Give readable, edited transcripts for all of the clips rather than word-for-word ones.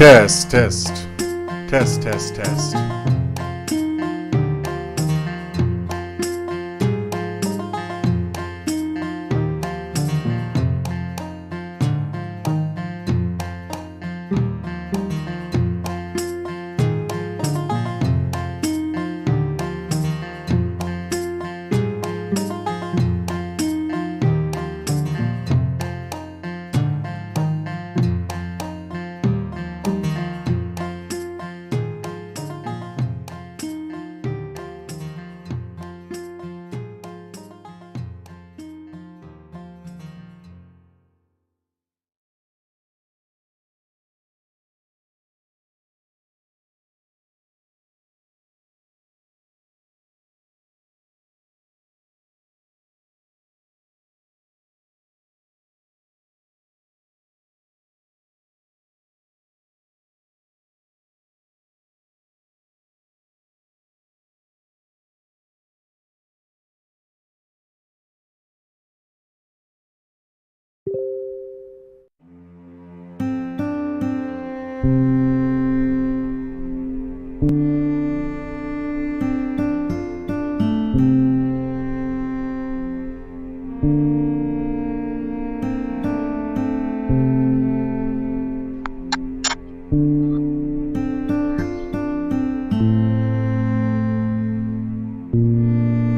Test, test, test, test, test.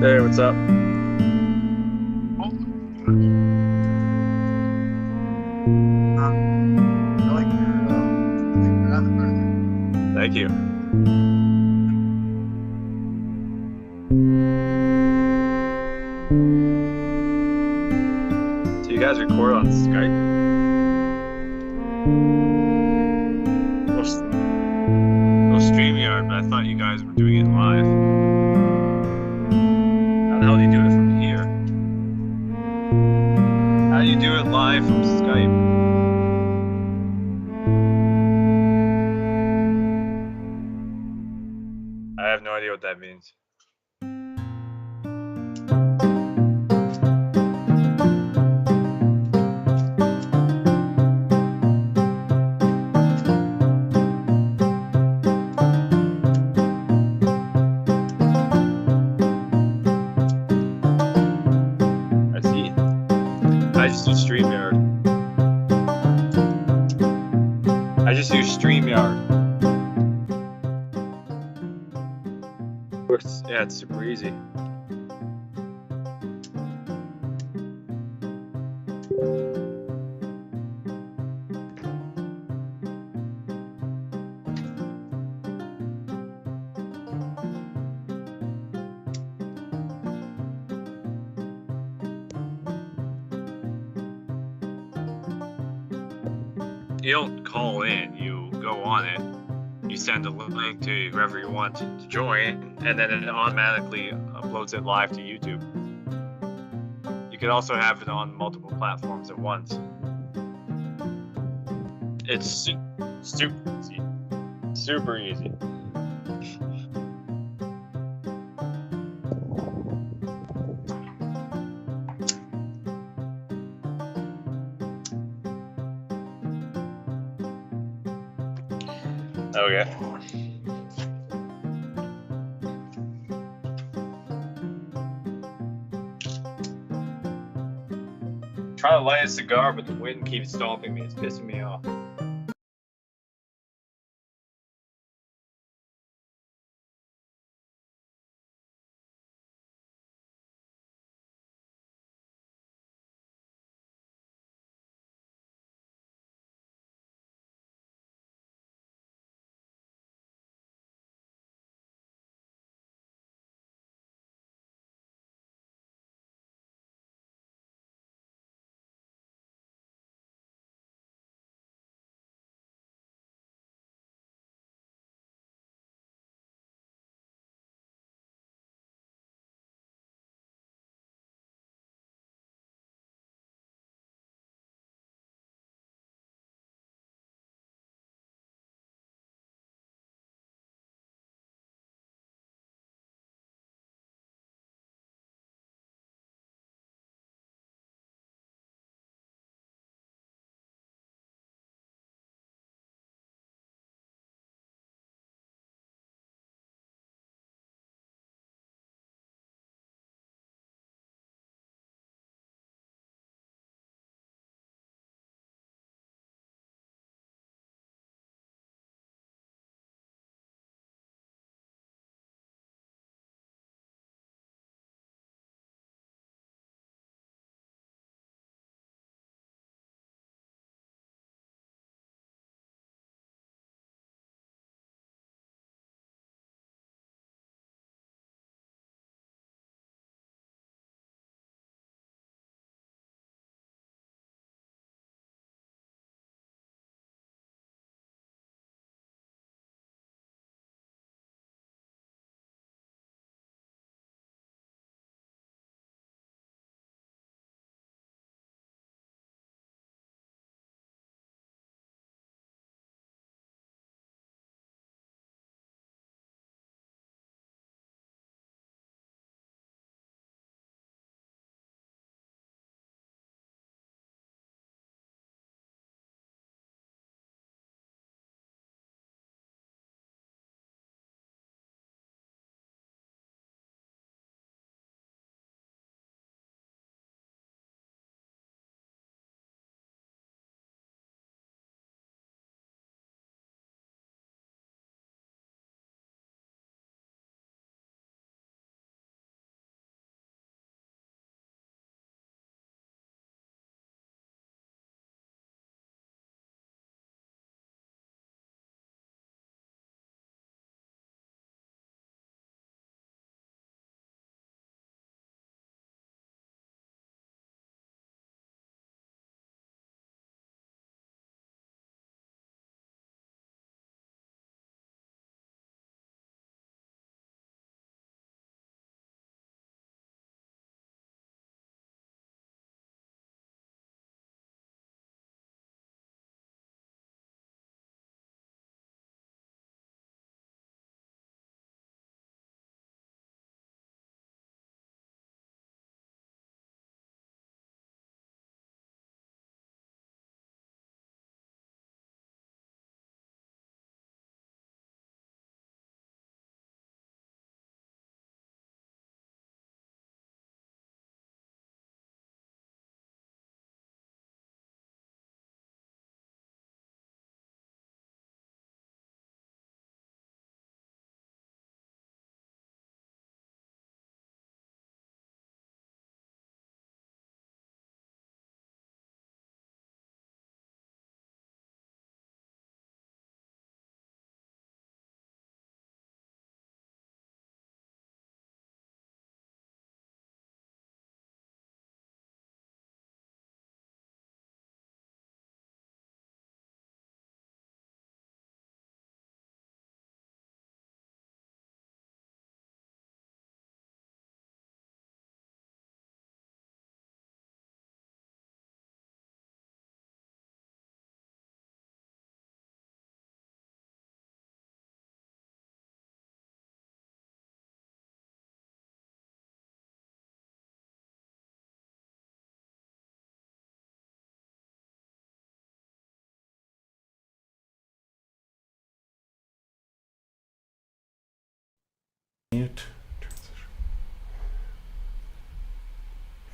Hey, what's up? I like your avatar. Thank you. Do you guys record on Skype? Well, StreamYard, but I thought you guys were doing it live. How the hell do you do it from here? How do you do it live from Skype? I have no idea what that means. I see. I just use StreamYard. I just use StreamYard. Yeah, it's super easy. You don't call in, you go on it. You send a link to whoever you want to join, and then it automatically uploads it live to YouTube. You could also have it on multiple platforms at once. It's super easy. Super easy. Okay. Try to light a cigar, but the wind keeps stomping me. It's pissing me off.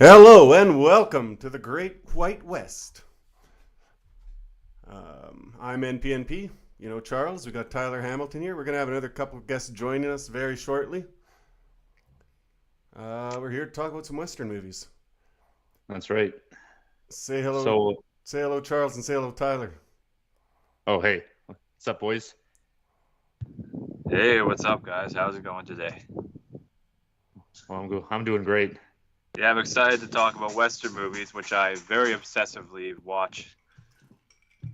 Hello and welcome to the Great White West. I'm NPNP. You know Charles. We got Tyler Hamilton here. We're gonna have another couple of guests joining us very shortly. We're here to talk about some Western movies. That's right. Say hello. So, Say hello, Charles, and say hello, Tyler. oh, hey. What's up, boys? Hey, what's up, guys? How's it going today? Well, I'm doing great. Yeah, I'm excited to talk about Western movies, which I very obsessively watch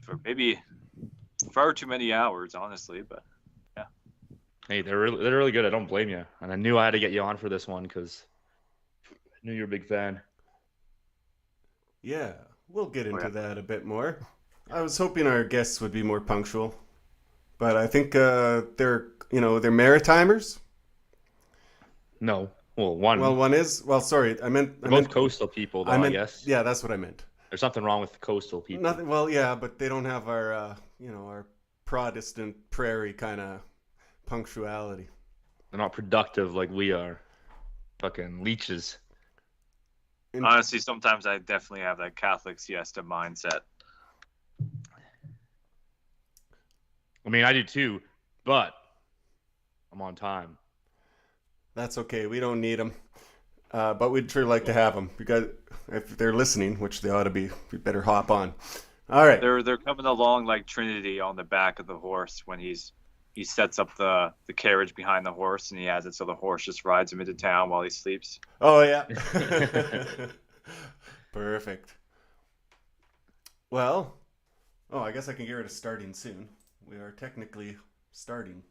for maybe far too many hours, honestly. But Hey, they're really good. I don't blame you. And I knew I had to get you on for this one because I knew you're a big fan. Yeah, we'll get into yeah. that a bit more. I was hoping our guests would be more punctual, but I think they're Maritimers. No. Well, one. Well, one is. Well, sorry, I meant coastal people, though, I guess. Yeah, that's what I meant. There's something wrong with the coastal people. Nothing. Well, yeah, but they don't have our, our Protestant prairie kind of punctuality. They're not productive like we are. Fucking leeches. honestly, sometimes I definitely have that Catholic siesta mindset. I mean, I do too, but I'm on time. That's okay. We don't need them, but we'd sure like to have them. Because if they're listening, which they ought to be, we better hop on. All right. They're coming along like Trinity on the back of the horse when he sets up the carriage behind the horse and he has it so the horse just rides him into town while he sleeps. Oh yeah. Perfect. Well, I guess I can get rid of starting soon. We are technically starting.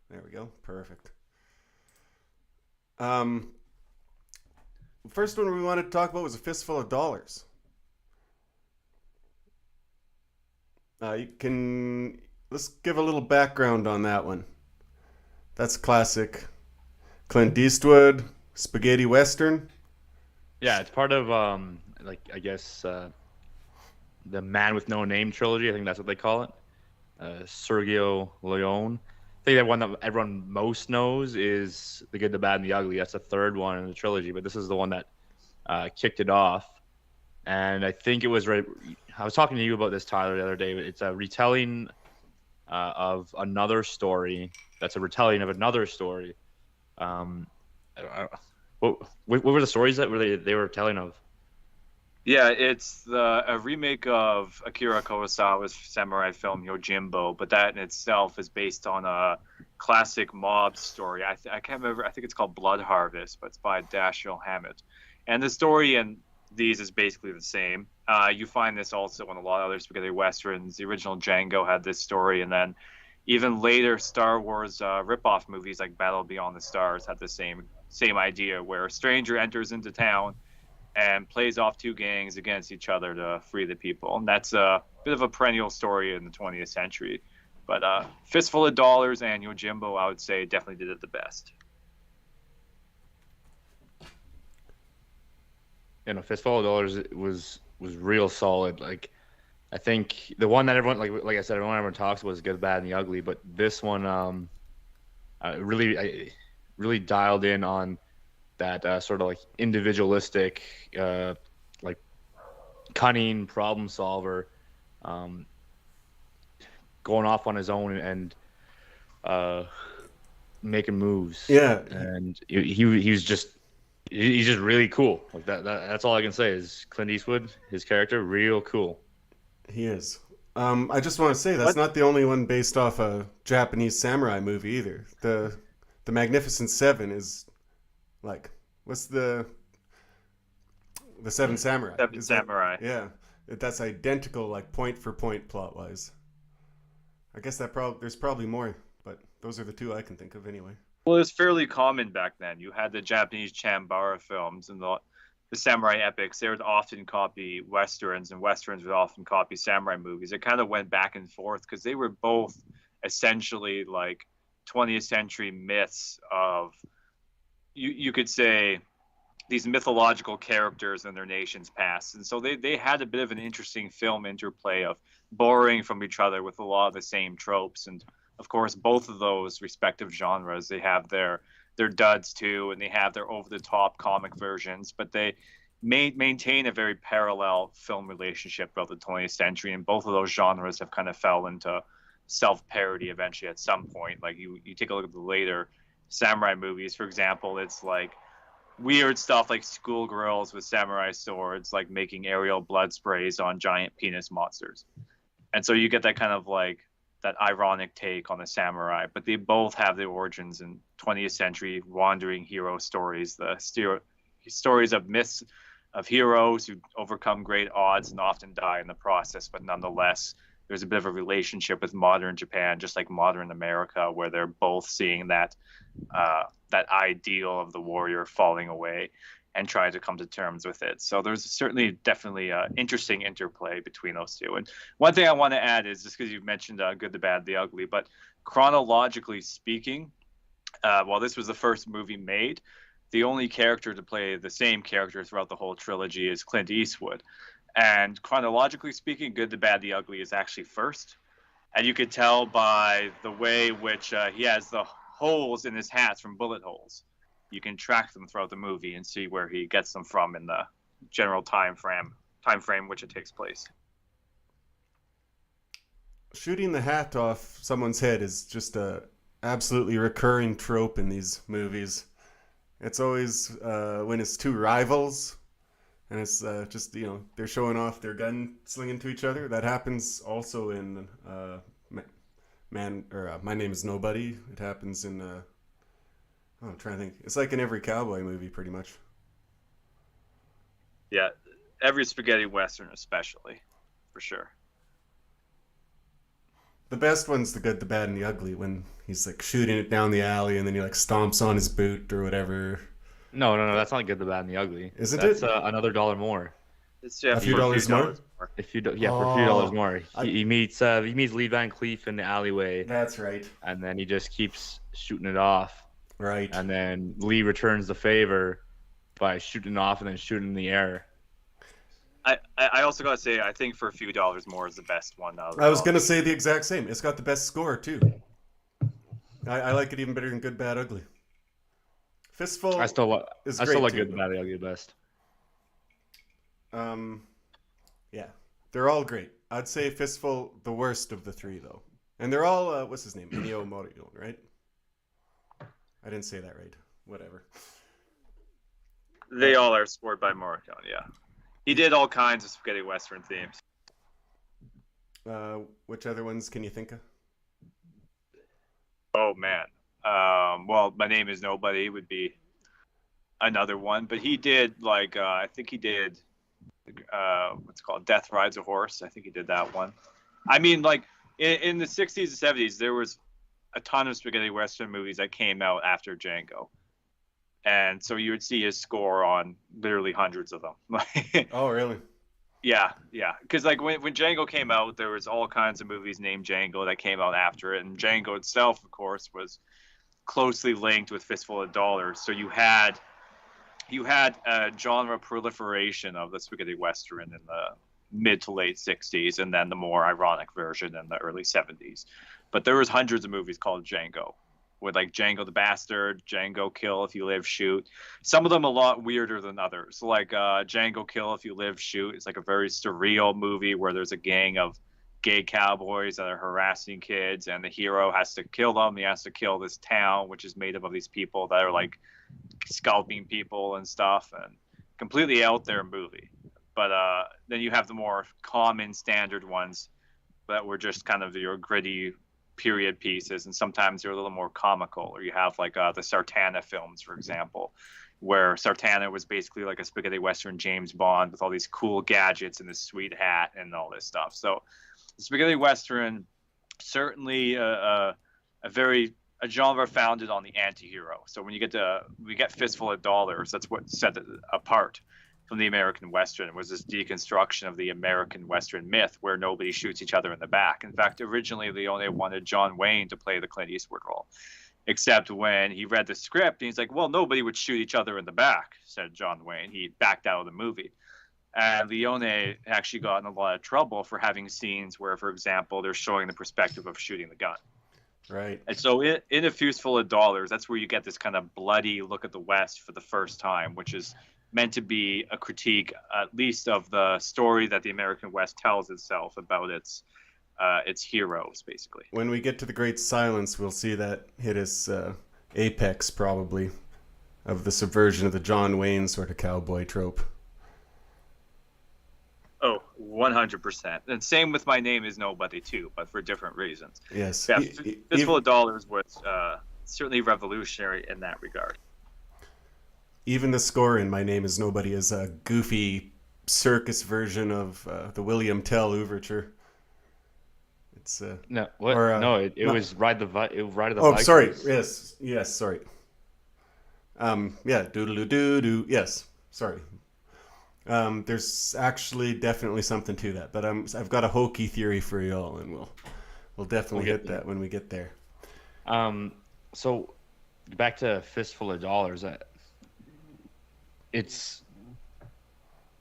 There we go. Perfect. First one we wanted to talk about was A Fistful of Dollars. Let's give a little background on that one. That's classic Clint Eastwood spaghetti western. Yeah, it's part of the Man with No Name trilogy. I think that's what they call it. Sergio Leone. I think the one that everyone most knows is The Good, the Bad, and the Ugly. That's the third one in the trilogy, but this is the one that kicked it off. And I think it was right. I was talking to you about this, Tyler, the other day. But it's a retelling of another story. That's a retelling of another story. What were the stories that they were telling of? Yeah, it's a remake of Akira Kurosawa's samurai film Yojimbo, but that in itself is based on a classic mob story. I can't remember. I think it's called Blood Harvest, but it's by Dashiell Hammett. And the story in these is basically the same. You find this also in a lot of other spaghetti westerns. The original Django had this story, and then even later Star Wars ripoff movies like Battle Beyond the Stars had the same idea, where a stranger enters into town and plays off two gangs against each other to free the people. And that's a bit of a perennial story in the 20th century. But Fistful of Dollars and Yojimbo, I would say, definitely did it the best. Fistful of Dollars was real solid. Like, I think the one that everyone like I said, everyone talks about is Good, Bad, and the Ugly. But this one really dialed in on that sort of like individualistic, like cunning problem solver, going off on his own and making moves. Yeah, and he's just really cool. Like that's all I can say is Clint Eastwood, his character, real cool. He is. I just want to say that's not the only one based off a Japanese samurai movie either. The Magnificent Seven is like, what's the Seven Samurai? Seven Samurai. Yeah, that's identical, like point for point plot wise. I guess there's probably more, but those are the two I can think of anyway. Well, it was fairly common back then. You had the Japanese Chambara films and the samurai epics. They would often copy westerns, and westerns would often copy samurai movies. It kind of went back and forth because they were both essentially like 20th century myths of, you could say, these mythological characters in their nation's past. And so they had a bit of an interesting film interplay of borrowing from each other with a lot of the same tropes. And of course, both of those respective genres, they have their they're duds too, and they have their over-the-top comic versions, but they maintain a very parallel film relationship throughout the 20th century, and both of those genres have kind of fell into self-parody eventually at some point. Like you take a look at the later samurai movies, for example, it's like weird stuff like schoolgirls with samurai swords, like making aerial blood sprays on giant penis monsters. And so you get that kind of like that ironic take on the samurai, but they both have their origins in 20th century wandering hero stories, the stories of myths of heroes who overcome great odds and often die in the process, but nonetheless there's a bit of a relationship with modern Japan, just like modern America, where they're both seeing that that ideal of the warrior falling away and trying to come to terms with it. So there's certainly definitely an interesting interplay between those two. And one thing I want to add is, just because you've mentioned Good, the Bad, the Ugly, but chronologically speaking, while this was the first movie made, the only character to play the same character throughout the whole trilogy is Clint Eastwood. And chronologically speaking, Good, the Bad, the Ugly is actually first. And you could tell by the way which he has the holes in his hats from bullet holes. You can track them throughout the movie and see where he gets them from in the general time frame which it takes place. Shooting the hat off someone's head is just a absolutely recurring trope in these movies. It's always when it's two rivals, and it's just, you know, they're showing off their gun slinging to each other. That happens also in My Name Is Nobody. It happens in I'm trying to think. It's like in every cowboy movie, pretty much. Yeah, every spaghetti western especially, for sure. The best one's The Good, the Bad, and the Ugly, when he's like shooting it down the alley and then he like stomps on his boot or whatever. No, that's not Good, the Bad, and the Ugly. Isn't That's it? Another $1 more. It's A few dollars more? If you for a few dollars more, he meets Lee Van Cleef in the alleyway, That's right. and then he just keeps shooting it off. Right. And then Lee returns the favor by shooting off and then shooting in the air. I also gotta say, I think For a Few Dollars More is the best one. I was gonna say the exact same. It's got the best score too. I like it even better than Good, Bad, Ugly. Fistful. I still like too, Good, the Bad, the Ugly the best. Yeah, they're all great. I'd say Fistful the worst of the three though, and they're all what's his name, Ennio Morricone, right? I didn't say that right. Whatever. They all are scored by Morricone. Yeah, he did all kinds of spaghetti western themes. Which other ones can you think of? Oh man. Well, My Name Is Nobody would be another one, but he did like I think he did what's it called, Death Rides a Horse. I think he did that one. I mean, like in the 60s and 70s, there was a ton of spaghetti western movies that came out after Django, and so you would see his score on literally hundreds of them. Oh, really? Yeah, because like when Django came out, there was all kinds of movies named Django that came out after it, and Django itself, of course, was closely linked with Fistful of Dollars. So you had a genre proliferation of the spaghetti western in the mid to late 60s, and then the more ironic version in the early 70s. But there was hundreds of movies called Django, with like Django the Bastard, Django Kill If You Live Shoot. Some of them a lot weirder than others. Like Django Kill If You Live Shoot. It's like a very surreal movie where there's a gang of gay cowboys that are harassing kids, and the hero has to kill them. He has to kill this town, which is made up of these people that are like scalping people and stuff, and completely out there movie. But then you have the more common standard ones that were just kind of your gritty period pieces, and sometimes they're a little more comical. Or you have like the Sartana films, for example, where Sartana was basically like a spaghetti western James Bond with all these cool gadgets and this sweet hat and all this stuff. So spaghetti western, certainly a genre founded on the anti-hero. So when we get Fistful of Dollars, that's what set it apart from the American Western, was this deconstruction of the American Western myth where nobody shoots each other in the back. In fact, originally Leone wanted John Wayne to play the Clint Eastwood role, except when he read the script and he's like, well, nobody would shoot each other in the back, said John Wayne. He backed out of the movie. And Leone actually got in a lot of trouble for having scenes where, for example, they're showing the perspective of shooting the gun. Right. And so in A Fistful of Dollars, that's where you get this kind of bloody look at the West for the first time, which is meant to be a critique, at least of the story that the American West tells itself about its heroes, basically. When we get to the Great Silence, we'll see that hit its apex, probably, of the subversion of the John Wayne sort of cowboy trope. Oh, 100%. And same with My Name Is Nobody, too, but for different reasons. Yes. Yeah, Fistful of Dollars was certainly revolutionary in that regard. Even the score in My Name Is Nobody is a goofy circus version of the William Tell overture. It's No, what? Or, No, it no. was Ride the Ride of the oh, Vikings. sorry. Yes, sorry. Yeah, doodle-doo-doo-doo. Yes, sorry. There's actually definitely something to that, but I've got a hokey theory for you all, and we'll definitely hit that when we get there. So back to Fistful of Dollars. It's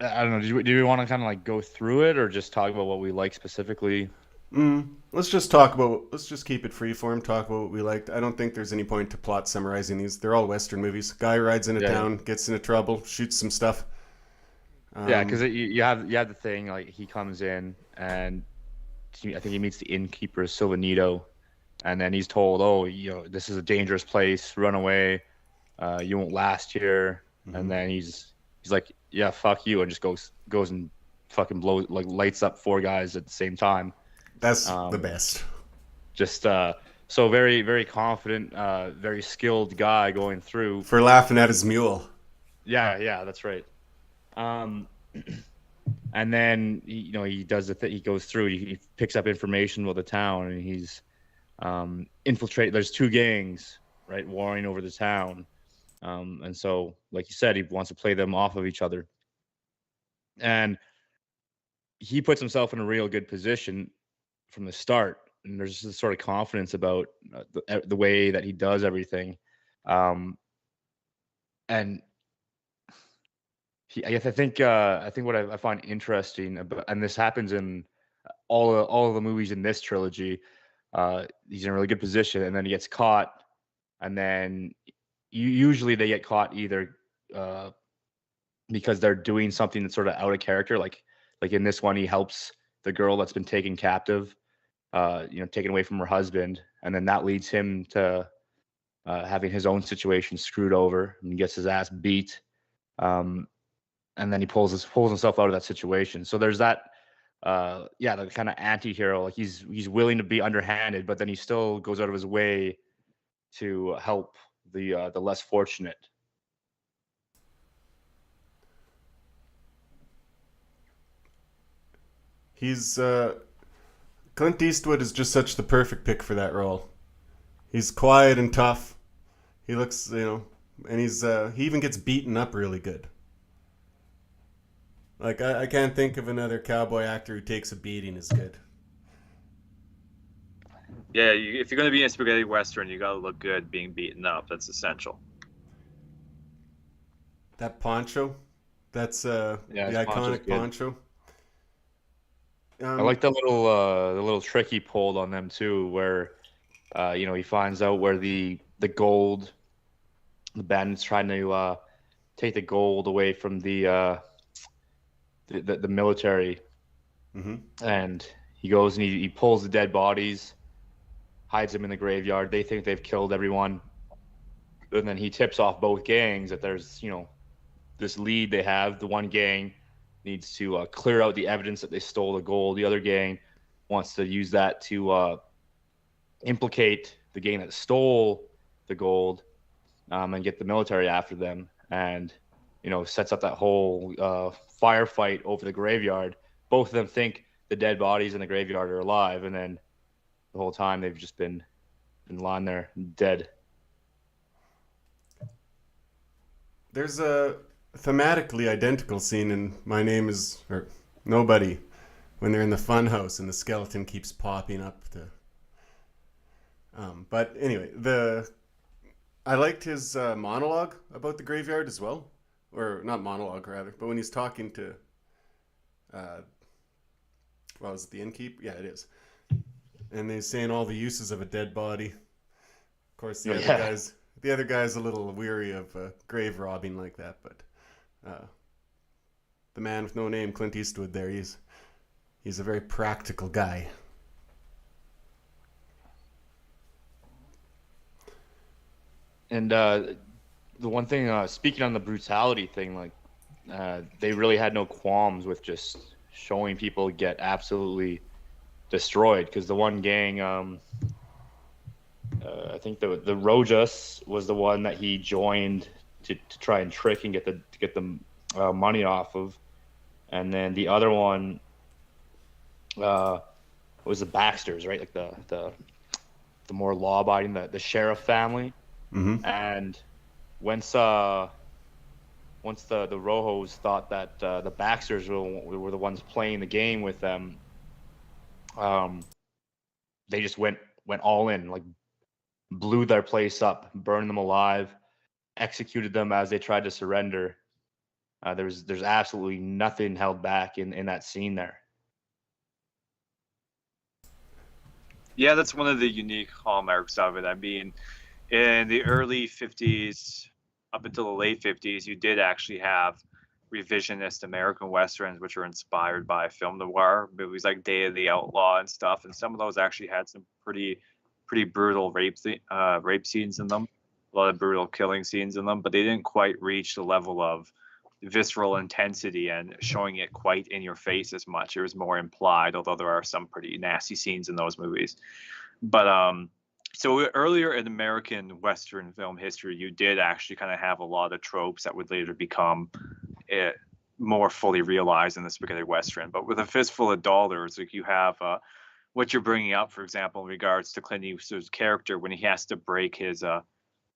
I don't know. Do we want to kind of like go through it, or just talk about what we like specifically? Let's just keep it freeform. Talk about what we liked. I don't think there's any point to plot summarizing these. They're all Western movies. Guy rides into town, gets into trouble, shoots some stuff. Yeah, because you have the thing like he comes in and I think he meets the innkeeper Silvanito, and then he's told, "Oh, this is a dangerous place. Run away. You won't last here." Mm-hmm. And then he's like, "Yeah, fuck you," and just goes and fucking lights up 4 guys at the same time. That's the best. Just so very, very confident, very skilled guy going through. For laughing at his mule. Yeah, that's right. And then he does the thing. He goes through. He picks up information about the town, and he's infiltrate. There's 2 gangs, right, warring over the town, and so, like you said, he wants to play them off of each other, and he puts himself in a real good position from the start. And there's this sort of confidence about the way that he does everything, and I think what I find interesting about, and this happens in all of the movies in this trilogy, he's in a really good position, and then he gets caught, and then usually they get caught either because they're doing something that's sort of out of character, like in this one, he helps the girl that's been taken captive, taken away from her husband, and then that leads him to having his own situation screwed over and gets his ass beat. And then he pulls himself out of that situation. So there's that, the kind of anti-hero. Like he's willing to be underhanded, but then he still goes out of his way to help the less fortunate. He's Clint Eastwood is just such the perfect pick for that role. He's quiet and tough. He looks, and he even gets beaten up really good. Like, I can't think of another cowboy actor who takes a beating as good. Yeah, if you're going to be in a spaghetti western, you got to look good being beaten up. That's essential. That poncho, that's the iconic poncho. I like the little trick he pulled on them too, where he finds out where the gold, the bandits trying to take the gold away from the military, and he goes and he pulls the dead bodies, hides them in the graveyard. They think they've killed everyone, and then he tips off both gangs that there's this lead they have. The one gang needs to clear out the evidence that they stole the gold. The other gang wants to use that to implicate the gang that stole the gold, and get the military after them, and sets up that whole firefight over the graveyard. Both of them think the dead bodies in the graveyard are alive, and then the whole time they've just been lying there dead. There's a thematically identical scene in Nobody, when they're in the fun house and the skeleton keeps popping up. But anyway, I liked his monologue about the graveyard as well. Or not monologue, rather, but when he's talking to, is it the innkeep? Yeah, it is. and they're saying all the uses of a dead body. Of course, Yeah. the other guy's a little weary of grave robbing like that, but the man with no name, Clint Eastwood, there, he's a very practical guy. And the one thing, speaking on the brutality thing, like they really had no qualms with just showing people get absolutely destroyed. Because the one gang, I think the Rojas was the one that he joined to try and trick and get the money off of, and then the other one was the Baxters, right? Like the more law-abiding, the sheriff family. Mm-hmm. And once the Rojos thought that the Baxters were the ones playing the game with them, they just went all in, like blew their place up, burned them alive, executed them as they tried to surrender. There's absolutely nothing held back in that scene there. Yeah, that's one of the unique hallmarks of it. I mean, in the early 50s up until the late 50s, you did actually have revisionist American westerns, which were inspired by film noir movies like Day of the Outlaw and stuff. And some of those actually had some pretty brutal rape scenes in them, a lot of brutal killing scenes in them. But they didn't quite reach the level of visceral intensity and showing it quite in your face as much. It was more implied, although there are some pretty nasty scenes in those movies. But so earlier in American Western film history, you did actually kind of have a lot of tropes that would later become more fully realized in the spaghetti Western. But with A Fistful of Dollars, like you have what you're bringing up, for example, in regards to Clint Eastwood's character when he has to break his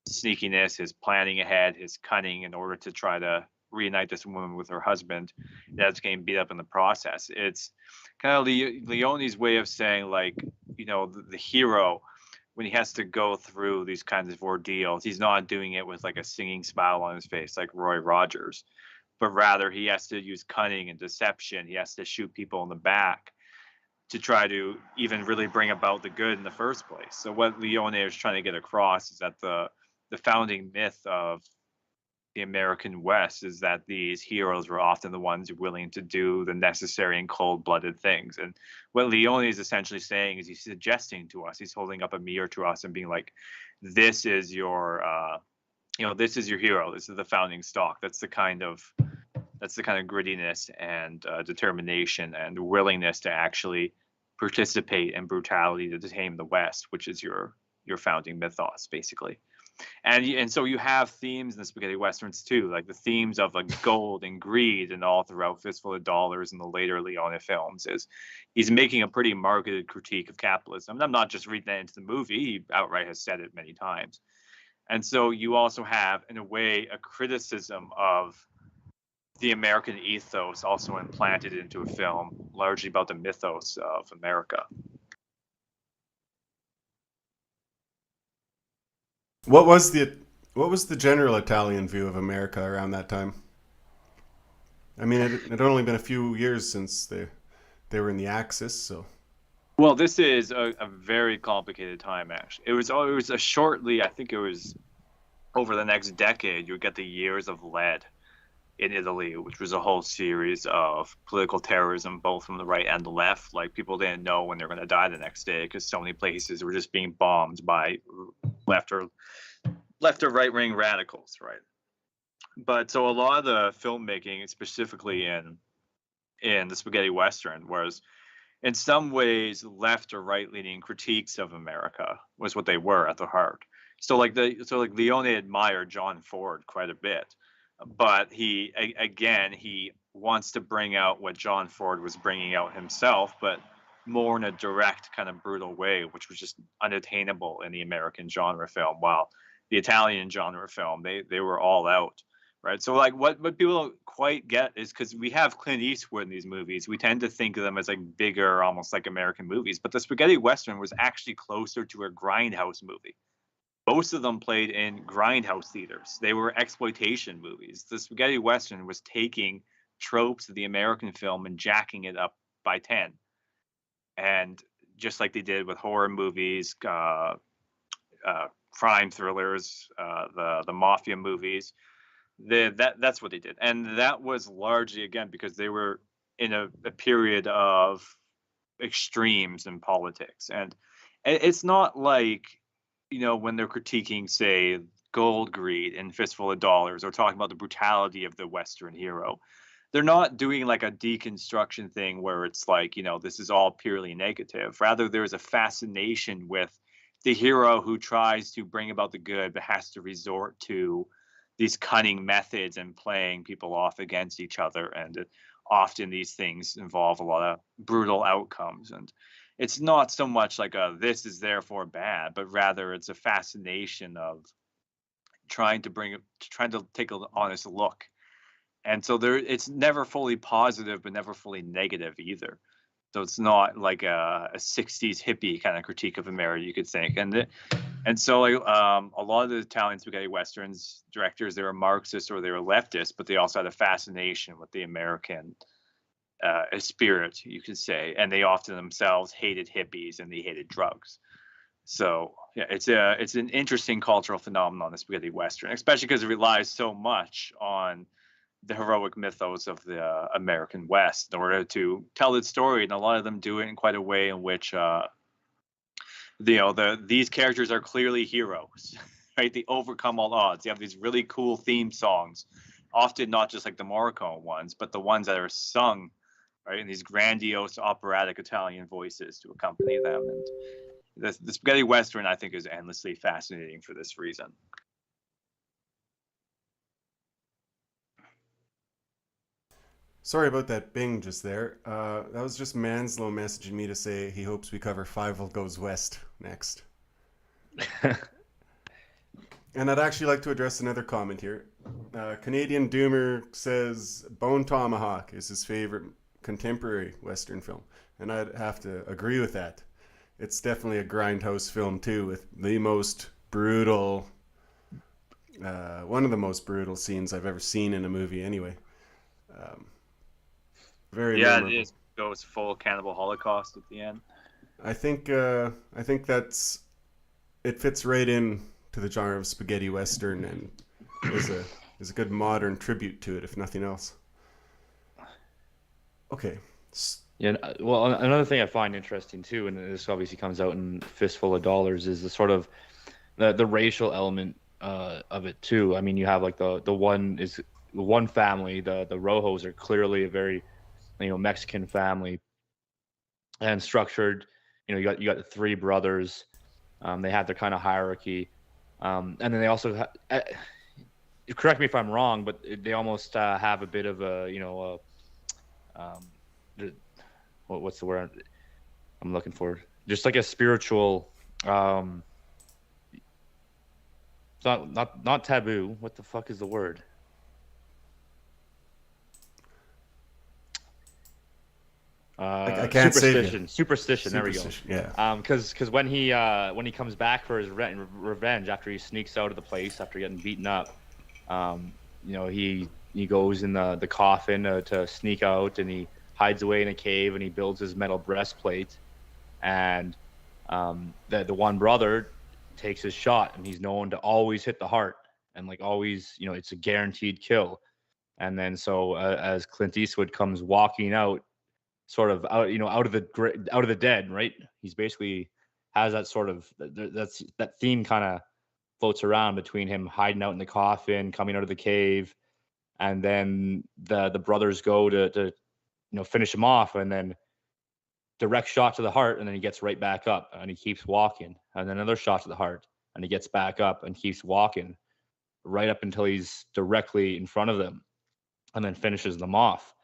sneakiness, his planning ahead, his cunning in order to try to reunite this woman with her husband that's getting beat up in the process. It's kind of Leone's way of saying, like, you know, the hero, when he has to go through these kinds of ordeals, he's not doing it with like a singing smile on his face like Roy Rogers, but rather he has to use cunning and deception. He has to shoot people in the back to try to even really bring about the good in the first place. So what Leone is trying to get across is that the founding myth of the American West is that these heroes were often the ones willing to do the necessary and cold-blooded things. And what Leone is essentially saying is he's suggesting to us, he's holding up a mirror to us and being like, this is your, this is your hero. This is the founding stock. That's the kind of grittiness and determination and willingness to actually participate in brutality to tame the West, which is your founding mythos, basically. And so you have themes in the spaghetti westerns too, like the themes of like gold and greed, and all throughout Fistful of Dollars and the later Leone films. Is he's making a pretty marketed critique of capitalism. And I'm not just reading that into the movie; he outright has said it many times. And so you also have, in a way, a criticism of the American ethos also implanted into a film, largely about the mythos of America. What was the general Italian view of America around that time? I mean, it had only been a few years since they were in the Axis, so. Well, this is a very complicated time, actually. It was a shortly, I think it was over the next decade, you would get the Years of Lead in Italy, which was a whole series of political terrorism, both from the right and the left. Like, people didn't know when they were going to die the next day because so many places were just being bombed by left or right-wing radicals, right? But so a lot of the filmmaking, specifically in the spaghetti Western, was in some ways left or right-leaning critiques of America was what they were at the heart. So like Leone admired John Ford quite a bit, but he wants to bring out what John Ford was bringing out himself, but more in a direct kind of brutal way, which was just unattainable in the American genre film. While the Italian genre film, they were all out, right? So like what people don't quite get is, because we have Clint Eastwood in these movies, we tend to think of them as like bigger, almost like American movies, but the spaghetti Western was actually closer to a grindhouse movie. Most of them played in grindhouse theaters. They were exploitation movies. The spaghetti Western was taking tropes of the American film and jacking it up by 10. And just like they did with horror movies, crime thrillers, the mafia movies. That's what they did, and that was largely again because they were in a period of extremes in politics, and it's not like when they're critiquing, say, gold greed and Fistful of Dollars, or talking about the brutality of the Western hero. They're not doing like a deconstruction thing where it's like, this is all purely negative. Rather, there's a fascination with the hero who tries to bring about the good, but has to resort to these cunning methods and playing people off against each other. And often these things involve a lot of brutal outcomes. And it's not so much like this is therefore bad, but rather it's a fascination of trying to take an honest look. And so it's never fully positive, but never fully negative either. So it's not like a 60s hippie kind of critique of America, you could think. And so like a lot of the Italian spaghetti westerns directors, they were Marxists or they were leftists, but they also had a fascination with the American spirit, you could say. And they often themselves hated hippies and they hated drugs. So yeah, it's an interesting cultural phenomenon, the spaghetti western, especially because it relies so much on the heroic mythos of the American West in order to tell its story, and a lot of them do it in quite a way in which these characters are clearly heroes, right? They overcome all odds. They have these really cool theme songs, often not just like the Morricone ones, but the ones that are sung, right, in these grandiose operatic Italian voices to accompany them. And the spaghetti western, I think, is endlessly fascinating for this reason. Sorry about that bing just there. That was just Manslow messaging me to say he hopes we cover Fievel Goes West next. And I'd actually like to address another comment here. Canadian Doomer says Bone Tomahawk is his favorite contemporary Western film. And I'd have to agree with that. It's definitely a grindhouse film too, with the most brutal, one of the most brutal scenes I've ever seen in a movie anyway. Very memorable. It is, goes full cannibal holocaust at the end. I think that's it fits right in to the genre of spaghetti western and is a good modern tribute to it, if nothing else. Okay. Yeah, well, another thing I find interesting too, and this obviously comes out in Fistful of Dollars, is the sort of the racial element of it too. I mean, you have like the one family, the Rojos are clearly a very Mexican family, and structured. You got the three brothers. They have their kind of hierarchy, and then they also correct me if I'm wrong, but they almost have a bit of what's the word I'm looking for? Just like a spiritual, it's not taboo. What the fuck is the word? I can't superstition. say Superstition. There we go. Yeah. Because when he comes back for his revenge after he sneaks out of the place after getting beaten up, he goes in the coffin to sneak out, and he hides away in a cave, and he builds his metal breastplate, and the one brother takes his shot, and he's known to always hit the heart, and like always, it's a guaranteed kill. And then so as Clint Eastwood comes walking out, sort of out of the dead, right? He's basically has that sort of that theme kind of floats around between him hiding out in the coffin, coming out of the cave, and then the brothers go to finish him off, and then direct shot to the heart, and then he gets right back up and he keeps walking, and then another shot to the heart, and he gets back up and keeps walking right up until he's directly in front of them, and then finishes them off.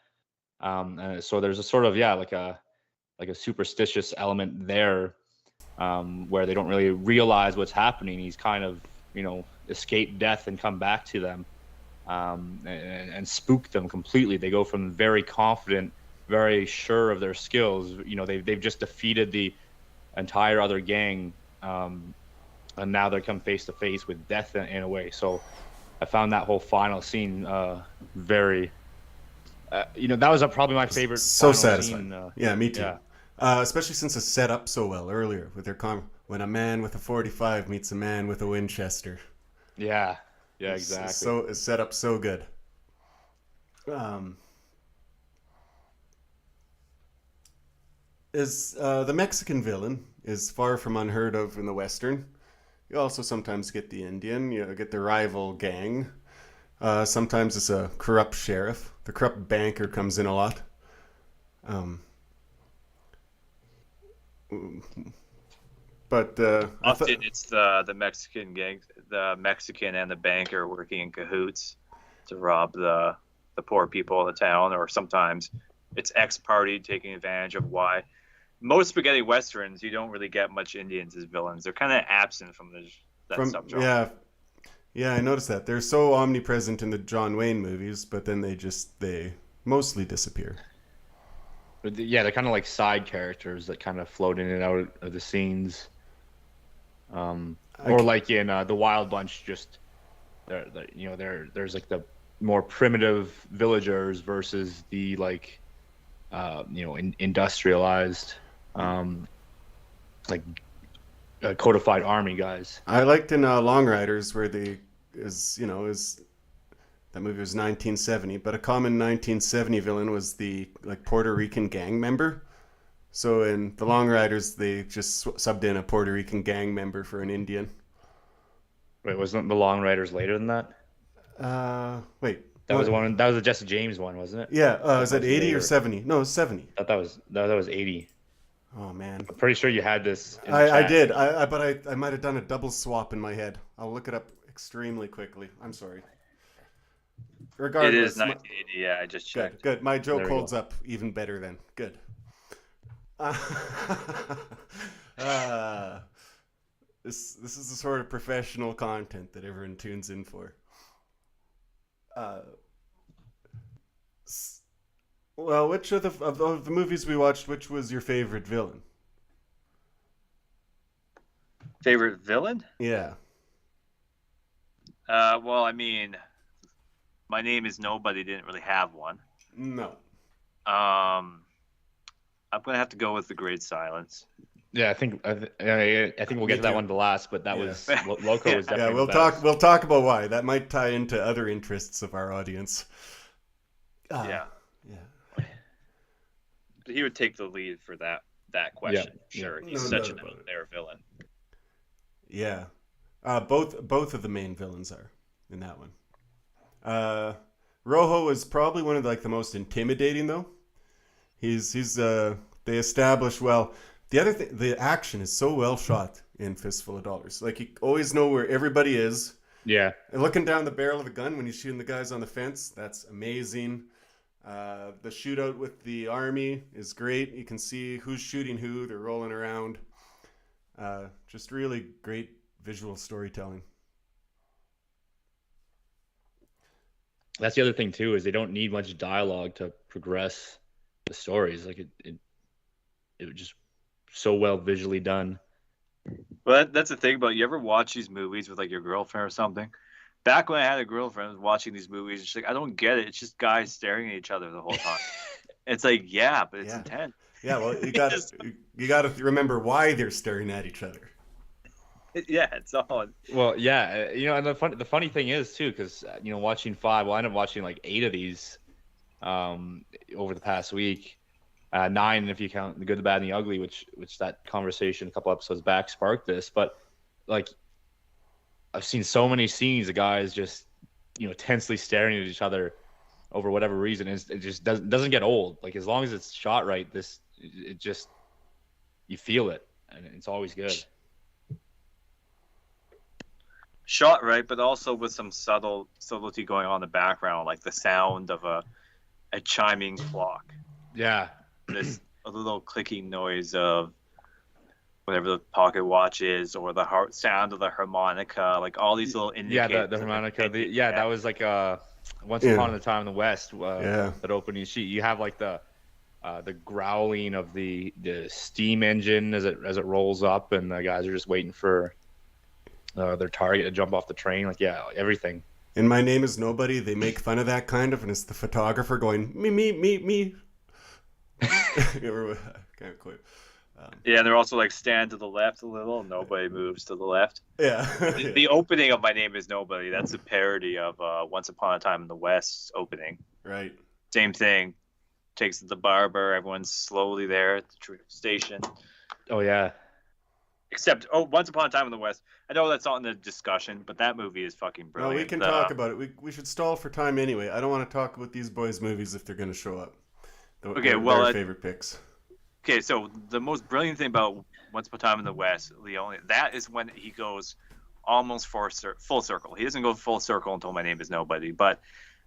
And so there's a sort of like a superstitious element there, where they don't really realize what's happening. He's kind of escaped death and come back to them, and spook them completely. They go from very confident, very sure of their skills. They've just defeated the entire other gang, and now they come face to face with death in a way. So I found that whole final scene very. That was probably my favorite. So final satisfying. Scene, yeah, me too. Yeah. Especially since it's set up so well earlier with their when a man with a 45 meets a man with a Winchester. Yeah. Yeah, exactly. So it's set up so good. The Mexican villain is far from unheard of in the Western. You also sometimes get the Indian. You get the rival gang. Sometimes it's a corrupt sheriff. The corrupt banker comes in a lot. But often it's the Mexican gang, the Mexican and the banker working in cahoots to rob the poor people of the town, or sometimes it's ex-party taking advantage of why. Most spaghetti westerns, you don't really get much Indians as villains. They're kind of absent from that subgenre. Yeah, I noticed that. They're so omnipresent in the John Wayne movies, but then they mostly disappear. But yeah, they're kind of like side characters that kind of float in and out of the scenes. Or like in the Wild Bunch, just there's like the more primitive villagers versus the like industrialized like codified army guys. I liked in Longriders where that movie was 1970, but a common 1970 villain was the like Puerto Rican gang member. So in the Longriders, they just subbed in a Puerto Rican gang member for an Indian. Wait, wasn't the Longriders later than that? Wait. That was one. That was a Jesse James one, wasn't it? Yeah. Is that 80 or 70? No, it's 70. I thought that was 80. Oh man. I'm pretty sure you had this. I did. But I might have done a double swap in my head. I'll look it up extremely quickly. I'm sorry. Regardless, it is 1980. Yeah, I just checked. Good. My joke holds up even better then. Good. This is the sort of professional content that everyone tunes in for. Well, which of the movies we watched, which was your favorite villain? Favorite villain? Yeah. Well, I mean, My Name Is Nobody didn't really have one. No. I'm gonna have to go with The Great Silence. Yeah, I think we'll get to that one to last, but that was Loco was definitely. Yeah, we'll talk about why that might tie into other interests of our audience. Yeah. He would take the lead for that question. Yeah. Sure, he's such an out-there villain. Yeah, both of the main villains are in that one. Rojo is probably one of the most intimidating though. They establish well. The other thing, the action is so well shot in Fistful of Dollars. Like, you always know where everybody is. Yeah. And looking down the barrel of the gun when he's shooting the guys on the fence, that's amazing. The shootout with the army is great. You can see who's shooting who. They're rolling around. Just really great visual storytelling. That's the other thing too, is they don't need much dialogue to progress the stories. Like it was just so well visually done. Well, that's the thing about, you ever watch these movies with like your girlfriend or something? Back when I had a girlfriend, I was watching these movies, and she's like, I don't get it. It's just guys staring at each other the whole time. It's like, yeah, but it's intense. Yeah, well, you got to remember why they're staring at each other. Yeah, it's all. Well, yeah, and the funny thing is too, because watching 5, well, I ended up watching like 8 of these over the past week. 9 if you count The Good, the Bad, and the Ugly, which that conversation a couple episodes back sparked this. But like, I've seen so many scenes of guys just tensely staring at each other over whatever reason. It just doesn't get old. Like, as long as it's shot right, you feel it, and it's always good. Shot right, but also with some subtlety going on in the background, like the sound of a chiming clock. Yeah. A little clicking noise of whatever the pocket watch is, or the sound of the harmonica, like all these little indicators. Yeah, the harmonica. That was like Once Upon a Time in the West. That opening sheet. You have like the growling of the steam engine as it rolls up, and the guys are just waiting for their target to jump off the train. Like, everything. In My Name Is Nobody, they make fun of that kind of, and it's the photographer going, me. Can't quite. Yeah, and they're also like stand to the left a little. Nobody moves to the left. Yeah. The opening of My Name Is Nobody, that's a parody of Once Upon a Time in the West opening. Right. Same thing. Takes the barber. Everyone's slowly there at the station. Oh yeah. Except, Once Upon a Time in the West. I know that's not in the discussion, but that movie is fucking No, brilliant. we can talk about it. We should stall for time anyway. I don't want to talk about these boys' movies if they're going to show up. Their favorite picks. Okay, so the most brilliant thing about Once Upon a Time in the West, Leone, that is when he goes almost full circle. He doesn't go full circle until My Name Is Nobody, but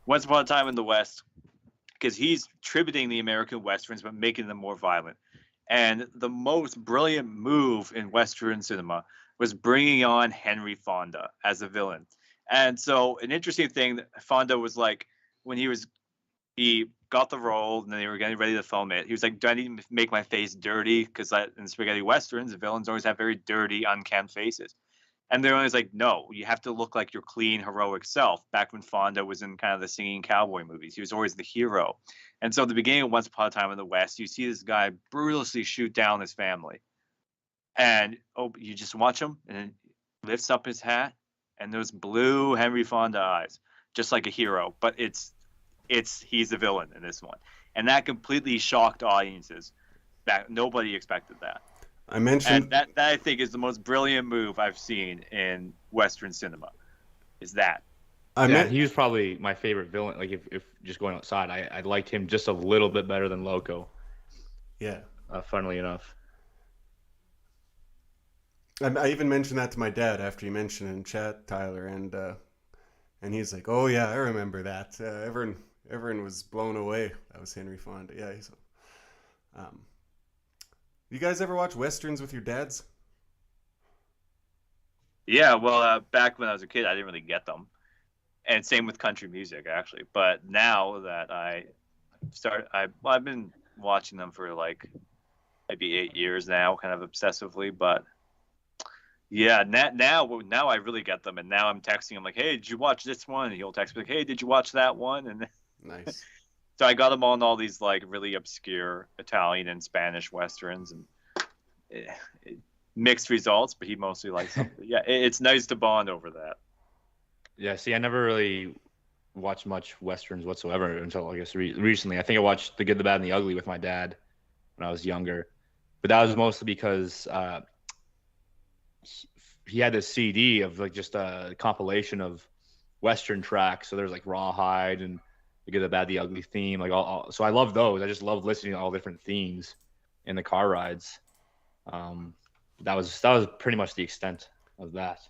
Once Upon a Time in the West, because he's tributing the American Westerns but making them more violent. And the most brilliant move in Western cinema was bringing on Henry Fonda as a villain. And so an interesting thing that Fonda was like, when he got the role and then they were getting ready to film it, he was like, do I need to make my face dirty? Because in spaghetti westerns, the villains always have very dirty, unkempt faces. And they're always like, no, you have to look like your clean, heroic self. Back when Fonda was in kind of the singing cowboy movies, he was always the hero. And so at the beginning of Once Upon a Time in the West, you see this guy brutally shoot down his family. And you just watch him, and then he lifts up his hat, and those blue Henry Fonda eyes, just like a hero. But he's the villain in this one. And that completely shocked audiences. That nobody expected that. I mentioned and that I think is the most brilliant move I've seen in Western cinema. Is that? He was probably my favorite villain. Like if just going outside, I liked him just a little bit better than Loco. Yeah. Funnily enough. I even mentioned that to my dad after you mentioned it in chat, Tyler, and he's like, "Oh yeah, I remember that." Everyone was blown away. That was Henry Fonda. Yeah. You guys ever watch westerns with your dads? Yeah, well, back when I was a kid, I didn't really get them, and same with country music actually. But now that I've been watching them for like maybe 8 years now, kind of obsessively. But yeah, now I really get them, and now I'm texting him like, "Hey, did you watch this one?" And he'll text me like, "Hey, did you watch that one?" And nice. So I got him on all these like really obscure Italian and Spanish westerns, and mixed results, but he mostly likes them. Yeah, it's nice to bond over that. Yeah, see, I never really watched much westerns whatsoever until I guess recently. I think I watched The Good, the Bad, and the Ugly with my dad when I was younger, but that was mostly because he had this CD of like just a compilation of western tracks. So there's like Rawhide and The Good, the Bad, the Ugly theme, like all. So I love those. I just love listening to all different themes in the car rides. That was pretty much the extent of that.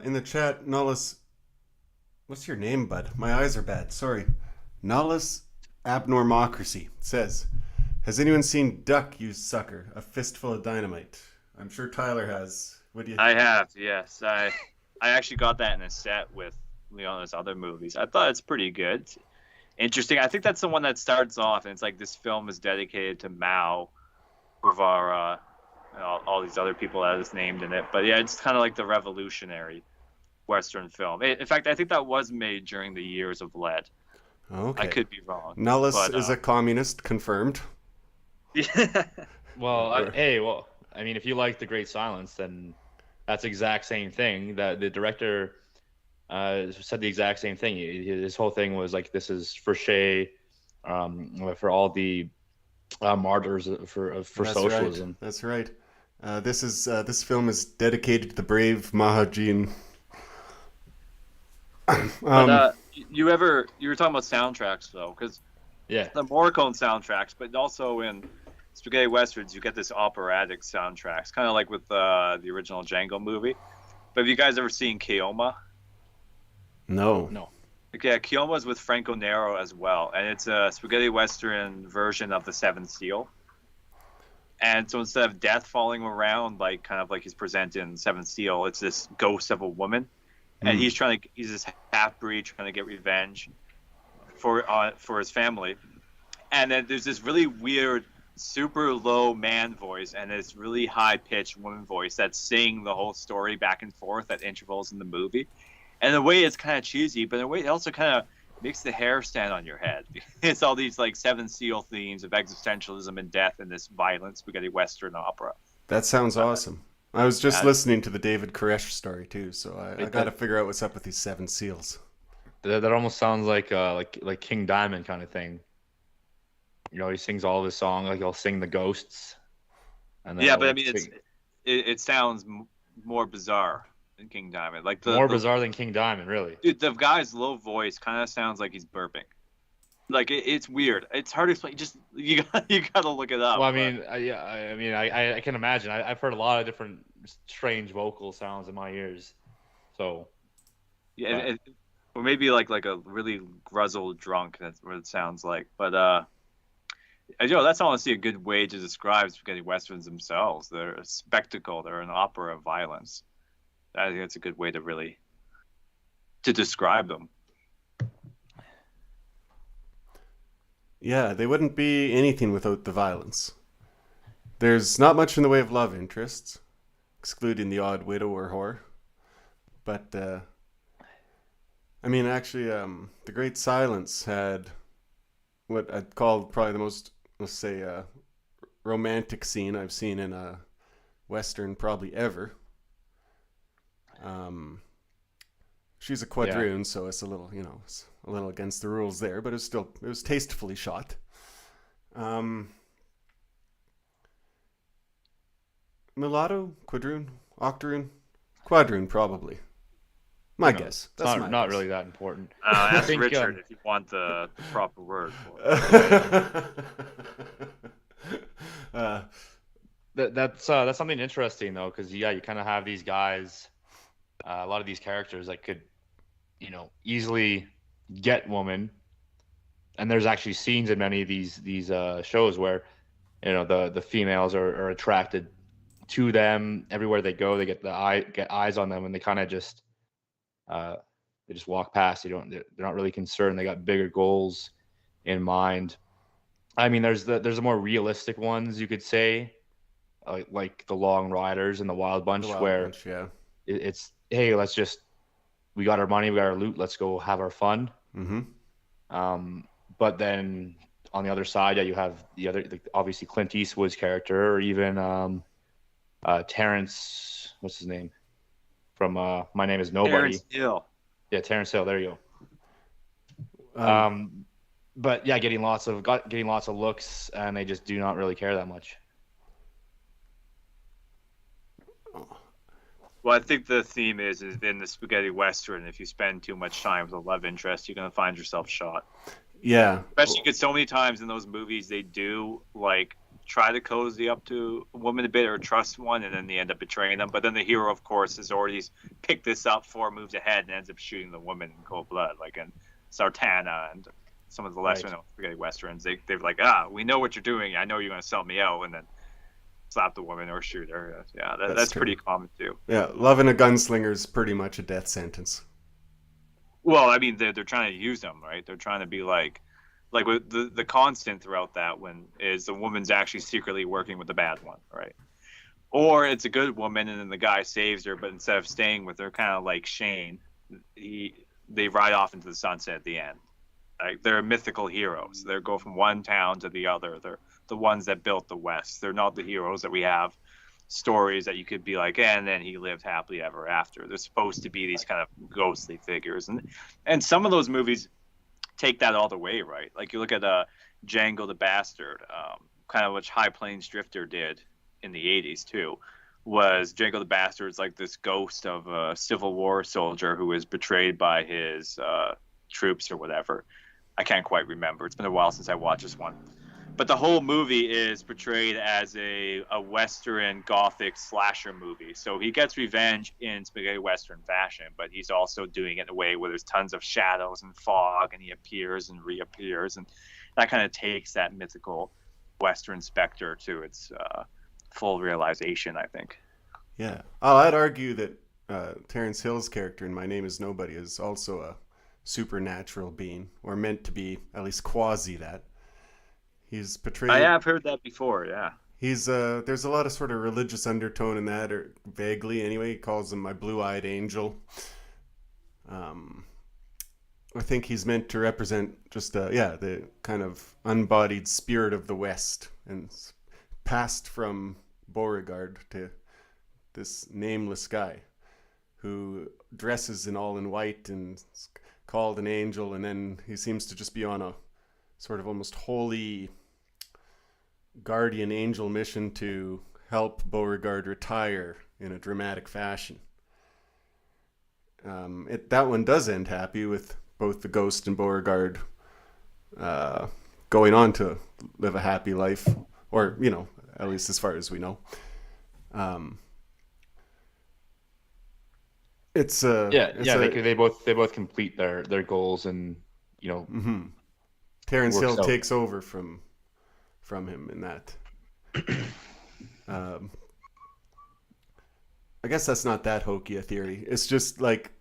In the chat, Nollis, what's your name, bud? My eyes are bad. Sorry. Nollis Abnormocracy says, "Has anyone seen Duck, you sucker? A Fistful of Dynamite?" I'm sure Tyler has. What do you? I have, yes. I actually got that in a set with Leona's other movies. I thought it's pretty good. It's interesting. I think that's the one that starts off, and it's like this film is dedicated to Mao, Guevara, all these other people that is named in it. But yeah, it's kind of like the revolutionary Western film. In fact, I think that was made during the years of lead. Okay. I could be wrong. Nollis is a communist, confirmed. Yeah. Well, I mean, if you like The Great Silence, then that's the exact same thing. That the director said the exact same thing. His whole thing was like, this is for all the martyrs for That's socialism. Right. That's right. This film is dedicated to the brave Mahajin. But you were talking about soundtracks though, because Yeah. the Morricone soundtracks, but also in spaghetti westerns, you get this operatic soundtracks, kind of like with the original Django movie. But have you guys ever seen Keoma? No. Okay, Keoma is with Franco Nero as well, and it's a spaghetti western version of The Seventh Seal. And so instead of death falling around, like kind of like he's presented in Seventh Seal, it's this ghost of a woman, and he's this half-breed trying to get revenge for his family. And then there's this really weird, super low man voice and this really high-pitched woman voice that's singing the whole story back and forth at intervals in the movie. And the way it's kind of cheesy, but in a way it also kind of makes the hair stand on your head. It's all these like Seven Seal themes of existentialism and death in this violent spaghetti western opera. That sounds awesome. I was just Yeah, listening to the David Koresh story too, so I It, got to that, figure out what's up with these seven seals. that almost sounds like King Diamond kind of thing. You know, he sings all of his songs, like he'll sing the ghosts, and then yeah, he'll but I like mean, sing. it sounds more bizarre than King Diamond. Like More bizarre than King Diamond, really. dude, the guy's low voice kind of sounds like he's burping. Like it's weird. It's hard to explain. Just you got to look it up. Well, I but- mean, yeah, I mean, I can imagine. I've heard a lot of different strange vocal sounds in my ears. So, Yeah, or maybe like a really gruzzled drunk. That's what it sounds like. But that's honestly a good way to describe spaghetti westerns themselves. They're a spectacle. They're an opera of violence. I think that's a good way to describe them. Yeah, they wouldn't be anything without the violence. There's not much in the way of love interests, excluding the odd widow or whore. But, I mean, actually, The Great Silence had what I'd call probably the most, let's say, romantic scene I've seen in a Western probably ever. She's a quadroon, so it's a little, it's a little against the rules there, but it was tastefully shot. Mulatto, quadroon, octoroon, quadroon probably. My guess. That's it's my not guess. really that important. Ask think, Richard if you want the proper word for it. That's something interesting though, because you kind of have these guys, a lot of these characters that could, easily get women, and there's actually scenes in many of these shows where, the females are attracted to them everywhere they go. They get eyes on them, and they kind of just they just walk past. They're not really concerned. They got bigger goals in mind. I mean, there's the more realistic ones, you could say, like the Longriders and the Wild Bunch, Yeah. it's hey, we got our money, we got our loot, let's go have our fun. Mm-hmm. But then on the other side, you have obviously Clint Eastwood's character, or even Terrence, what's his name, from My Name Is Nobody. Terrence Hill. Yeah, Terrence Hill. There you go. But yeah, getting lots of looks, and they just do not really care that much. Well, I think the theme is in the spaghetti western, if you spend too much time with a love interest, you're going to find yourself shot. Yeah. Especially because so many times in those movies, they do like try to cozy up to a woman a bit or trust one, and then they end up betraying them. But then the hero, of course, has already picked this up 4 moves ahead and ends up shooting the woman in cold blood, like in Sartana and some of the lesser known spaghetti westerns. They're like, we know what you're doing. I know you're going to sell me out, and then slap the woman or shoot her. Yeah, that's pretty common too. Yeah, loving a gunslinger is pretty much a death sentence. Well, I mean, they're trying to use them, right? They're trying to be like with the constant throughout that one is the woman's actually secretly working with the bad one, right? Or it's a good woman and then the guy saves her, but instead of staying with her, kind of like Shane, they ride off into the sunset at the end. Like they're mythical heroes. They go from one town to the other. They're the ones that built the West. They're not the heroes that we have stories that you could be like, and then he lived happily ever after. They're supposed to be these kind of ghostly figures, and some of those movies take that all the way, right? Like you look at Django the Bastard, kind of which High Plains Drifter did in the 80s too. Was Django the Bastard's like this ghost of a Civil War soldier who was betrayed by his troops or whatever. I can't quite remember. It's been a while since I watched this one. But the whole movie is portrayed as a Western Gothic slasher movie. So he gets revenge in spaghetti Western fashion, but he's also doing it in a way where there's tons of shadows and fog, and he appears and reappears. And that kind of takes that mythical Western specter to its full realization, I think. Yeah. I'd argue that Terrence Hill's character in My Name Is Nobody is also a supernatural being, or meant to be, at least quasi that. He's portrayed. I have heard that before, yeah. He's there's a lot of sort of religious undertone in that, or vaguely anyway. He calls him my blue-eyed angel. I think he's meant to represent just the kind of unbodied spirit of the West, and passed from Beauregard to this nameless guy who dresses in all in white and is called an angel, and then he seems to just be on a sort of almost holy guardian angel mission to help Beauregard retire in a dramatic fashion. That one does end happy, with both the Ghost and Beauregard going on to live a happy life, or at least as far as we know. They both complete their goals, and Terence Hill works out. takes over from him in that. I guess that's not that hokey a theory. It's just like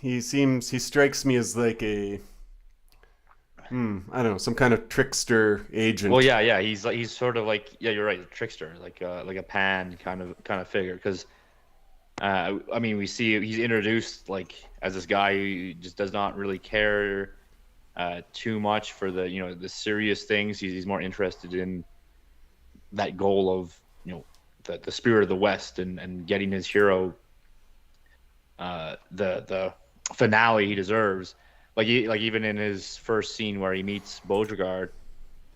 he strikes me as like a I don't know, some kind of trickster agent. Well, yeah, he's sort of like, yeah, you're right, a trickster, like a Pan kind of figure, because I mean, we see he's introduced like as this guy who just does not really care too much for the the serious things. He's more interested in that goal of the spirit of the West, and getting his hero the finale he deserves. Like even in his first scene where he meets Beauregard,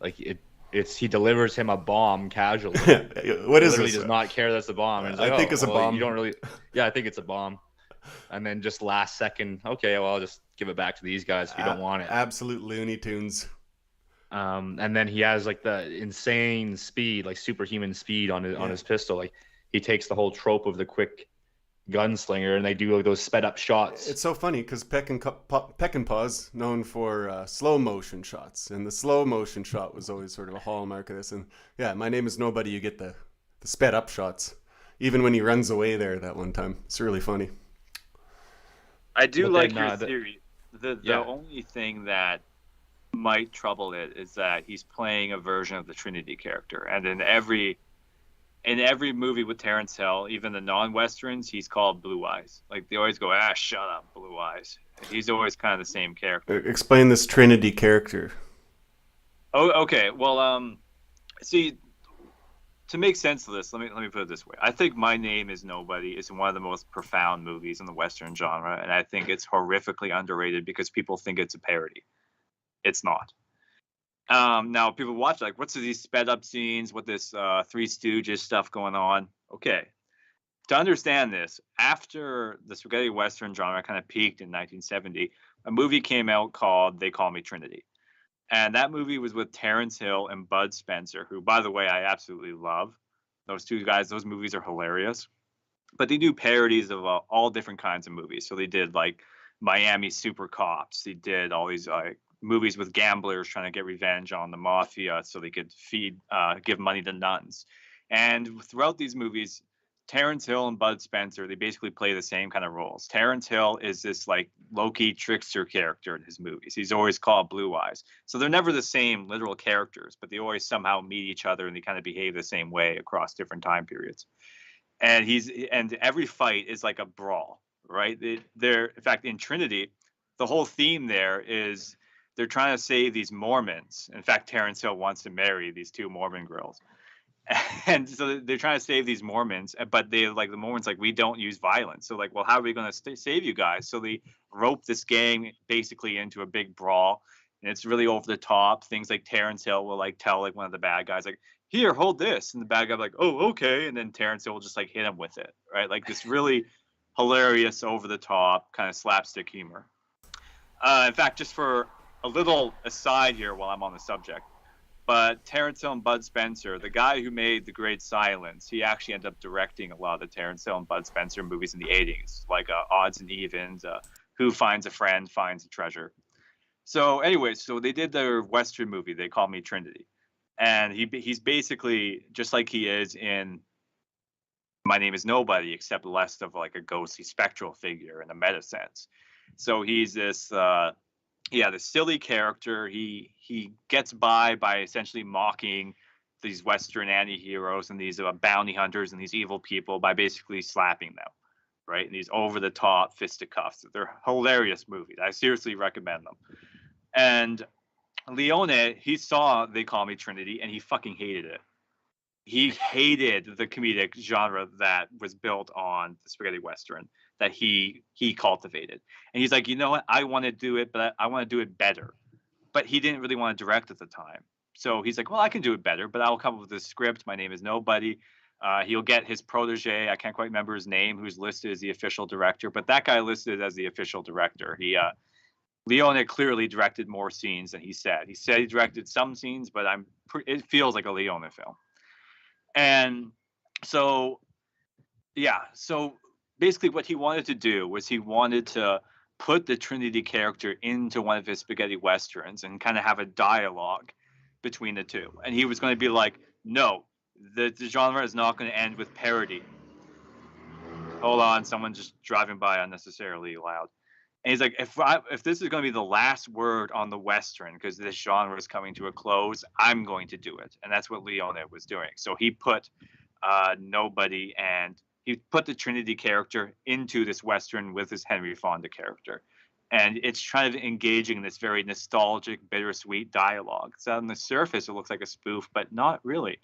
like he delivers him a bomb casually. What is Literally this? does not care that's a bomb. And I think it's a bomb. You don't really. Yeah, I think it's a bomb. And then just last second, okay, well, I'll just give it back to these guys if you don't want it. Absolute Looney Tunes. And then he has like the insane speed, like superhuman speed on his pistol. Like he takes the whole trope of the quick gunslinger, and they do like those sped up shots. It's so funny because Peckinpah's known for slow motion shots, and the slow motion shot was always sort of a hallmark of this. And yeah, My Name Is Nobody, you get the sped up shots, even when he runs away there that one time. It's really funny. I do But like then, your theory. The only thing that might trouble it is that he's playing a version of the Trinity character, and in every movie with Terence Hill, even the non-westerns, he's called Blue Eyes. Like they always go, shut up, Blue Eyes. He's always kind of the same character. Explain this Trinity character. Oh, okay. Well, see, to make sense of this, let me put it this way. I think My Name Is Nobody is one of the most profound movies in the Western genre, and I think it's horrifically underrated because people think it's a parody. It's not. Now people watch like, what's these sped up scenes with this Three Stooges stuff going on? Okay, to understand this, after the spaghetti western genre kind of peaked in 1970, a movie came out called They Call Me Trinity, and that movie was with Terence Hill and Bud Spencer, who, by the way, I absolutely love. Those two guys, those movies are hilarious, but they do parodies of all different kinds of movies. So they did like Miami Super Cops. They did all these movies with gamblers trying to get revenge on the mafia so they could give money to nuns. And throughout these movies, Terence Hill and Bud Spencer, they basically play the same kind of roles. Terence Hill is this like low-key trickster character in his movies. He's always called Blue Eyes. So they're never the same literal characters, but they always somehow meet each other and they kind of behave the same way across different time periods. And every fight is like a brawl, right? In fact, in Trinity, the whole theme there is they're trying to save these Mormons. In fact, Terence Hill wants to marry these two Mormon girls. And so they're trying to save these Mormons, but the Mormons we don't use violence. So well, how are we going to save you guys? So they rope this gang basically into a big brawl, and it's really over the top. Things like Terence Hill will tell one of the bad guys here, hold this, and the bad guy oh, okay, and then Terence Hill will just hit him with it, right? This really hilarious, over the top kind of slapstick humor. In fact, just for a little aside here while I'm on the subject, but Terence Hill and Bud Spencer, the guy who made The Great Silence, he actually ended up directing a lot of the Terence Hill and Bud Spencer movies in the 80s, like Odds and Evens, Who Finds a Friend Finds a Treasure. So anyway, so they did their Western movie, They Call Me Trinity. And he's basically just like he is in My Name Is Nobody, except less of a ghostly spectral figure in a meta sense. So he's this the silly character. He gets by essentially mocking these Western anti-heroes and these bounty hunters and these evil people by basically slapping them. right? And these over the top fisticuffs. They're hilarious movies. I seriously recommend them. And Leone, he saw They Call Me Trinity, and he fucking hated it. He hated the comedic genre that was built on the spaghetti western that he cultivated. And he's like, you know what? I want to do it, but I want to do it better. But he didn't really want to direct at the time. So he's like, well, I can do it better, but I'll come up with a script. My name is nobody. He'll get his protege. I can't quite remember his name, who's listed as the official director, but that guy listed as the official director. Leone clearly directed more scenes than he said. He said he directed some scenes, but it feels like a Leone film. And so, yeah. So basically what he wanted to do was he wanted to put the Trinity character into one of his spaghetti westerns and kind of have a dialogue between the two. And he was going to be like, no, the genre is not going to end with parody. Hold on, someone's just driving by unnecessarily loud. And he's like, if this is going to be the last word on the Western, because this genre is coming to a close, I'm going to do it. And that's what Leone was doing. So he put nobody, and he put the Trinity character into this Western with his Henry Fonda character. And it's kind of engaging in this very nostalgic, bittersweet dialogue. So on the surface, it looks like a spoof, but not really.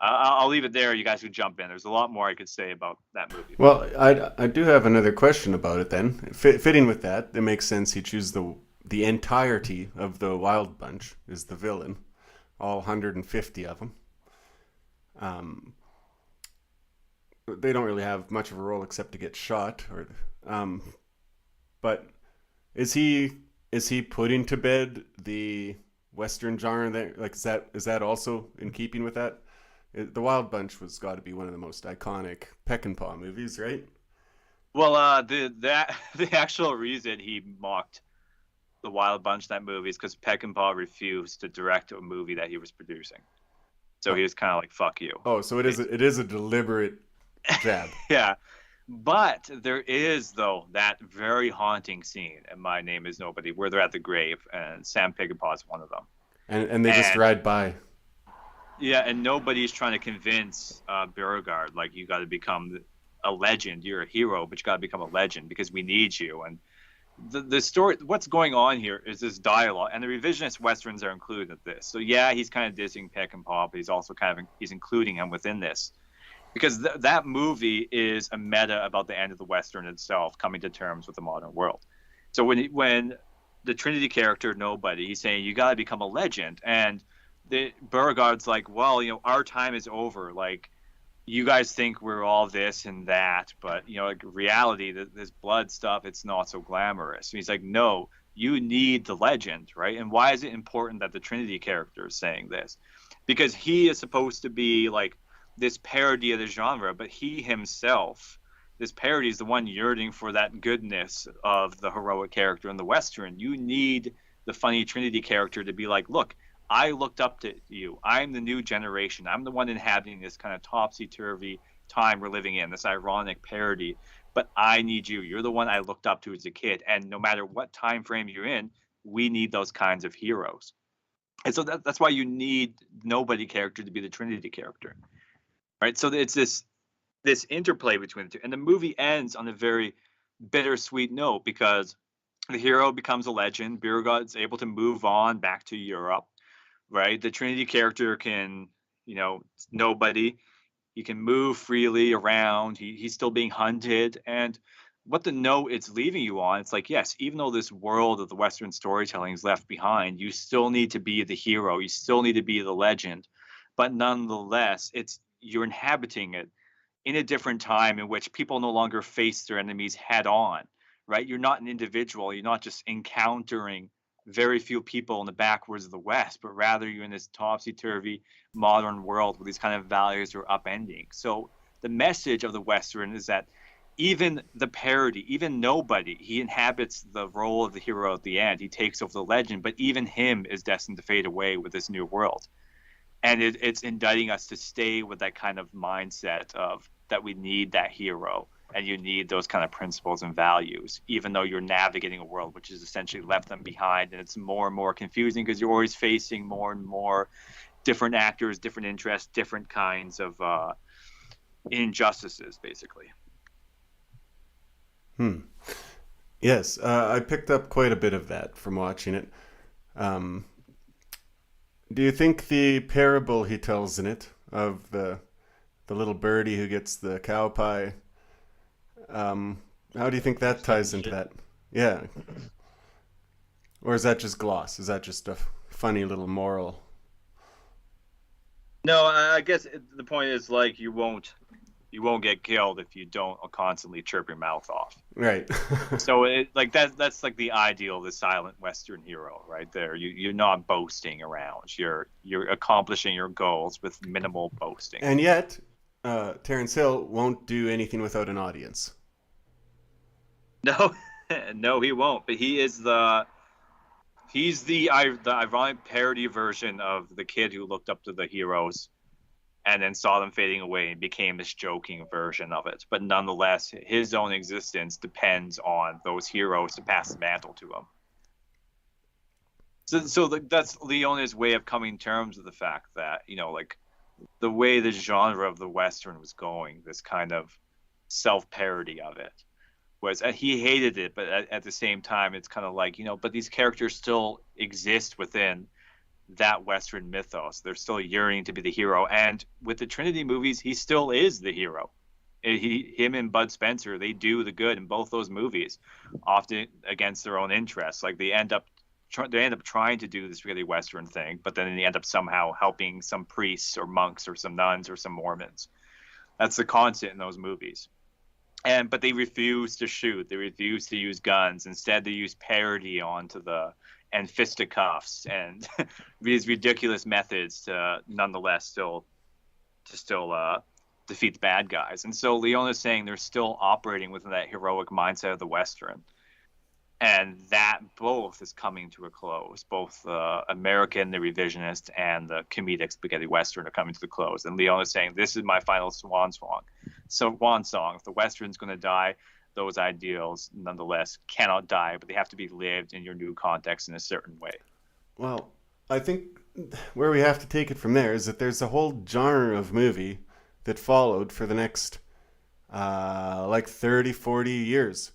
I'll leave it there. You guys could jump in. There's a lot more I could say about that movie. Well, I do have another question about it then. Fitting with that, it makes sense he choose the entirety of the Wild Bunch as the villain, all 150 of them. They don't really have much of a role except to get shot, but is he putting to bed the Western genre there? Like, is that also in keeping with that? The Wild Bunch was got to be one of the most iconic Peckinpah movies, right? Well, the actual reason he mocked the Wild Bunch, that movie, is because Peckinpah refused to direct a movie that he was producing. So he was kind of like, "Fuck you." Oh, so it is a deliberate jab. Yeah, but there is though that very haunting scene in My Name Is Nobody where they're at the grave, and Sam Peckinpah is one of them. And they just ride by. Yeah, and nobody's trying to convince Beauregard, like, you got to become a legend. You're a hero, but you got to become a legend because we need you. And the story, what's going on here is this dialogue, and the revisionist westerns are included in this. So yeah, he's kind of dissing Peckinpah, but he's also he's including him within this because that movie is a meta about the end of the western itself, coming to terms with the modern world. So when the Trinity character, nobody, he's saying you got to become a legend, and Beauregard's like, well, our time is over. Like, you guys think we're all this and that, but like reality, this blood stuff, it's not so glamorous. And he's like, no, you need the legend, right? And why is it important that the Trinity character is saying this? Because he is supposed to be like this parody of the genre, but he himself, this parody, is the one yearning for that goodness of the heroic character in the Western. You need the funny Trinity character to be like, look, I looked up to you. I'm the new generation. I'm the one inhabiting this kind of topsy-turvy time we're living in, this ironic parody. But I need you. You're the one I looked up to as a kid. And no matter what time frame you're in, we need those kinds of heroes. And so that's why you need nobody character to be the Trinity character, right? So it's this interplay between the two. And the movie ends on a very bittersweet note because the hero becomes a legend. Beauregard's able to move on back to Europe. Right, the Trinity character can, nobody. He can move freely around. He's still being hunted, and what the note it's leaving you on, it's like, yes, even though this world of the Western storytelling is left behind, you still need to be the hero. You still need to be the legend, but nonetheless, you're inhabiting it in a different time in which people no longer face their enemies head on. Right, you're not an individual. You're not just encountering very few people in the backwards of the West, but rather you're in this topsy-turvy modern world where these kind of values are upending. So the message of the Western is that even the parody, even nobody, he inhabits the role of the hero at the end. He takes over the legend, but even him is destined to fade away with this new world. And it's indicting us to stay with that kind of mindset of that we need that hero. And you need those kind of principles and values, even though you're navigating a world which has essentially left them behind. And it's more and more confusing because you're always facing more and more different actors, different interests, different kinds of injustices, basically. Yes, I picked up quite a bit of that from watching it. Um, do you think the parable he tells in it of the little birdie who gets the cow pie, um, how do you think that ties into that? Yeah, or is that just gloss? Is that just a funny little moral? No, I guess the point is like you won't get killed if you don't constantly chirp your mouth off. Right. So that's like the ideal of the silent Western hero right there. You're not boasting around. You're accomplishing your goals with minimal boasting. And yet, Terence Hill won't do anything without an audience. No, no, he won't. But he's the ironic parody version of the kid who looked up to the heroes and then saw them fading away and became this joking version of it. But nonetheless, his own existence depends on those heroes to pass the mantle to him. So that's Leona's way of coming to terms with the fact that, like the way the genre of the Western was going, this kind of self-parody of it, was he hated it, but at the same time, it's kind of like, but these characters still exist within that Western mythos. They're still yearning to be the hero. And with the Trinity movies, he still is the hero. Him and Bud Spencer, they do the good in both those movies, often against their own interests. Like they end up trying to do this really Western thing, but then they end up somehow helping some priests or monks or some nuns or some Mormons. That's the constant in those movies. But they refuse to shoot. They refuse to use guns. Instead, they use parody and fisticuffs and these ridiculous methods to nonetheless still defeat the bad guys. And so Leona's saying they're still operating within that heroic mindset of the Western. And that both is coming to a close. Both the American, the revisionist, and the comedic spaghetti Western are coming to the close. And Leona's saying, this is my final swan song. If the Western's going to die, those ideals nonetheless cannot die, but they have to be lived in your new context in a certain way. Well, I think where we have to take it from there is that there's a whole genre of movie that followed for the next like 30, 40 years.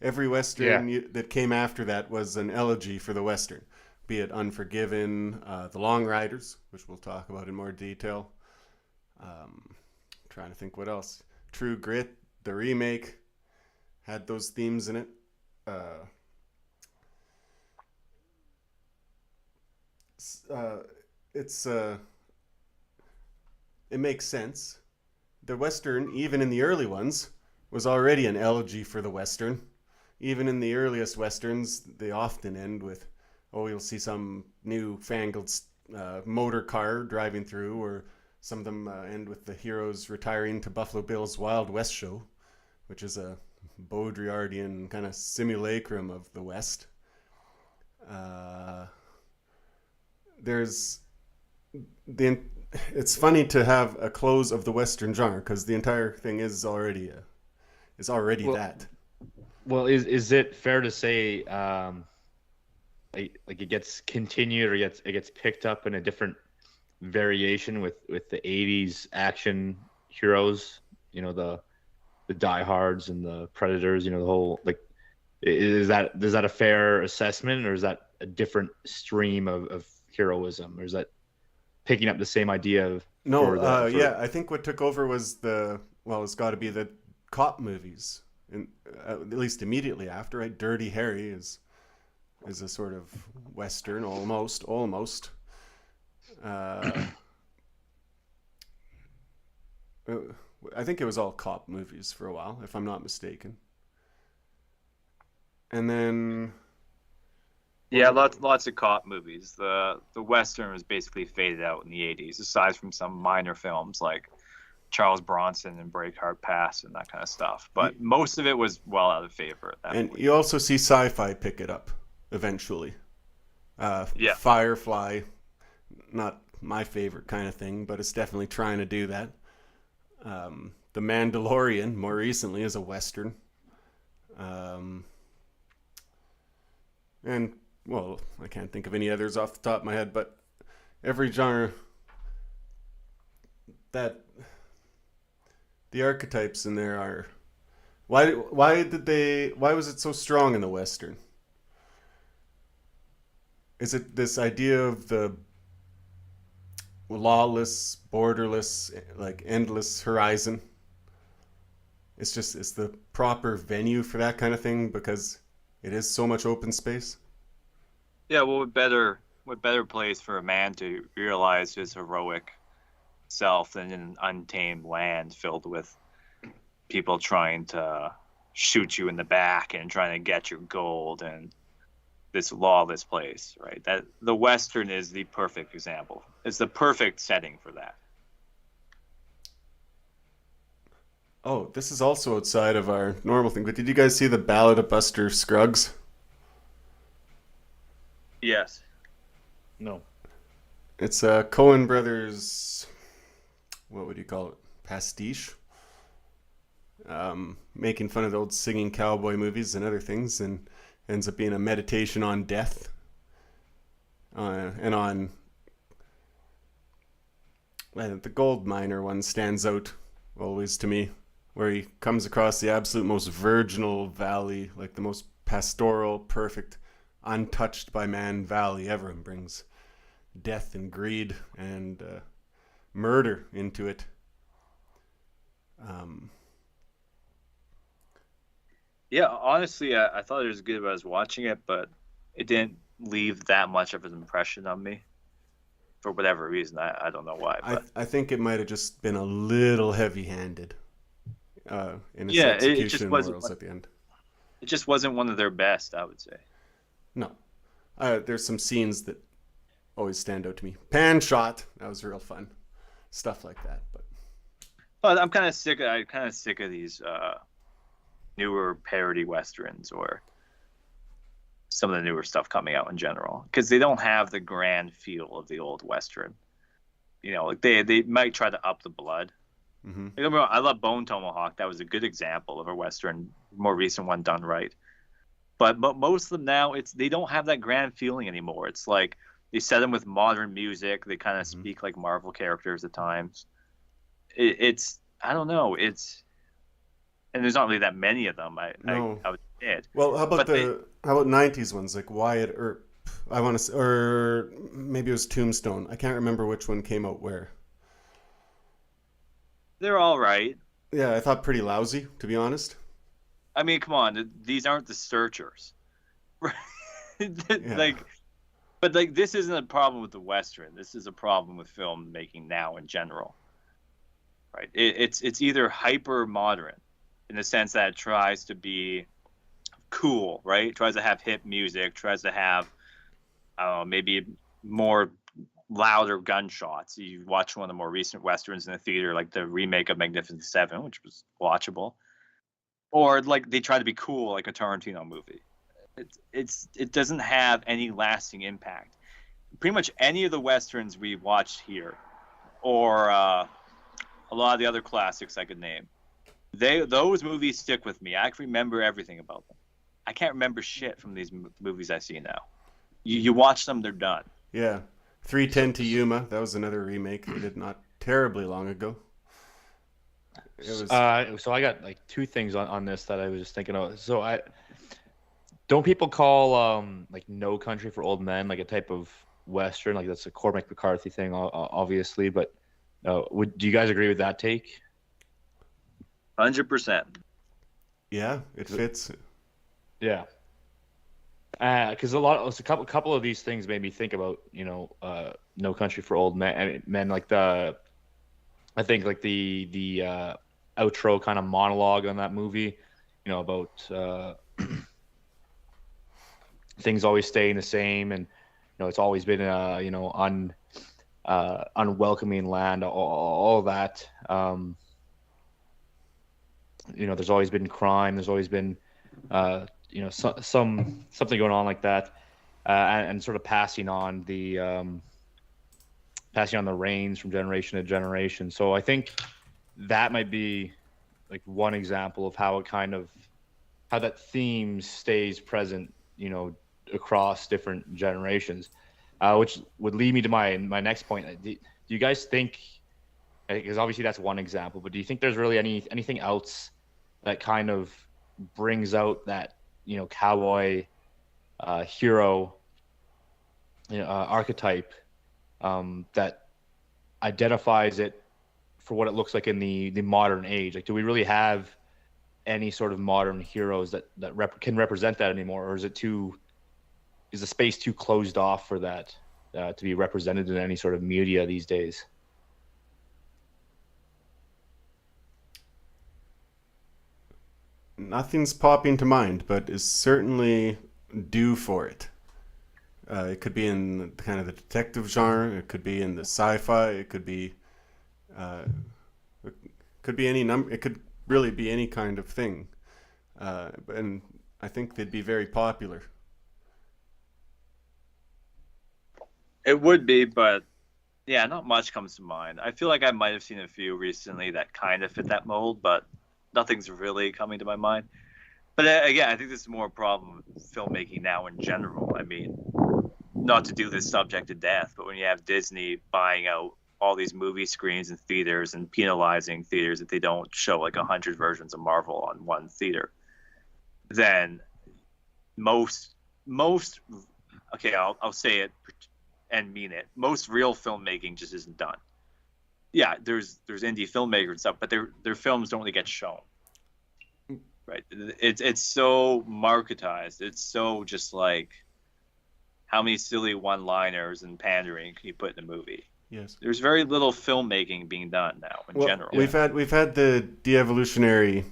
Every Western that came after that was an elegy for the Western, be it Unforgiven, the Longriders, which we'll talk about in more detail. Trying to think what else. True Grit, the remake, had those themes in it. It makes sense. The Western, even in the early ones, was already an elegy for the Western. Even in the earliest Westerns, they often end with, you'll see some new fangled motor car driving through, or some of them end with the heroes retiring to Buffalo Bill's Wild West show, which is a Baudrillardian kind of simulacrum of the West. It's funny to have a close of the Western genre because the entire thing is already that. Well, is it fair to say like it gets continued or it gets picked up in a different variation with the 80s action heroes, the diehards and the predators, the whole, like, is that a fair assessment, or is that a different stream of heroism, or is that picking up the same idea of I think what took over was it's got to be the cop movies, and at least immediately after, right? Dirty Harry is a sort of Western, almost. I think it was all cop movies for a while, if I'm not mistaken. And then lots of cop movies. The Western was basically faded out in the 80s, aside from some minor films like Charles Bronson and Breakheart Pass and that kind of stuff. But most of it was well out of favor at that point. And you also see sci-fi pick it up eventually. Firefly, not my favorite kind of thing, but it's definitely trying to do that. The Mandalorian, more recently, is a Western. And, well, I can't think of any others off the top of my head, but every genre that the archetypes in there Why was it so strong in the Western? Is it this idea of the lawless, borderless, like endless horizon? It's the proper venue for that kind of thing because it is so much open space. Yeah, well, what better place for a man to realize his heroic self than in an untamed land filled with people trying to shoot you in the back and trying to get your gold and this lawless place, right? That the Western is the perfect example. It's the perfect setting for that. Oh, this is also outside of our normal thing. But did you guys see the Ballad of Buster Scruggs? Yes. No. It's a Coen Brothers. What would you call it? Pastiche. Making fun of the old singing cowboy movies and other things, and ends up being a meditation on death and on the gold miner one stands out always to me, where he comes across the absolute most virginal valley, like the most pastoral, perfect, untouched by man valley ever, and brings death and greed and murder into it. Yeah, honestly, I thought it was good when I was watching it, but it didn't leave that much of an impression on me for whatever reason. I don't know why, but I think it might have just been a little heavy-handed in its yeah, execution it just and wasn't. morals at the end. It just wasn't one of their best, I would say. No, there's some scenes that always stand out to me. Pan shot, that was real fun, stuff like that. But I'm kind of sick. I'm kind of sick of these newer parody westerns or some of the newer stuff coming out in general because they don't have the grand feel of the old western. You know, like they might try to up the blood. Mm-hmm. I love Bone Tomahawk. That was a good example of a western, more recent one done right. But most of them now, they don't have that grand feeling anymore. It's like they set them with modern music. They kind of speak like Marvel characters at times. It's I don't know. And there's not really that many of them. No. I would admit. Well, But how about '90s ones like Wyatt Earp? I want to, or maybe it was Tombstone. I can't remember which one came out where. they're all right. Yeah, I thought pretty lousy, to be honest. I mean, come on, these aren't the Searchers, right? Yeah. But this isn't a problem with the Western. This is a problem with filmmaking now in general, right? It's either hyper modern, in the sense that it tries to be cool, right? It tries to have hip music, tries to have, I don't know, maybe more louder gunshots. You watch one of the more recent westerns in the theater, like the remake of Magnificent Seven, which was watchable, or like they try to be cool, like a Tarantino movie. It doesn't have any lasting impact. Pretty much any of the westerns we watched here, or a lot of the other classics I could name, those movies stick with me. I can remember everything about them. I can't remember shit from these movies I see now. You watch them, they're done. Yeah. 310 to Yuma. That was another remake they did not terribly long ago. It was So I got like two things on this that I was just thinking of. So don't people call like No Country for Old Men like a type of western? Like that's a Cormac McCarthy thing, obviously. But do you guys agree with that take? 100%. yeah, it fits. Yeah. Because a couple of these things made me think about No Country for Old Men, like I think like the outro kind of monologue on that movie, about things always staying the same, and it's always been unwelcoming land, all that. There's always been crime. There's always been something going on like that, and sort of passing on the reins from generation to generation. So I think that might be like one example of how that theme stays present, across different generations, which would lead me to my next point. Do you guys think, because obviously that's one example, but do you think there's really anything else that kind of brings out that, you know, cowboy hero, you know, archetype, that identifies it for what it looks like in the modern age. Like, do we really have any sort of modern heroes that can represent that anymore, or is the space too closed off for that to be represented in any sort of media these days? Nothing's popping to mind, but is certainly due for it. It could be in kind of the detective genre. It could be in the sci-fi. It could be, uh, it could be any number. It could really be any kind of thing, and I think they'd be very popular. It would be, but yeah, not much comes to mind. I feel like I might have seen a few recently that kind of fit that mold, but nothing's really coming to my mind. But again, I think this is more a problem with filmmaking now in general. I mean, not to do this subject to death, but when you have Disney buying out all these movie screens and theaters and penalizing theaters if they don't show like 100 versions of Marvel on one theater, then most okay, I'll say it and mean it. Most real filmmaking just isn't done. Yeah, there's indie filmmakers and stuff, but their films don't really get shown. Right? It's so marketized. It's so just like, how many silly one-liners and pandering can you put in a movie? Yes. There's very little filmmaking being done now in general. We've had the de-evolutionary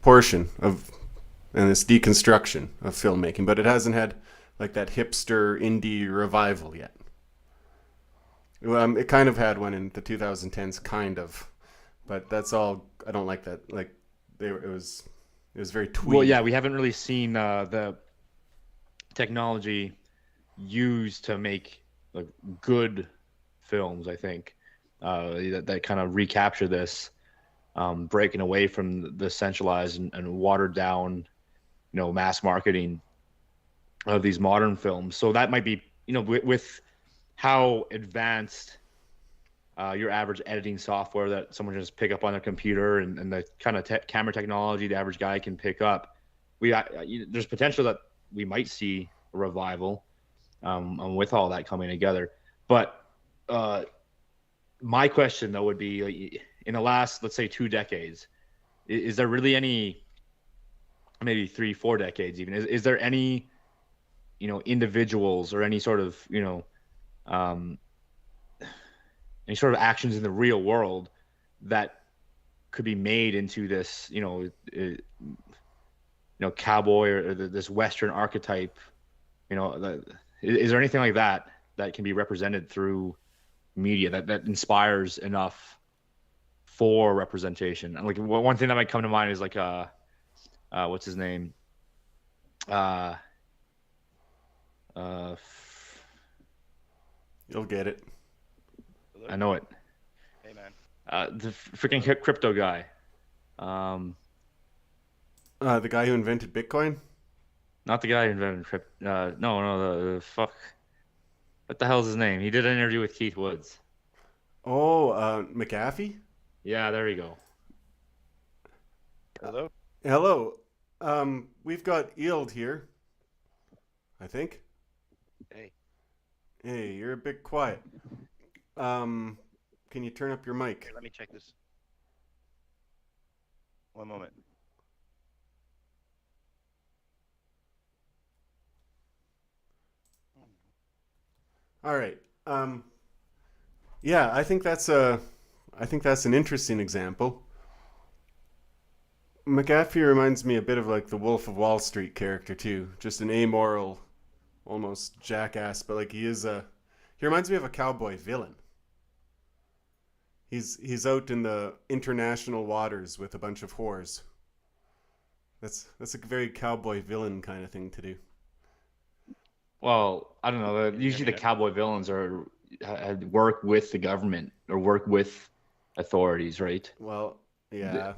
portion of and this deconstruction of filmmaking, but it hasn't had like that hipster indie revival yet. It kind of had one in the 2010s, kind of, but that's all. I don't like that. Like it was very twee. Well, yeah, we haven't really seen the technology used to make like good films. I think that kind of recapture this, breaking away from the centralized and watered down, you know, mass marketing of these modern films. So that might be, you know, with how advanced your average editing software that someone just pick up on their computer and the kind of camera technology the average guy can pick up, there's potential that we might see a revival with all that coming together. But my question though would be, in the last, let's say, 2 decades, is there really any, maybe 3-4 decades even, is there any, you know, individuals or any sort of, you know, any sort of actions in the real world that could be made into this, you know, cowboy or this Western archetype? You know, is there anything like that that can be represented through media that inspires enough for representation? And like one thing that might come to mind is like what's his name? You'll get it. I know it. Hey, man. The freaking crypto guy. The guy who invented Bitcoin? Not the guy who invented crypto. No, the fuck. What the hell's his name? He did an interview with Keith Woods. Oh, McAfee? Yeah, there you go. Hello? Hello. We've got Eald here, I think. Hey. Hey, you're a bit quiet. Can you turn up your mic? Here, let me check this. One moment. All right. Yeah, I think that's an interesting example. McAfee reminds me a bit of like the Wolf of Wall Street character too, just an amoral, almost jackass, but like he reminds me of a cowboy villain. He's out in the international waters with a bunch of whores. That's a very cowboy villain kind of thing to do. Well, I don't know. Usually the cowboy villains work with the government or work with authorities, right? Well, yeah.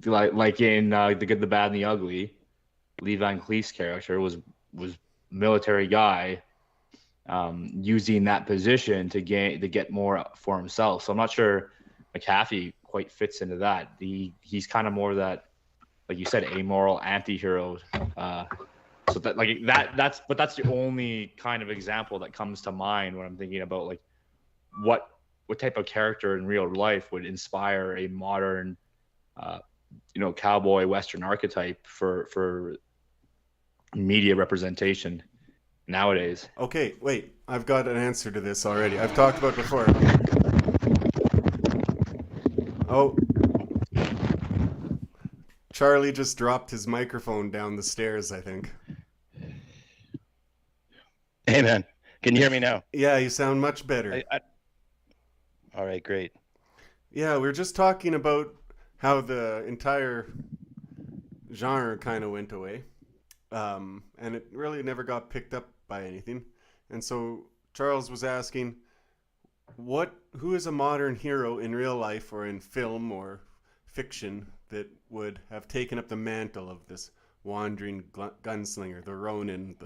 Like in The Good, the Bad, and the Ugly, Lee Van Cleef's character was military guy, using that position to get more for himself. So I'm not sure McAfee quite fits into that. He's kind of more that, like you said, amoral anti-hero. So that like that's the only kind of example that comes to mind when I'm thinking about like what type of character in real life would inspire a modern cowboy western archetype for media representation nowadays. Okay, wait. I've got an answer to this already. I've talked about it before. Oh. Charlie just dropped his microphone down the stairs, I think. Hey, man. Can you hear me now? Yeah, you sound much better. All right, great. Yeah, we were just talking about how the entire genre kind of went away. And it really never got picked up by anything. And so Charles was asking, who is a modern hero in real life or in film or fiction that would have taken up the mantle of this wandering gunslinger, the Ronin,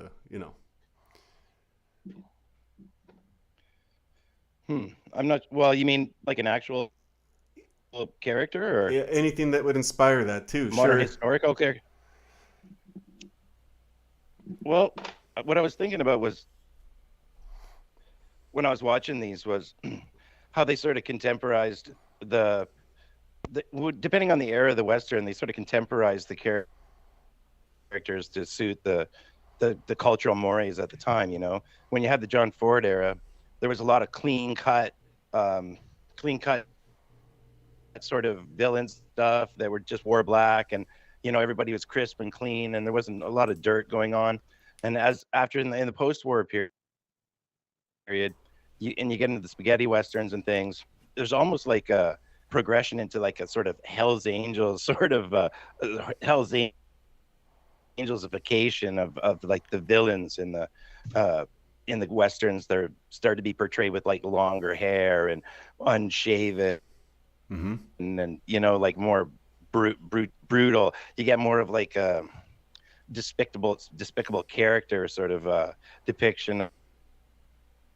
I'm not. Well, you mean like an actual character or Yeah, anything that would inspire that too. modern Sure. historical character? Well, what I was thinking about was when I was watching these was how they sort of contemporized depending on the era of the Western, they sort of contemporized the characters to suit the cultural mores at the time. When you had the John Ford era, there was a lot of clean cut sort of villain stuff that were just wore black, and everybody was crisp and clean, and there wasn't a lot of dirt going on. And after in the post-war period, you get into the spaghetti westerns and things. There's almost like a progression into like a sort of Hell's Angels sort of Hell's Angels-ification of like the villains in the westerns. They're started to be portrayed with like longer hair and unshaven, Mm-hmm. and then like more brutal. You get more of like a despicable character sort of depiction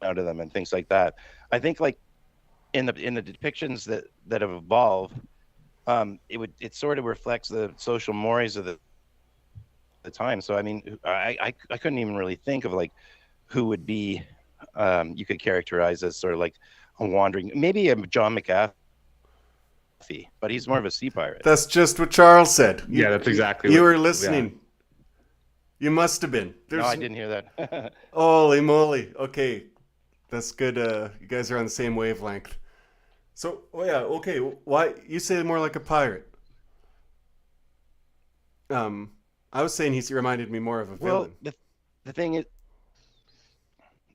out of them and things like that. I think like in the depictions that have evolved, it sort of reflects the social mores of the time. So I mean, I couldn't even really think of like who would be you could characterize as sort of like a wandering, maybe a John McAfee, but he's more of a sea pirate. That's just what Charles said. Yeah, that's exactly You what- were listening. yeah. You must have been. No, I didn't hear that. Holy moly. Okay. That's good. You guys are on the same wavelength. So, okay. Why you say more like a pirate? I was saying he reminded me more of a Well, villain. the thing is,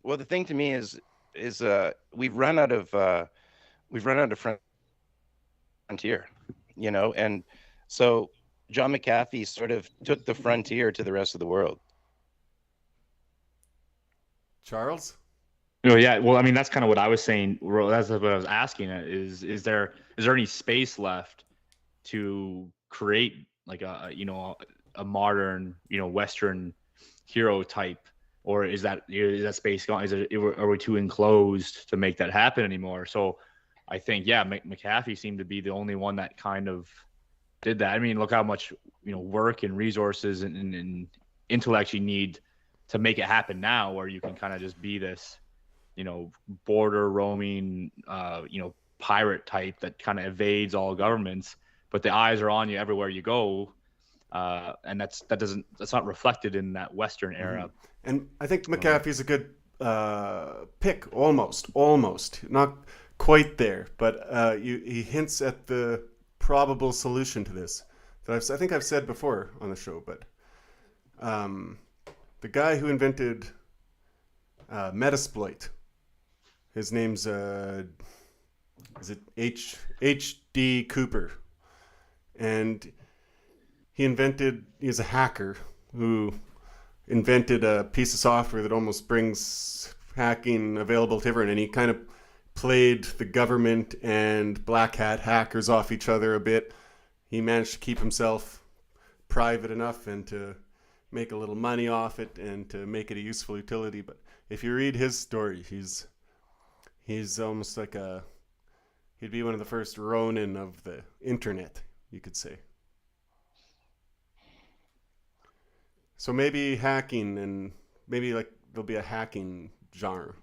the thing to me is we've run out of frontier, and so John McAfee sort of took the frontier to the rest of the world. Charles? Yeah. Well, I mean, that's kind of what I was saying. That's what I was asking. Is there any space left to create like a modern Western hero type, or is that space gone? Are we too enclosed to make that happen anymore? So I think McAfee seemed to be the only one that kind of did that. I mean, look how much work and resources and intellect you need to make it happen now, where you can kind of just be this border roaming pirate type that kind of evades all governments, but the eyes are on you everywhere you go, and that's not reflected in that Western era. And I think McAfee's a good pick, almost not quite there, but he hints at the probable solution to this that I think I've said before on the show. But the guy who invented Metasploit, his name's is it H.D. Cooper, and he's a hacker who invented a piece of software that almost brings hacking available to everyone, and he kind of played the government and black hat hackers off each other a bit. He managed to keep himself private enough and to make a little money off it and to make it a useful utility. But if you read his story, he's almost like He'd be one of the first Ronin of the internet, you could say. So maybe hacking, and maybe like there'll be a hacking genre.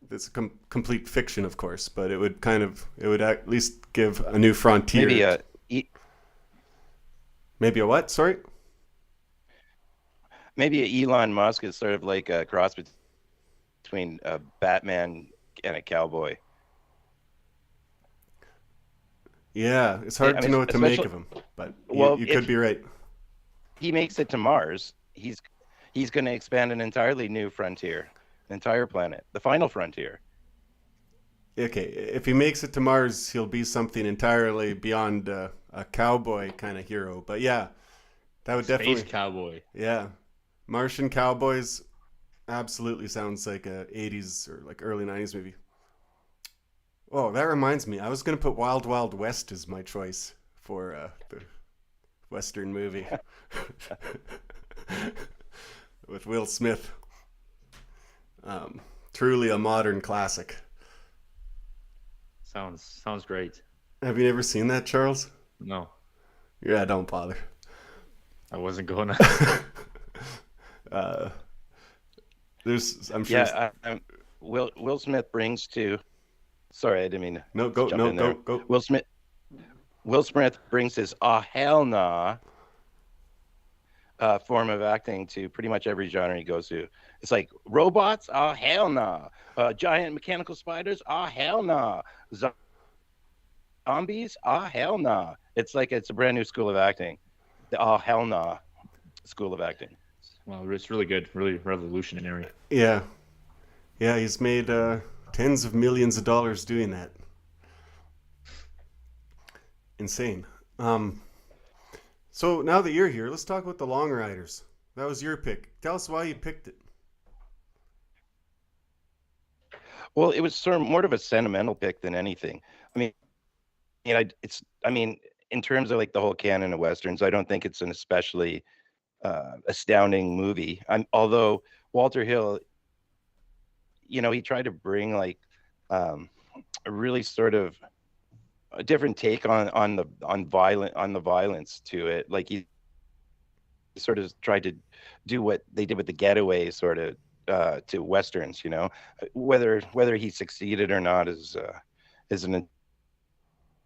It's complete fiction, of course, but it would at least give a new frontier. Maybe a what? Sorry? Maybe Elon Musk is sort of like a cross between a Batman and a cowboy. Yeah, it's hard to know what to make of him, but you could be right. He makes it to Mars, he's going to expand an entirely new frontier, an entire planet, the final frontier. Okay, if he makes it to Mars, he'll be something entirely beyond a cowboy kind of hero. But yeah, that would definitely... Space cowboy. Yeah. Martian cowboys absolutely sounds like a 80s or like early 90s movie. Oh, that reminds me. I was going to put Wild Wild West as my choice for the Western movie. With Will Smith. Truly a modern classic. Sounds great. Have you ever seen that, Charles? No. Yeah, don't bother. I wasn't going to. I'm sure. Yeah, Will Smith brings to. Sorry, I didn't mean to. No, go. Will Smith brings his hell nah form of acting to pretty much every genre he goes to. It's like robots, hell nah. Giant mechanical spiders, hell nah. Zombies, hell nah. It's like it's a brand new school of acting. The hell nah school of acting. Well, it's really good, really revolutionary. Yeah, he's made tens of millions of dollars doing that. Insane. So now that you're here, let's talk about the Longriders. That was your pick. Tell us why you picked it. Well, it was sort of more of a sentimental pick than anything. I mean, in terms of like the whole canon of westerns, I don't think it's an especially astounding movie. Although Walter Hill, he tried to bring like a really sort of a different take on the violence to it. Like he sort of tried to do what they did with The Getaway, sort of to westerns. Whether he succeeded or not is an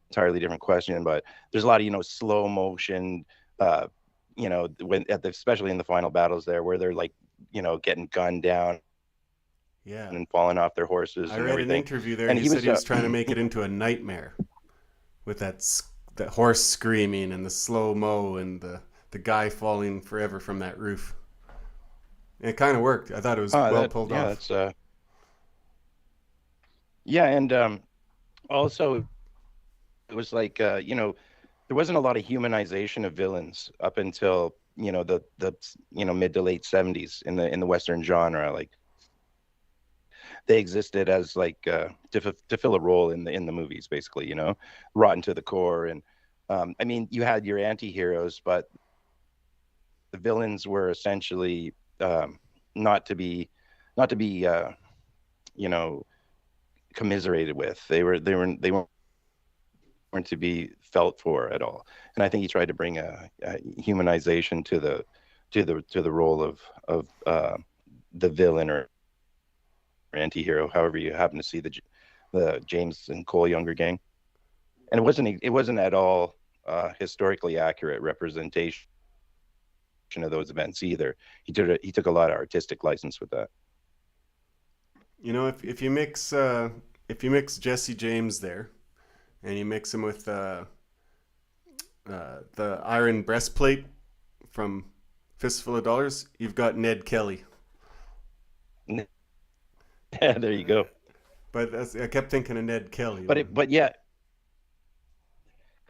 entirely different question. But there's a lot of slow motion. Especially in the final battles there, where they're like getting gunned down. Yeah. And falling off their horses. I read an interview there, and he said he was trying to make it into a nightmare with that horse screaming and the slow-mo and the guy falling forever from that roof. And it kind of worked. I thought it was pulled off. And also it was like, there wasn't a lot of humanization of villains up until, the mid to late 70s in the Western genre. Like, they existed as like to fill a role in the movies, basically, rotten to the core. And you had your anti-heroes, but the villains were essentially not to be commiserated with. They weren't to be felt for at all. And I think he tried to bring a humanization to the role of the villain or anti-hero, however you happen to see the James and Cole Younger gang. And it wasn't at all historically accurate representation of those events either. He took a lot of artistic license with that. If you mix Jesse James there, and you mix him with the iron breastplate from Fistful of Dollars, you've got Ned Kelly. Yeah, there you go. But I kept thinking of Ned Kelly. But yeah,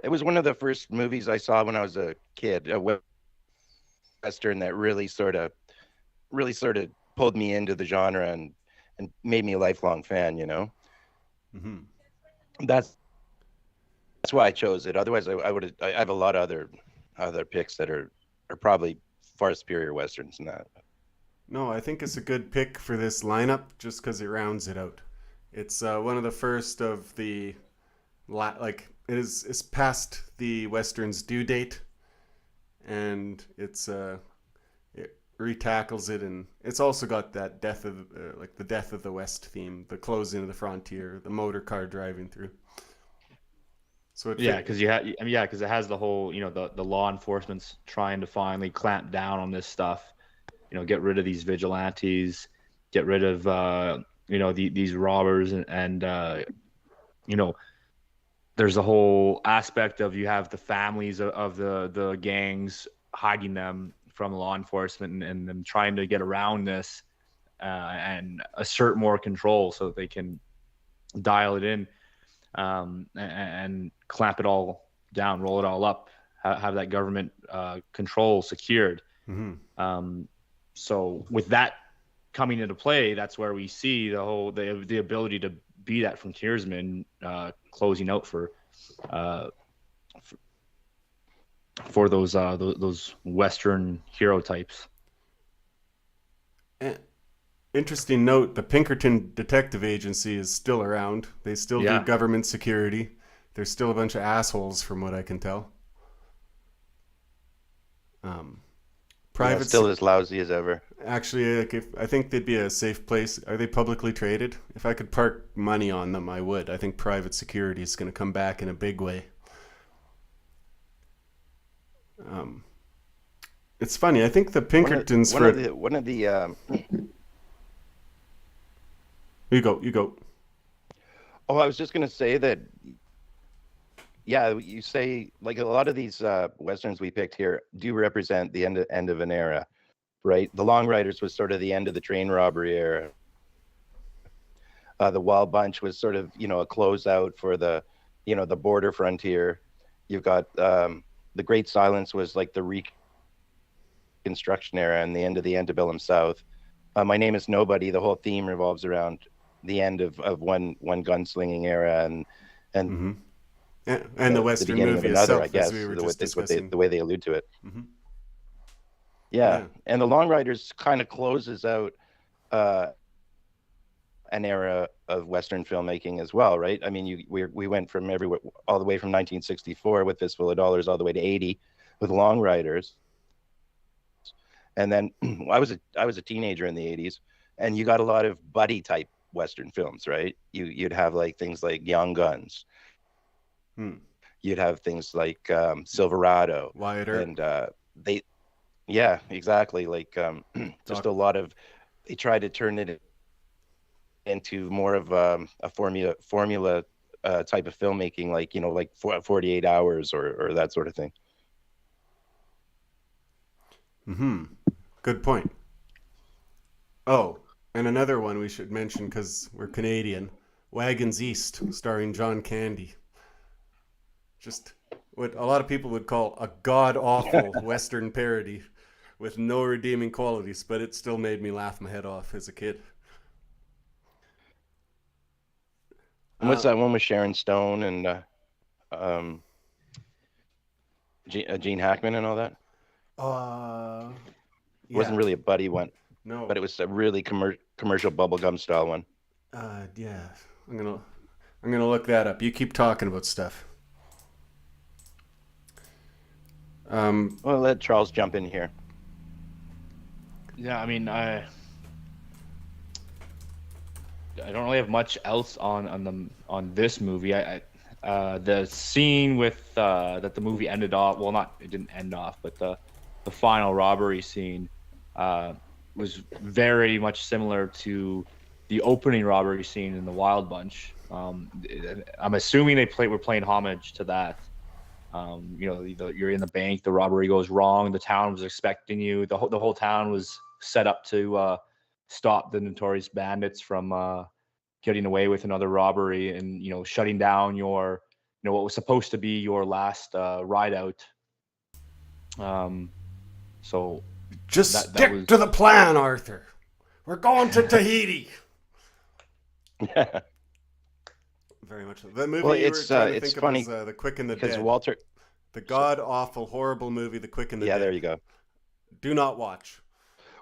it was one of the first movies I saw when I was a kid, a Western that really sort of pulled me into the genre and made me a lifelong fan, Mm-hmm. That's why I chose it. Otherwise, I have a lot of other picks that are probably far superior Westerns than that. No, I think it's a good pick for this lineup just because it rounds it out. It's one of the first of the it's past the Western's due date, and it retackles it, and it's also got that the death of the West theme, the closing of the frontier, the motor car driving through. So because because it has the whole, the law enforcement's trying to finally clamp down on this stuff, get rid of these vigilantes, get rid of these robbers, and there's a whole aspect of, you have the families of the gangs hiding them from law enforcement, and them trying to get around this and assert more control so that they can dial it in, and clamp it all down, roll it all up, have that government control secured. Mm-hmm. So with that coming into play, that's where we see the ability to be that frontiersman, closing out for those Western hero types. Interesting note, the Pinkerton Detective Agency is still around. They still do government security. There's still a bunch of assholes, from what I can tell. Still as lousy as ever. Actually, I think they'd be a safe place. Are they publicly traded? If I could park money on them, I would. I think private security is going to come back in a big way. It's funny. I think the Pinkertons You go. Oh, I was just going to say that, you say, like, a lot of these Westerns we picked here do represent the end of an era, right? The Longriders was sort of the end of the train robbery era. The Wild Bunch was sort of, a closeout for the border frontier. You've got the Great Silence was like the Reconstruction era and the end of the antebellum South. My Name is Nobody. The whole theme revolves around the end of one gunslinging era and mm-hmm. and the Western movie itself, I guess, as we were just discussing. The way they allude to it. Mm-hmm. Yeah, and the Longriders kind of closes out an era of Western filmmaking as well, right? I mean, we went from everywhere, all the way from 1964 with Fistful of Dollars, all the way to 80 with Longriders, and then I was a teenager in the 80s, and you got a lot of buddy type Western films, right? You'd have like things like Young Guns. You'd have things like Silverado, Wyatt Earp. And exactly, like just a lot of, they tried to turn it into more of a formula type of filmmaking, like 48 Hours or that sort of thing. Good point. Oh, and another one we should mention, because we're Canadian, Wagons East, starring John Candy. Just what a lot of people would call a god-awful Western parody with no redeeming qualities, but it still made me laugh my head off as a kid. And what's that one with Sharon Stone and Gene Hackman and all that? It wasn't really a buddy one. No. But it was a really commercial bubblegum style one. Yeah. I'm gonna look that up. You keep talking about stuff. Well, let Charles jump in here. Yeah, I mean, I don't really have much else on this movie. The scene with that the movie ended off. Well, it didn't end off, but the final robbery scene was very much similar to the opening robbery scene in the Wild Bunch. I'm assuming were playing homage to that. You're in the bank, the robbery goes wrong, the town was expecting you. The whole town was set up to stop the notorious bandits from getting away with another robbery, and shutting down your what was supposed to be your last ride out. So just stick to the plan, Arthur. We're going to Tahiti. Yeah. Very much so. The movie it's funny was The Quick and the because Dead. The god-awful, horrible movie, The Quick and the Dead. Yeah, there you go. Do not watch.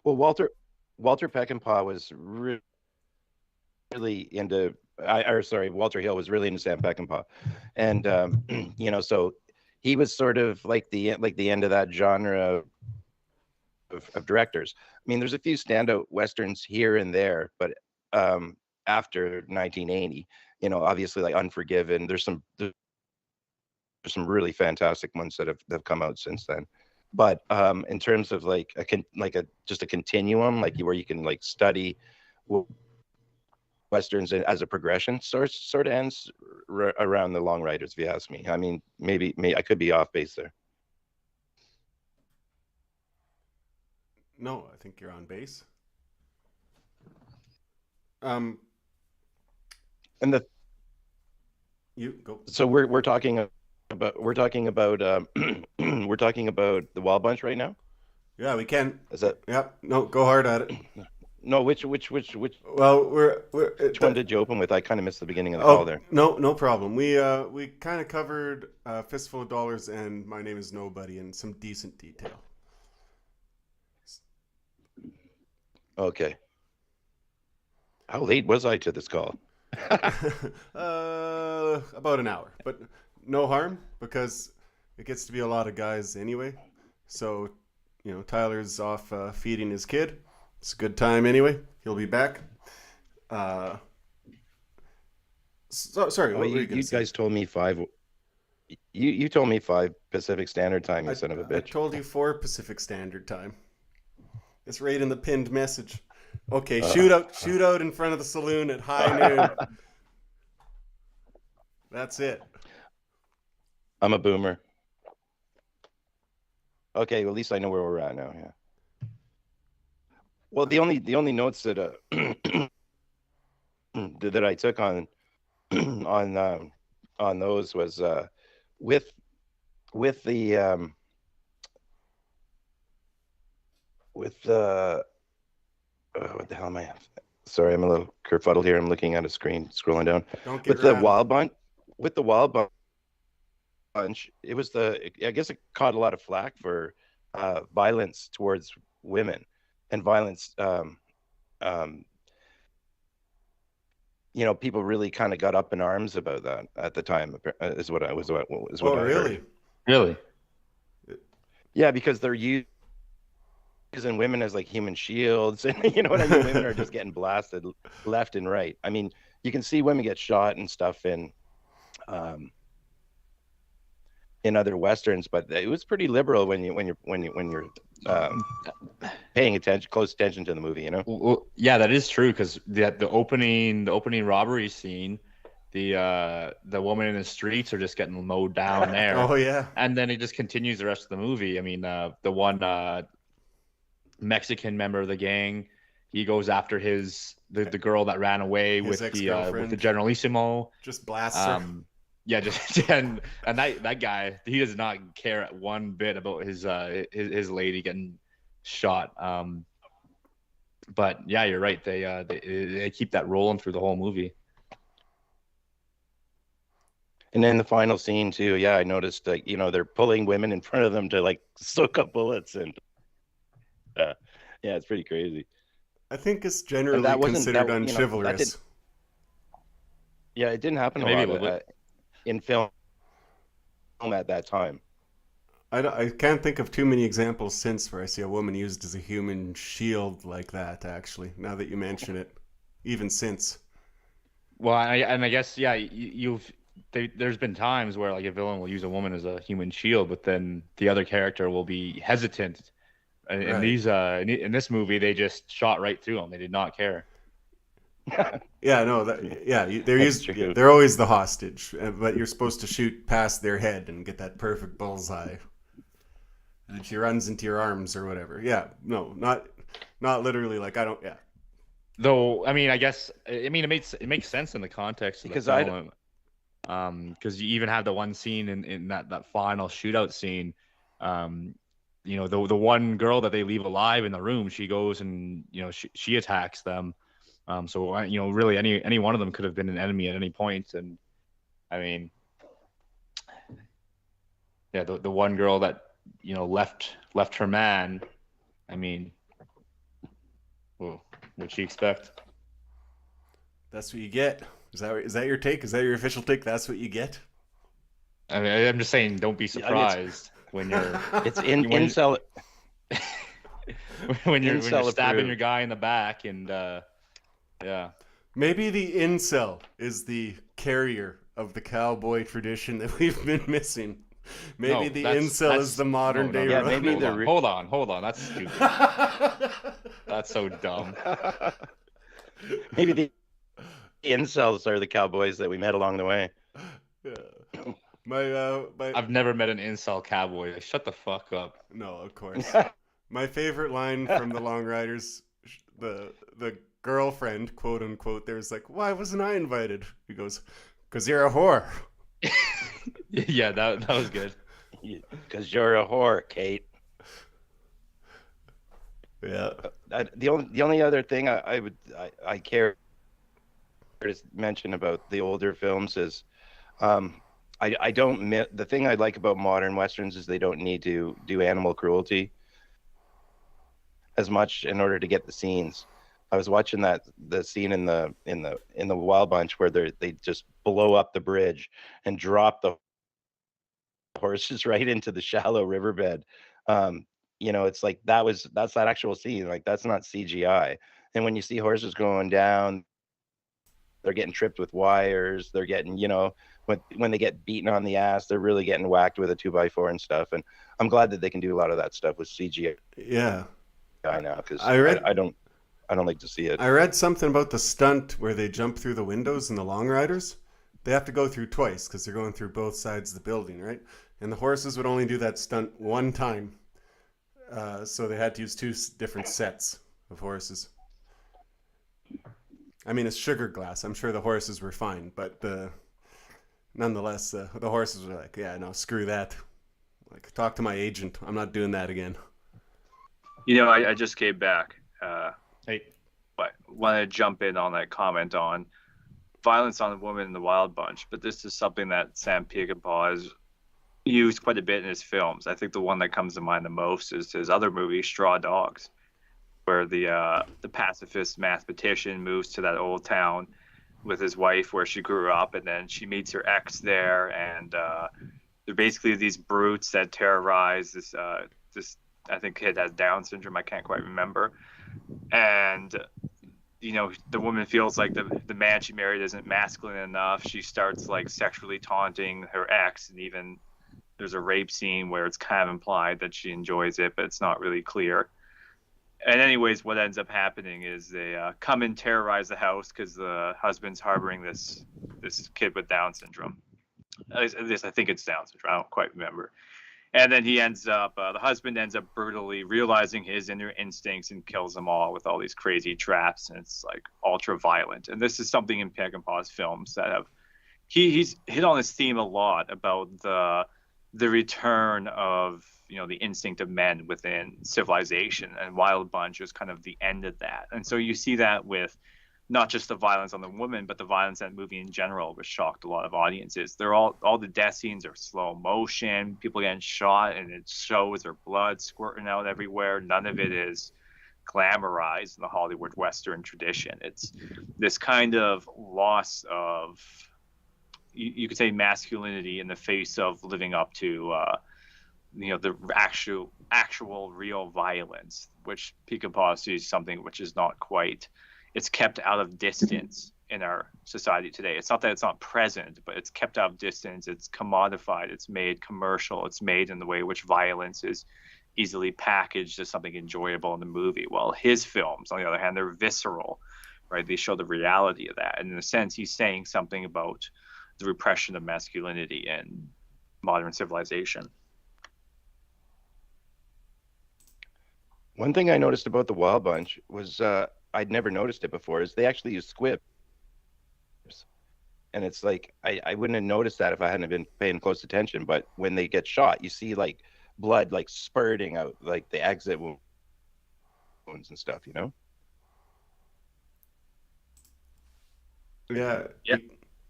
Well, Walter Peckinpah was really into Walter Hill was really into Sam Peckinpah, and so he was sort of like the end of that genre of directors. I mean, there's a few standout westerns here and there, but after 1980, obviously like Unforgiven, there's some really fantastic ones that have come out since then. But in terms of like just a continuum, like where you can like study westerns as a progression, sort of ends around the Longriders, if you ask me. I mean, maybe I could be off base there. No, I think you're on base. And you go. So we're talking about we're talking about the Wild Bunch right now. Yeah, we can. Is that? Yeah. No, go hard at it. No, which Well, which one did you open with? I kind of missed the beginning of the call there. No problem. We kind of covered Fistful of Dollars and My Name Is Nobody in some decent detail. Okay. How late was I to this call? About an hour, but no harm because it gets to be a lot of guys anyway. So, Tyler's off feeding his kid. It's a good time anyway. He'll be back. Sorry, what were you gonna say? Guys told me 5. You told me 5 Pacific Standard Time, you son of a bitch. I told you 4 Pacific Standard Time. It's right in the pinned message. Okay, shootout in front of the saloon at high noon. That's it. I'm a boomer. Okay, well, at least I know where we're at now. Yeah. Well, the only notes that that I took on those was with the what the hell am I? Sorry, I'm a little kerfuddled here. I'm looking at a screen, scrolling down. With the Wild Bunch, it was I guess it caught a lot of flack for violence towards women and violence. People really kind of got up in arms about that at the time. Is what I really? Heard. Really? Yeah, because they're using women as like human shields, and you know what I mean. Women are just getting blasted left and right. I mean, you can see women get shot and stuff in other westerns, but it was pretty liberal when you're paying close attention to the movie. Well, yeah, that is true because the opening robbery scene, the woman in the streets are just getting mowed down there. Oh yeah, and then it just continues the rest of the movie. I mean, the one Mexican member of the gang, he goes after the girl that ran away with the Generalissimo. Just blasts her. Yeah, just and that guy, he does not care one bit about his lady getting shot. But yeah, you're right. They keep that rolling through the whole movie. And then the final scene too. Yeah, I noticed they're pulling women in front of them to like soak up bullets, and yeah, it's pretty crazy. I think it's generally considered unchivalrous. Yeah, it didn't happen a lot in film at that time. I can't think of too many examples since where I see a woman used as a human shield like that, actually, now that you mention it, even since. Well, I guess, yeah, there's been times where like a villain will use a woman as a human shield, but then the other character will be hesitant. And right. In this movie, they just shot right through them. They did not care. Yeah, no, they're always the hostage, but you're supposed to shoot past their head and get that perfect bullseye. And she runs into your arms or whatever. Yeah, no, not literally. Like I don't. Yeah. Though I mean, I guess it makes sense in the context of because the film. Because you even have the one scene in that final shootout scene. The one girl that they leave alive in the room, she goes and she attacks them. So really any one of them could have been an enemy at any point. And I mean, yeah, the one girl that left her man. I mean, well, what'd she expect? That's what you get. Is that your take? Is that your official take? That's what you get? I mean, I'm just saying, don't be surprised when you're It's when- incel. when you're Incel stabbing approved. your guy in the back, and yeah. Maybe the incel is the carrier of the cowboy tradition that we've been missing. Maybe No, the that's- incel that's- is the modern day. Yeah, Ro- maybe hold the on, re- hold on. That's stupid. That's so dumb. Maybe the incels are the cowboys that we met along the way. Yeah. My I've never met an incel cowboy. Like, shut the fuck up. no, of course. My favorite line from the Longriders, the girlfriend, quote unquote, there's like, why wasn't I invited? He goes, because you're a whore. Yeah, that was good. Because you're a whore, Kate. Yeah. The only other thing I care to mention about the older films is, I don't the thing I like about modern westerns is they don't need to do animal cruelty as much in order to get the scenes. I was watching the scene in the Wild Bunch where they just blow up the bridge and drop the horses right into the shallow riverbed. It's like that's that actual scene. Like, that's not CGI. And when you see horses going down, they're getting tripped with wires. They're getting, when they get beaten on the ass, they're really getting whacked with a 2x4 and stuff. And I'm glad that they can do a lot of that stuff with CGI Yeah. now, because I don't like to see it. I read something about the stunt where they jump through the windows in the Longriders. They have to go through twice because they're going through both sides of the building, right? And the horses would only do that stunt one time. So they had to use two different sets of horses. I mean, it's sugar glass. I'm sure the horses were fine, but nonetheless, the horses were like, yeah, no, screw that. Like, talk to my agent. I'm not doing that again. I just came back. Hey, But want to jump in on that comment on violence on a woman in the Wild Bunch, but this is something that Sam Peckinpah has used quite a bit in his films. I think the one that comes to mind the most is his other movie, Straw Dogs, where the pacifist mathematician moves to that old town with his wife where she grew up, and then she meets her ex there, and they're basically these brutes that terrorize this I think kid has Down syndrome. I can't quite remember. And the woman feels like the man she married isn't masculine enough. She starts like sexually taunting her ex, and even there's a rape scene where it's kind of implied that she enjoys it, but it's not really clear. And anyways, what ends up happening is they come and terrorize the house because the husband's harboring this kid with Down syndrome. At least I think it's Down syndrome. I don't quite remember. And then the husband ends up brutally realizing his inner instincts and kills them all with all these crazy traps, and it's like ultra violent. And this is something in Peckinpah's films that he's hit on this theme a lot about the return of the instinct of men within civilization, and Wild Bunch is kind of the end of that. And so you see that with not just the violence on the woman, but the violence in that movie in general, which shocked a lot of audiences. They're all the death scenes are slow motion, people getting shot, and it shows their blood squirting out everywhere. None of it is glamorized in the Hollywood Western tradition. It's this kind of loss of, you could say, masculinity in the face of living up to the actual real violence, which Peckinpah sees something which is not quite. It's kept out of distance in our society today. It's not that it's not present, but it's kept out of distance. It's commodified. It's made commercial. It's made in the way which violence is easily packaged as something enjoyable in the movie. While his films, on the other hand, they're visceral, right? They show the reality of that. And in a sense, he's saying something about the repression of masculinity in modern civilization. One thing I noticed about the Wild Bunch was I'd never noticed it before, is they actually use squibs. And it's like, I wouldn't have noticed that if I hadn't been paying close attention. But when they get shot, you see like blood like spurting out, like the exit wounds and stuff, Yeah. Yeah.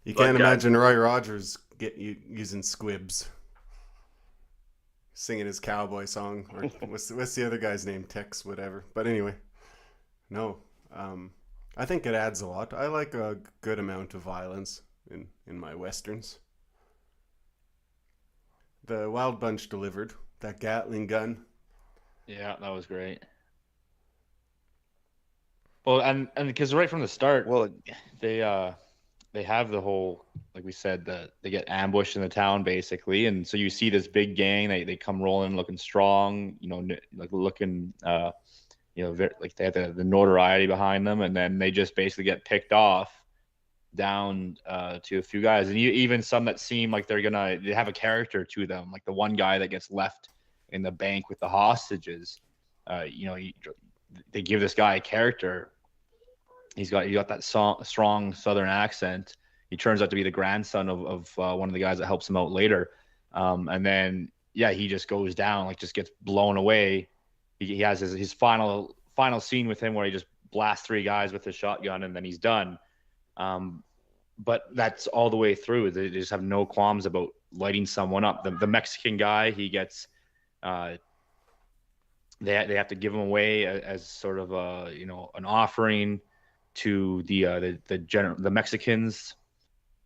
You can't But, imagine Roy Rogers using squibs, singing his cowboy song, or what's the other guy's name? Tex, whatever. But anyway, no. I think it adds a lot. I like a good amount of violence in my westerns. The Wild Bunch delivered that Gatling gun. Yeah, that was great. Well, and because right from the start, Well, they have the whole, like we said, that they get ambushed in the town basically, and so you see this big gang. They come rolling, looking strong, like looking, like they have the notoriety behind them, and then they just basically get picked off down to a few guys, and even some that seem like they have a character to them, like the one guy that gets left in the bank with the hostages. They give this guy a character. He got that strong Southern accent. He turns out to be the grandson of one of the guys that helps him out later. And then yeah, he just goes down, like just gets blown away. He has his final scene with him where he just blasts three guys with his shotgun and then he's done. But that's all the way through. They just have no qualms about lighting someone up. The Mexican guy, he gets they have to give him away as sort of an offering to the Mexicans,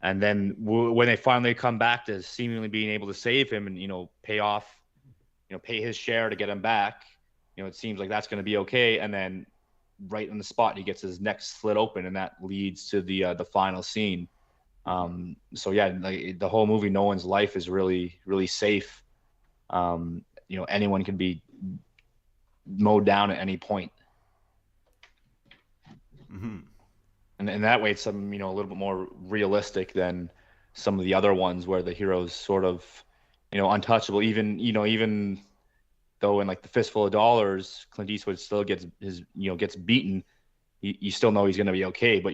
and then when they finally come back to seemingly being able to save him and pay his share to get him back, it seems like that's going to be okay, and then right on the spot he gets his neck slit open, and that leads to the final scene. So yeah, like, the whole movie, no one's life is really really safe. Anyone can be mowed down at any point. Mm-hmm. And that way it's a little bit more realistic than some of the other ones where the hero's sort of untouchable. Even though in like the Fistful of Dollars, Clint Eastwood still gets beaten, you still know he's going to be okay, but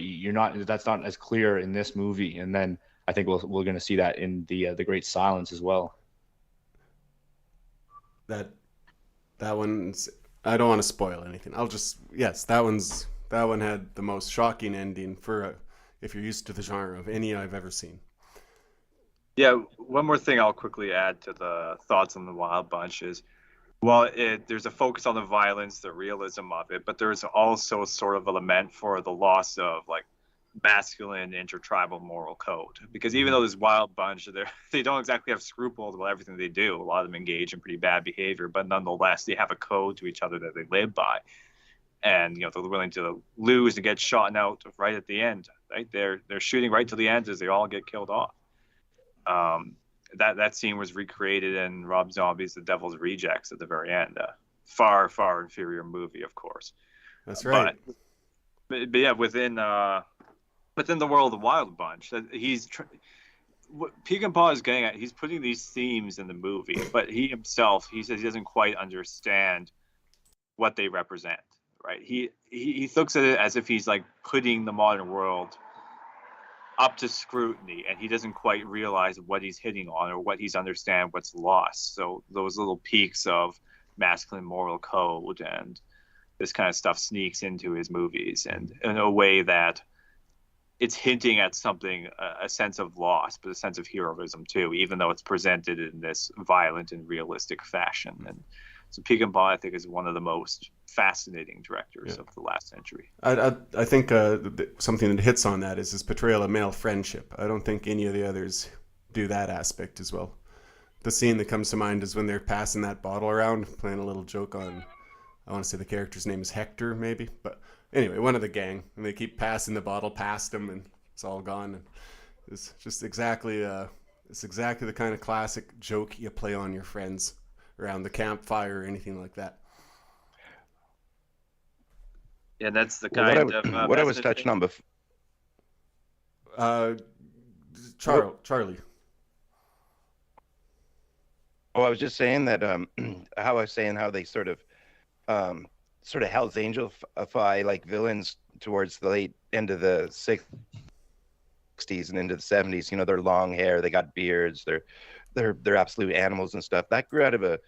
that's not as clear in this movie. And then I think we're going to see that in the Great Silence as well. That one's, I don't want to spoil anything. That one had the most shocking ending for if you're used to the genre of any I've ever seen. Yeah, one more thing I'll quickly add to the thoughts on the Wild Bunch is, there's a focus on the violence, the realism of it, but there's also sort of a lament for the loss of like masculine intertribal moral code. Because even though this Wild Bunch, they don't exactly have scruples about everything they do. A lot of them engage in pretty bad behavior, but nonetheless, they have a code to each other that they live by. And they're willing to lose and get shot out right at the end. Right, they're shooting right to the end as they all get killed off. That scene was recreated in Rob Zombie's The Devil's Rejects at the very end. Far inferior movie, of course. That's right. But yeah, within the world of the Wild Bunch, what Peckinpah is getting at, he's putting these themes in the movie, but he himself, he says he doesn't quite understand what they represent. Right? He looks at it as if he's like putting the modern world up to scrutiny, and he doesn't quite realize what he's hitting on or what he's understand what's lost. So those little peaks of masculine moral code and this kind of stuff sneaks into his movies, and in a way that it's hinting at something, a sense of loss, but a sense of heroism too, even though it's presented in this violent and realistic fashion. And so Peckinpah, I think, is one of the most fascinating directors of the last century. I think something that hits on that is his portrayal of male friendship. I don't think any of the others do that aspect as well. The scene that comes to mind is when they're passing that bottle around, playing a little joke on, I want to say the character's name is Hector, maybe. But anyway, one of the gang, and they keep passing the bottle past him, and it's all gone. And it's just exactly the kind of classic joke you play on your friends around the campfire or anything like that. Yeah, that's the kind of what I was touching on before. Charlie. Oh, I was just saying that how they sort of Hell's Angel-ify like villains towards the late end of the 60s and into the 70s. Their long hair, they got beards, they're absolute animals and stuff. That grew out of a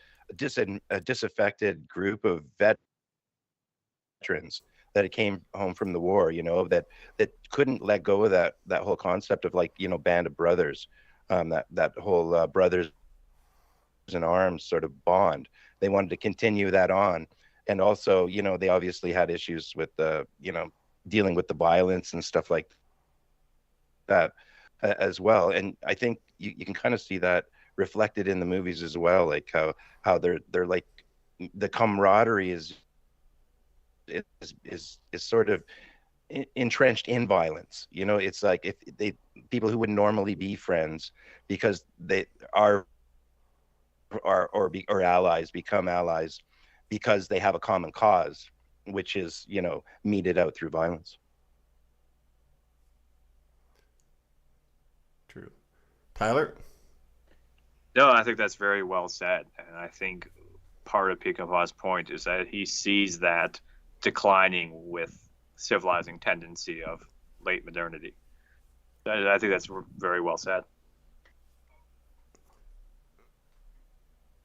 disaffected group of veterans that came home from the war, that couldn't let go of that whole concept of like, band of brothers, that whole brothers in arms sort of bond. They wanted to continue that on. And also, they obviously had issues with dealing with the violence and stuff like that as well. And I think you can kind of see that reflected in the movies as well, like how they're like the camaraderie is sort of entrenched in violence. You know, it's like if they people who would normally be friends because they are or allies become allies because they have a common cause, which is, you know, meted out through violence. True. Tyler? No, I think that's very well said. And I think part of Picapaw's point is that he sees that declining with civilizing tendency of late modernity. I think that's very well said.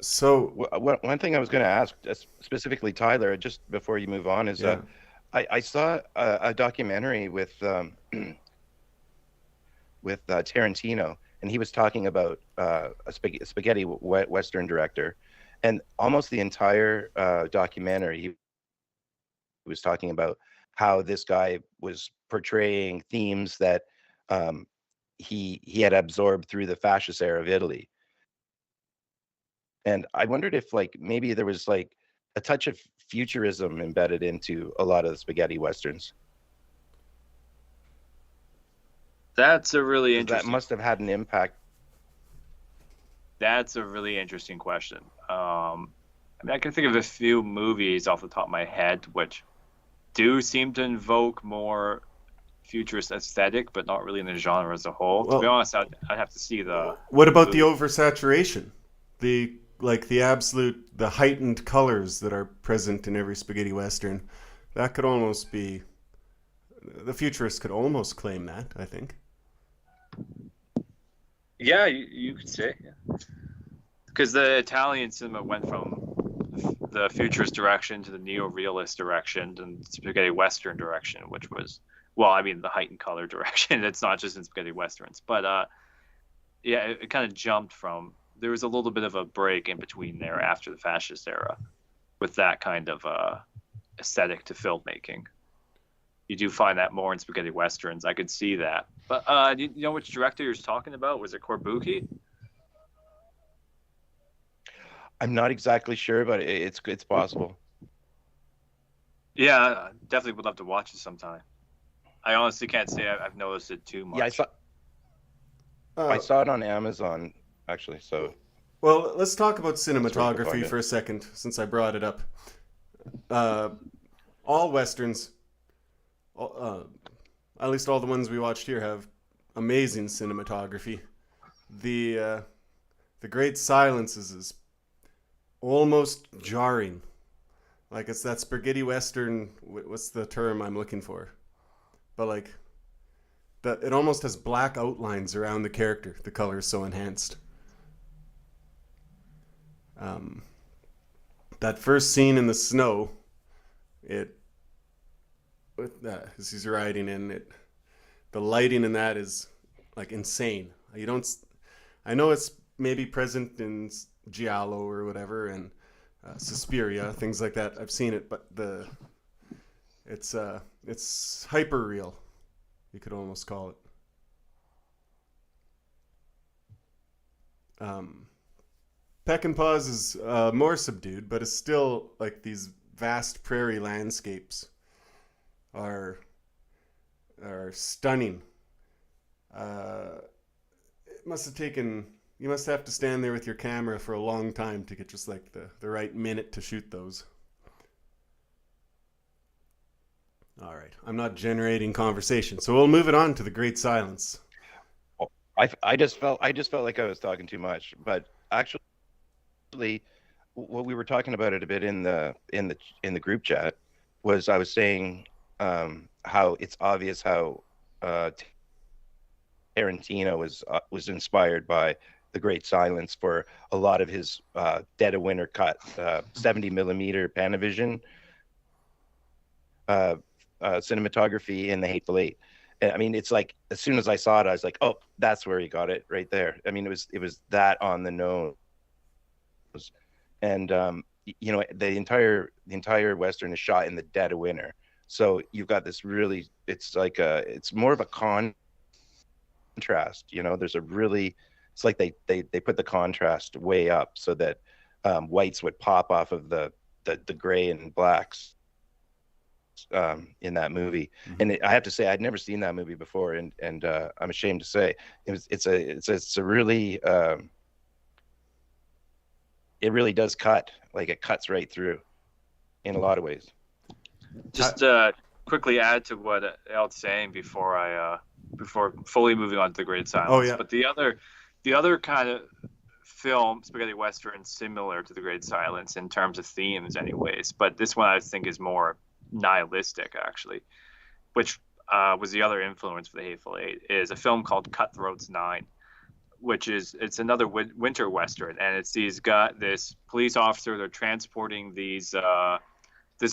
So, One thing I was going to ask, specifically Tyler, just before you move on, is yeah. I saw a documentary with Tarantino, and he was talking about a spaghetti western director, and almost the entire documentary, he was talking about how this guy was portraying themes that he had absorbed through the fascist era of Italy. And I wondered if like maybe there was like a touch of futurism embedded into a lot of the spaghetti westerns. That's a really 'Cause that interesting. must have had an impact. That's a really interesting question. I mean, I can think of a few movies off the top of my head which do seem to invoke more futurist aesthetic, but not really in the genre as a whole. To be Well, honest, I'd have to see the. what about the movie. oversaturation? The the heightened colors that are present in every spaghetti western. That could almost be the futurists could almost claim that, I think. Yeah, you could say. Because the Italian cinema went from the futurist direction to the neo-realist direction and spaghetti western direction, which was, well, I mean, the heightened color direction. It's not just in spaghetti westerns, but yeah, it kind of jumped from. There was a little bit of a break in between there after the fascist era, with that kind of aesthetic to filmmaking. You do find that more in spaghetti westerns. I could see that. But do you know which director you're talking about? Was it Corbucci? I'm not exactly sure, but it's possible. Yeah, I definitely would love to watch it sometime. I honestly can't say I've noticed it too much. Yeah, I saw it on Amazon actually. So Well, let's talk about where you can find cinematography it. for a second, since I brought it up. All westerns, at least all the ones we watched here, have amazing cinematography. The Great Silences is almost jarring. Like it's that spaghetti western. What's the term I'm looking for? But like that, it almost has black outlines around the character. The color is so enhanced. That first scene in the snow, as he's riding in it, the lighting in that is like insane. You don't. I know it's maybe present in Giallo or whatever, and Suspiria, things like that. I've seen it, but it's hyper real. You could almost call it. Peckinpah's is more subdued, but it's still like these vast prairie landscapes are stunning. It must have taken. You must have to stand there with your camera for a long time to get just like the right minute to shoot those. All right, I'm not generating conversation, so we'll move it on to the Great Silence. I just felt like I was talking too much, but actually, what we were talking about it a bit in the group chat was I was saying how it's obvious how Tarantino was inspired by The Great Silence for a lot of his Dead of Winter cut 70 millimeter Panavision cinematography in The Hateful Eight. I mean, it's like as soon as I saw it, I was like, "Oh, that's where he got it right there." I mean, it was that on the nose, and you know, the entire Western is shot in the dead of winter, So you've got this really, it's like it's more of a contrast. There's a really, it's like they put the contrast way up so that whites would pop off of the gray and blacks in that movie. And I have to say, I'd never seen that movie before, and I'm ashamed to say it's a really it really does cut, like it cuts right through in a lot of ways. Just quickly add to what Eald's saying before fully moving on to The Great Silence. Oh, yeah. But the other kind of film, spaghetti western, similar to The Great Silence in terms of themes, anyways. But this one I think is more nihilistic, actually, which was the other influence for The Hateful Eight, is a film called Cutthroats 9, which it's another winter western, and it's this police officer. They're transporting this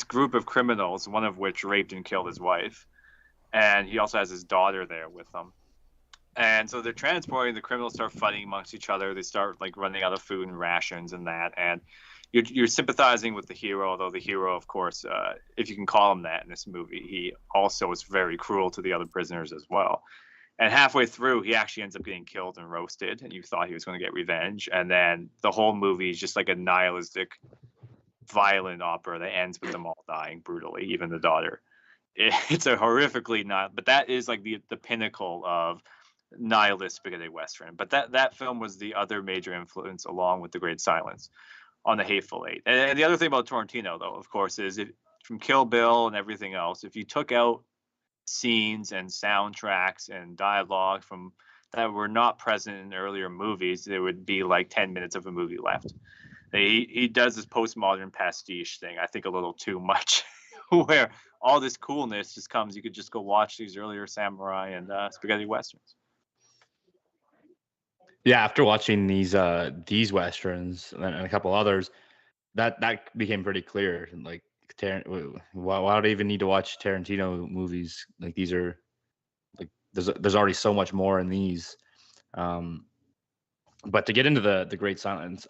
group of criminals, one of which raped and killed his wife, and he also has his daughter there with them. And so they're transporting, the criminals start fighting amongst each other. They start like running out of food and rations and that. And you're sympathizing with the hero, although the hero, of course, if you can call him that in this movie, he also is very cruel to the other prisoners as well. And halfway through, he actually ends up getting killed and roasted, and you thought he was going to get revenge. And then the whole movie is just like a nihilistic, violent opera that ends with them all dying brutally, even the daughter. It's a horrifically not, but that is like the pinnacle of nihilist spaghetti western. But that film was the other major influence, along with The Great Silence, on The Hateful Eight. And the other thing about Tarantino, though, of course, is from Kill Bill and everything else, if you took out scenes and soundtracks and dialogue from that were not present in earlier movies, there would be like 10 minutes of a movie left. He does this postmodern pastiche thing, I think, a little too much, where all this coolness just comes. You could just go watch these earlier samurai and spaghetti westerns. Yeah, after watching these westerns and a couple others, that became pretty clear. Like, why do I even need to watch Tarantino movies? Like, these are like there's already so much more in these. But to get into the Great Silence,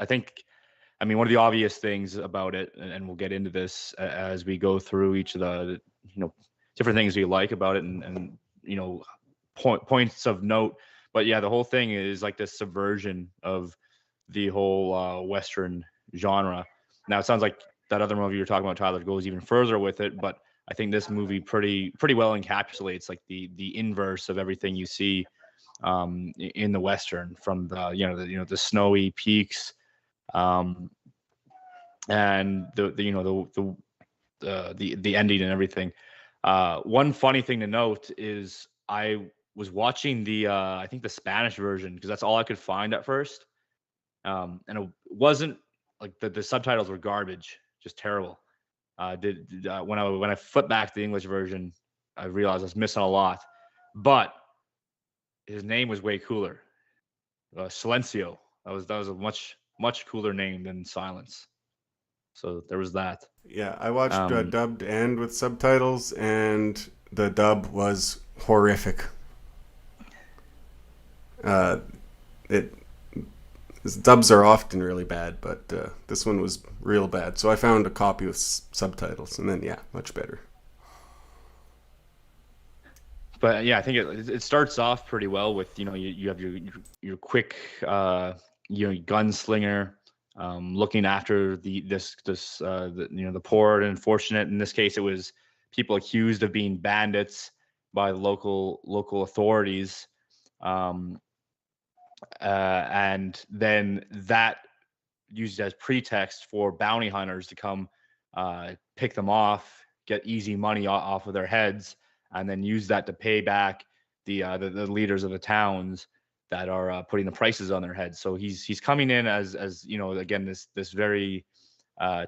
I mean, one of the obvious things about it, and we'll get into this as we go through each of the different things we like about it, and points of note. But yeah, the whole thing is like this subversion of the whole Western genre. Now, it sounds like that other movie you're talking about, Tyler, goes even further with it, but I think this movie pretty well encapsulates like the inverse of everything you see in the Western, from the snowy peaks, and the ending and everything. One funny thing to note is I was watching I think the Spanish version, because that's all I could find at first, and it wasn't like the subtitles were garbage, just terrible. When I flipped back to the English version, I realized I was missing a lot, but his name was way cooler. Silencio. That was a much cooler name than Silence. So there was that. Yeah, I watched dubbed and with subtitles, and the dub was horrific. Dubs are often really bad, but this one was real bad. So I found a copy with subtitles, and then much better. But yeah, I think it starts off pretty well with you have your quick gunslinger looking after the poor and unfortunate. In this case, it was people accused of being bandits by local authorities, and then that used as pretext for bounty hunters to come pick them off, get easy money off of their heads, and then use that to pay back the leaders of the towns that are putting the prices on their heads. So he's coming in as again, this very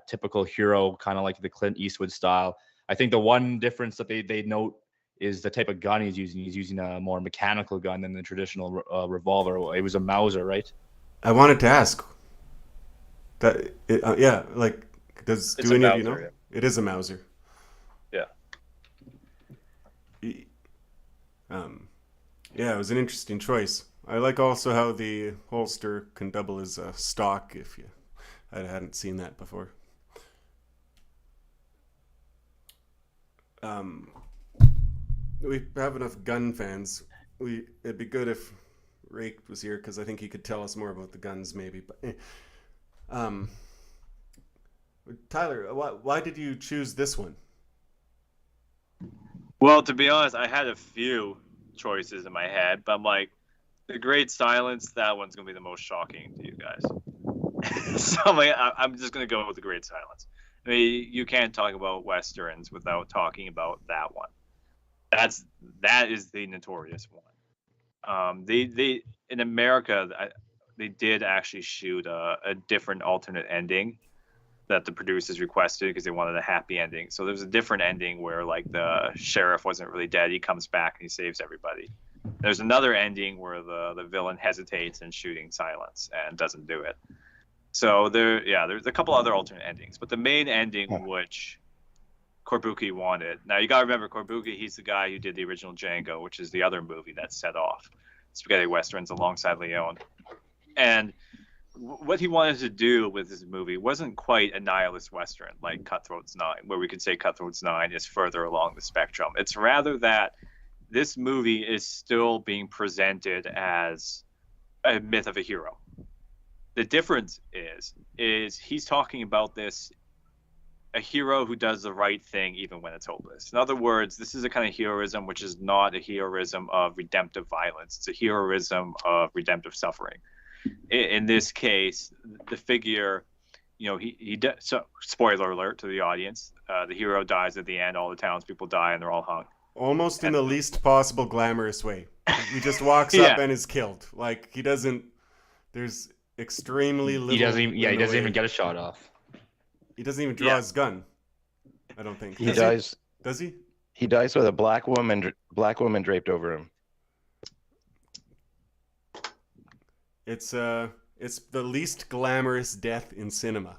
typical hero, kind of like the Clint Eastwood style. I think the one difference that they note is the type of gun he's using. He's using a more mechanical gun than the traditional revolver. It was a Mauser, right? I wanted to ask that. Like, do any of you know? Yeah. It is a Mauser. Yeah. Yeah, it was an interesting choice. I like also how the holster can double as a stock. I hadn't seen that before. um, we have enough gun fans. It'd be good if Raked was here because I think he could tell us more about the guns, maybe. But Tyler, why did you choose this one? Well, to be honest, I had a few choices in my head, but I'm like, the Great Silence, that one's gonna be the most shocking to you guys. So I'm like, I'm just gonna go with the Great Silence. I mean, you can't talk about westerns without talking about that one. That is the notorious one. They in America, they did actually shoot a different alternate ending that the producers requested because they wanted a happy ending. So there's a different ending where like the sheriff wasn't really dead. He comes back and he saves everybody. There's another ending where the villain hesitates in shooting Silence and doesn't do it. So there's a couple other alternate endings, but the main ending which Corbucci wanted. Now you gotta remember Corbucci, he's the guy who did the original Django, which is the other movie that set off spaghetti westerns alongside Leone. And what he wanted to do with this movie wasn't quite a nihilist western like Cutthroat's 9, where we could say Cutthroat's 9 is further along the spectrum. It's rather that this movie is still being presented as a myth of a hero. The difference is he's talking about this, a hero who does the right thing even when it's hopeless. In other words, this is a kind of heroism which is not a heroism of redemptive violence. It's a heroism of redemptive suffering. In this case, the figure, he does. So, spoiler alert to the audience: the hero dies at the end. All the townspeople die, and they're all hung. Almost in the least possible glamorous way. He just walks up and is killed. Like he doesn't. There's extremely little. He doesn't even get a shot off. He doesn't even draw his gun. I don't think he dies. Does he? He dies with a black woman draped over him. It's the least glamorous death in cinema.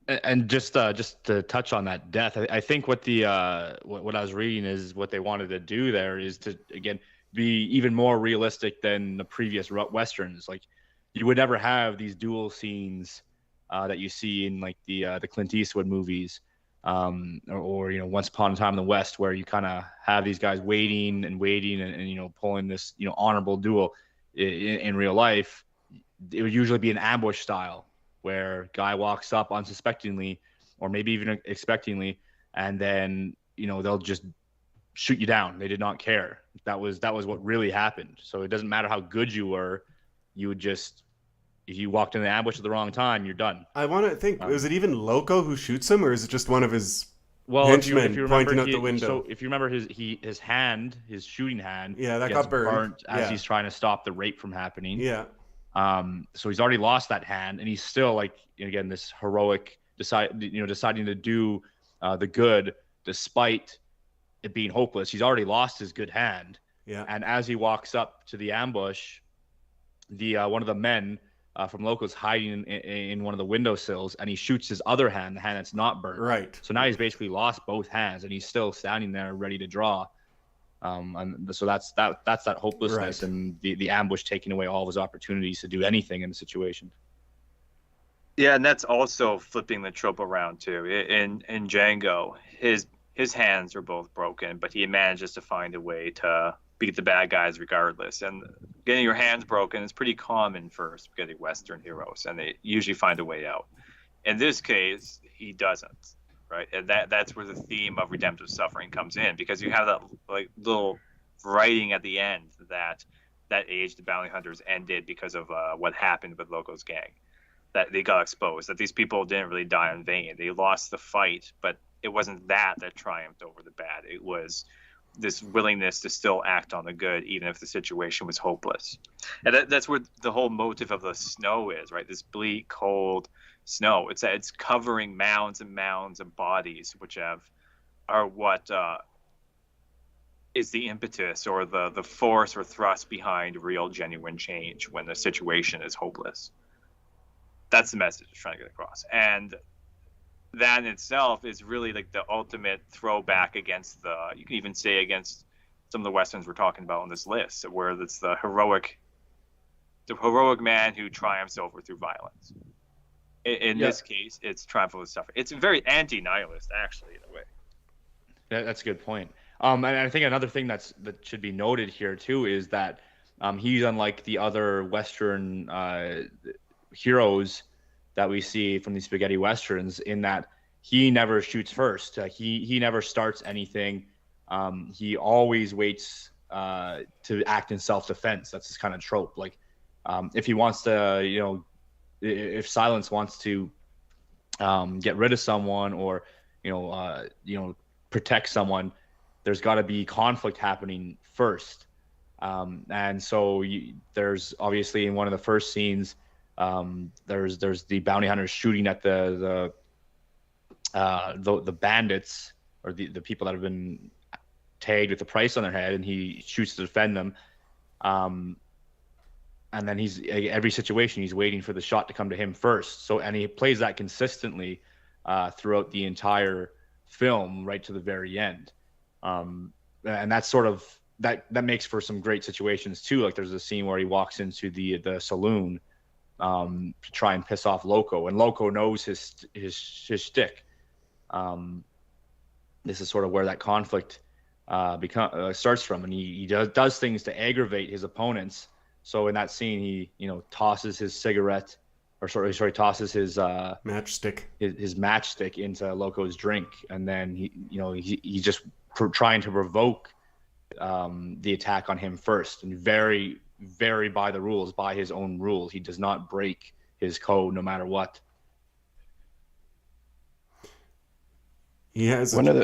And just to touch on that death, I think what what I was reading is what they wanted to do there is to again be even more realistic than the previous westerns. Like you would never have these duel scenes that you see in like the Clint Eastwood movies, or Once Upon a Time in the West, where you kind of have these guys waiting and pulling this honorable duel. In real life, it would usually be an ambush style where guy walks up unsuspectingly or maybe even expectingly, and then they'll just shoot you down. They did not care. That was what really happened. So it doesn't matter how good you were, you would just, if you walked in the ambush at the wrong time, you're done. I want to think, is it even Loco who shoots him, or is it just one of his henchmen if you remember, pointing out the window? So if you remember his shooting hand, that got burnt as he's trying to stop the rape from happening. Yeah. So he's already lost that hand, and he's still like again this heroic deciding to do the good despite it being hopeless. He's already lost his good hand. Yeah. And as he walks up to the ambush, the one of the men from Loco's hiding in one of the windowsills, and he shoots his other hand, the hand that's not burnt. Right. So now he's basically lost both hands, and he's still standing there ready to draw. And so that's that hopelessness, right, and the ambush taking away all of his opportunities to do anything in the situation. Yeah, and that's also flipping the trope around too. In Django, his hands are both broken, but he manages to find a way to beat the bad guys regardless. And getting your hands broken is pretty common for spaghetti western heroes, and they usually find a way out. In this case, he doesn't, right? And that's where the theme of redemptive suffering comes in, because you have that like little writing at the end that age the bounty hunters ended because of what happened with Loco's gang, that they got exposed, that these people didn't really die in vain. They lost the fight, but it wasn't that triumphed over the bad. It was this willingness to still act on the good, even if the situation was hopeless. And that's where the whole motive of the snow is, right? This bleak, cold snow. It's covering mounds and mounds of bodies, which are what is the impetus or the force or thrust behind real, genuine change when the situation is hopeless. That's the message it's trying to get across. And that in itself is really like the ultimate throwback against you can even say against some of the westerns we're talking about on this list, where it's the heroic man who triumphs over through violence. In this case, it's triumph over suffering. It's very anti-nihilist, actually, in a way. That's a good point. And I think another thing that should be noted here too is that he's unlike the other Western heroes that we see from these spaghetti westerns in that he never shoots first. He never starts anything. He always waits to act in self-defense. That's his kind of trope. Like if he wants to, if Silence wants to get rid of someone or protect someone, there's got to be conflict happening first. And so there's obviously in one of the first scenes, there's the bounty hunters shooting at the bandits or the people that have been tagged with the price on their head, and he shoots to defend them. And then every situation he's waiting for the shot to come to him first. So, and he plays that consistently throughout the entire film, right to the very end. And that's sort of that makes for some great situations too. Like there's a scene where he walks into the saloon to try and piss off Loco, and Loco knows his shtick. This is sort of where that conflict starts from, and he does things to aggravate his opponents. So in that scene, he tosses his cigarette, or sorry, tosses his matchstick, his matchstick into Loco's drink, and then he's just trying to provoke the attack on him first, and very, very by the rules, by his own rules. He does not break his code no matter what. He has one of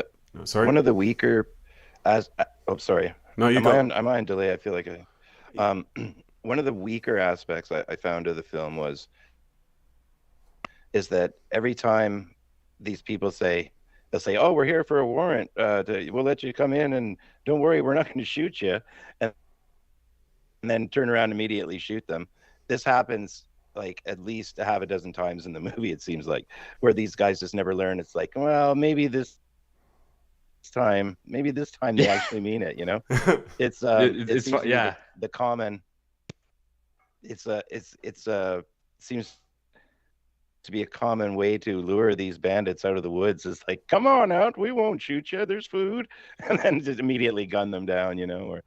the weaker sorry. No, you am go. Am I on delay? I feel like one of the weaker aspects I found of the film is that every time these people they'll say, "Oh, we're here for a warrant. We'll let you come in, and don't worry, we're not going to shoot you," and then turn around and immediately shoot them. This happens like at least a half a dozen times in the movie, it seems like, where these guys just never learn. It's like, well, maybe this time they actually mean it. It's yeah, the common. It's seems to be a common way to lure these bandits out of the woods. Is like, come on out, we won't shoot you, there's food, and then just immediately gun them down, or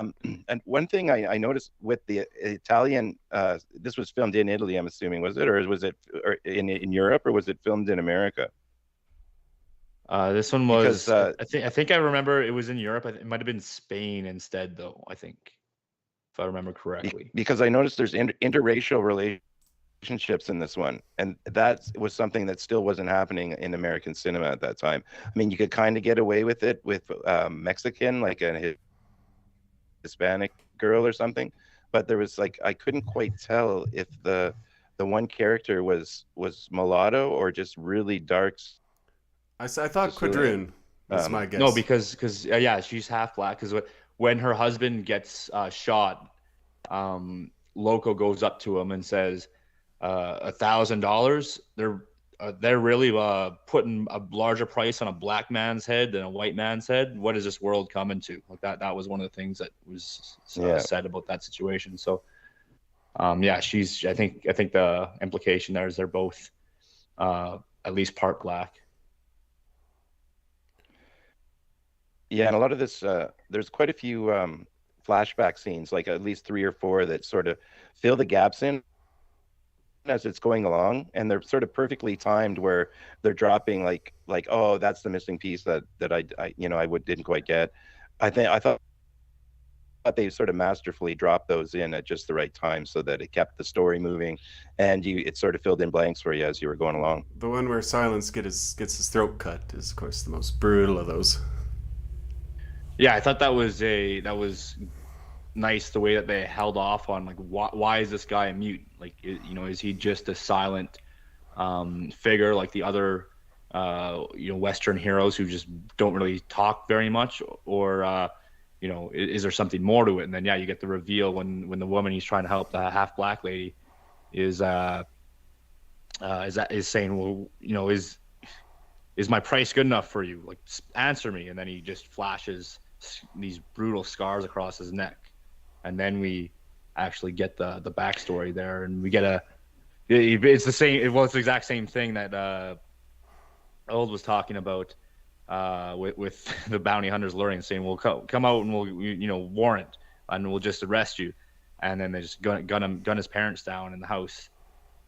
and one thing I noticed with the Italian, this was filmed in Italy, I'm assuming, was it, or was it in Europe, or was it filmed in America? This one was, because, I think I remember it was in Europe. It might have been Spain instead, though, I think, if I remember correctly. Because I noticed there's interracial relationships in this one, and that was something that still wasn't happening in American cinema at that time. I mean, you could kind of get away with it with Mexican, like a Hispanic girl or something, but there was like, I couldn't quite tell if the one character was mulatto or just really dark. I thought Quadrin was my guess. No, because yeah, she's half black. Because when her husband gets shot, Loco goes up to him and says, $1,000. They're really putting a larger price on a black man's head than a white man's head. What is this world coming to? Like that was one of the things that was said about that situation. So, yeah, she's. I think the implication there is they're both at least part black. Yeah, and a lot of this, there's quite a few flashback scenes, like at least 3 or 4 that sort of fill the gaps in as it's going along, and they're sort of perfectly timed where they're dropping like oh, that's the missing piece that I didn't quite get. I thought they sort of masterfully dropped those in at just the right time so that it kept the story moving, and it sort of filled in blanks for you as you were going along. The one where Silence gets his throat cut is, of course, the most brutal of those. Yeah, I thought that was nice the way that they held off on like why is this guy a mute? Like, is he just a silent figure like the other Western heroes who just don't really talk very much, or is there something more to it? And then you get the reveal when the woman he's trying to help, the half black lady, is saying, well, is my price good enough for you? Like, answer me. And then he just flashes these brutal scars across his neck, and then we actually get the backstory there, and we get it's the same. Well, it's the exact same thing that Eald was talking about with the bounty hunters luring and saying, "We'll come out and we'll warrant and we'll just arrest you," and then they just gun his parents down in the house,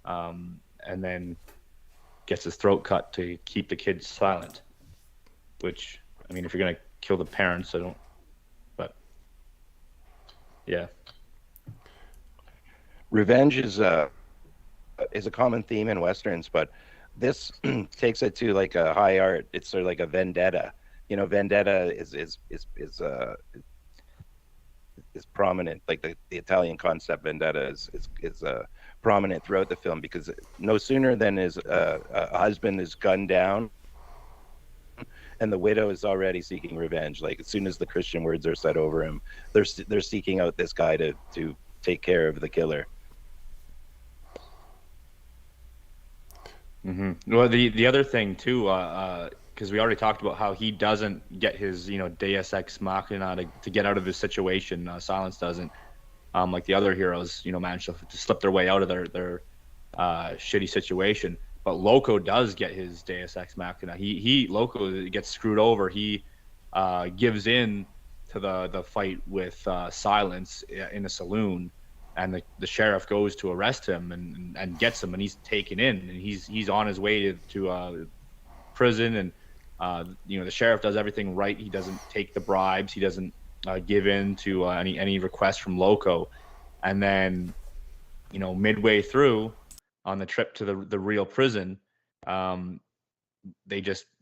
and then gets his throat cut to keep the kids silent. Which, I mean, if you're gonna kill the parents, I don't. But yeah, Revenge is a common theme in westerns, but this takes it to like a high art. It's sort of like a vendetta. Vendetta is prominent. Like the Italian concept vendetta is prominent throughout the film, because no sooner than a husband is gunned down, and the widow is already seeking revenge. Like as soon as the Christian words are said over him, they're seeking out this guy to take care of the killer. Mm-hmm. Well, the other thing too, because we already talked about how he doesn't get his Deus Ex Machina to get out of this situation. Silence doesn't, like the other heroes, manage to slip their way out of their shitty situation. But Loco does get his Deus Ex Machina. Loco gets screwed over. He gives in to the fight with Silence in a saloon. And the sheriff goes to arrest him and gets him, and he's taken in, and he's on his way to prison, and the sheriff does everything right. He doesn't take the bribes. He doesn't give in to any requests from Loco, and then midway through on the trip to the real prison,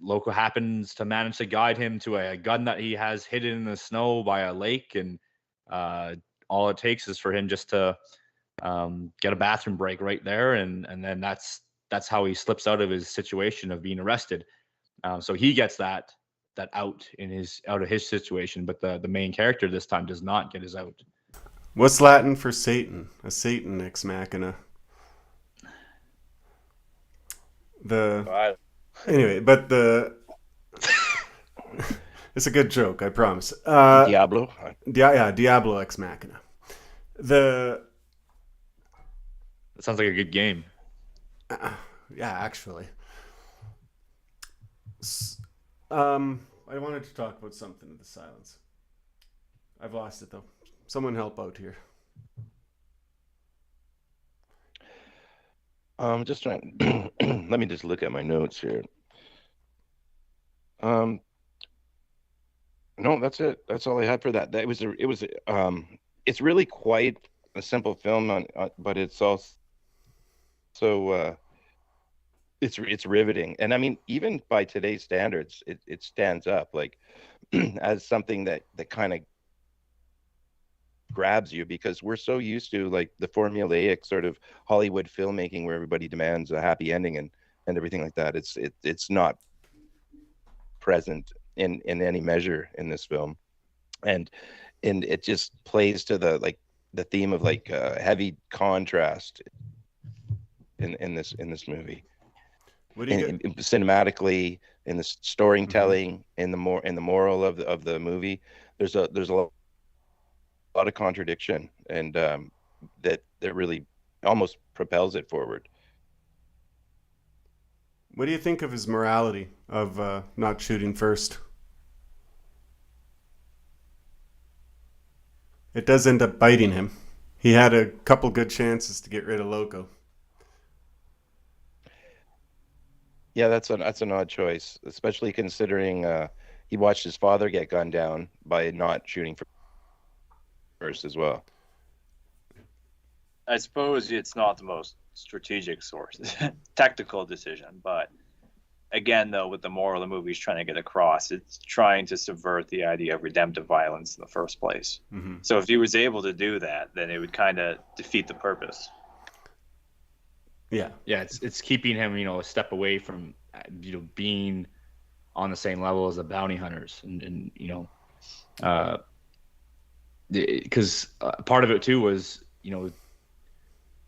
Loco happens to manage to guide him to a gun that he has hidden in the snow by a lake, and all it takes is for him just to get a bathroom break right there, and then that's how he slips out of his situation of being arrested. So he gets that out of his situation, but the main character this time does not get his out. What's Latin for Satan? A Satan ex machina. Anyway, but it's a good joke, I promise. Diablo. Diablo ex machina. That sounds like a good game. Yeah, actually. I wanted to talk about something in the silence. I've lost it though. Someone help out here. Just trying. Let me just look at my notes here. No, that's it. That's all I had for that. It's really quite a simple film, but it's also it's riveting. And I mean, even by today's standards, it stands up like as something that kind of grabs you, because we're so used to like the formulaic sort of Hollywood filmmaking where everybody demands a happy ending and everything like that. It's not present in any measure in this film, and it just plays to the theme of heavy contrast in this movie. What do you get? Cinematically, in the storytelling, in the moral of the movie, there's a lot of contradiction, and that really almost propels it forward. What do you think of his morality of not shooting first? It does end up biting him. He had a couple good chances to get rid of Loco. Yeah, that's an odd choice, especially considering he watched his father get gunned down by not shooting first as well. I suppose it's not the most strategic source, tactical decision, but again, though, with the moral the movie's trying to get across, it's trying to subvert the idea of redemptive violence in the first place. Mm-hmm. So if he was able to do that, then it would kind of defeat the purpose. Yeah, it's keeping him, a step away from, being on the same level as the bounty hunters, and because part of it too was,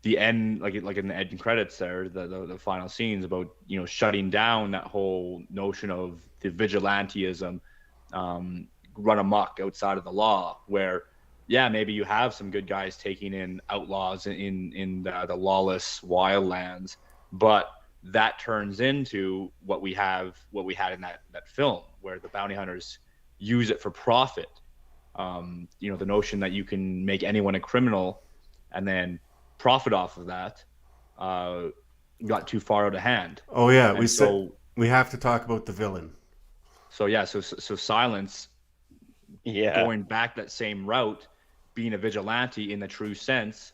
the end, like in the end credits there, the final scenes about shutting down that whole notion of the vigilantism, run amok outside of the law, where maybe you have some good guys taking in outlaws in the lawless wildlands, but that turns into what we had in that film, where the bounty hunters use it for profit. The notion that you can make anyone a criminal and then profit off of that got too far out of hand. Oh yeah, And so we have to talk about the villain. so Silence, Yeah. going back that same route, being a vigilante in the true sense,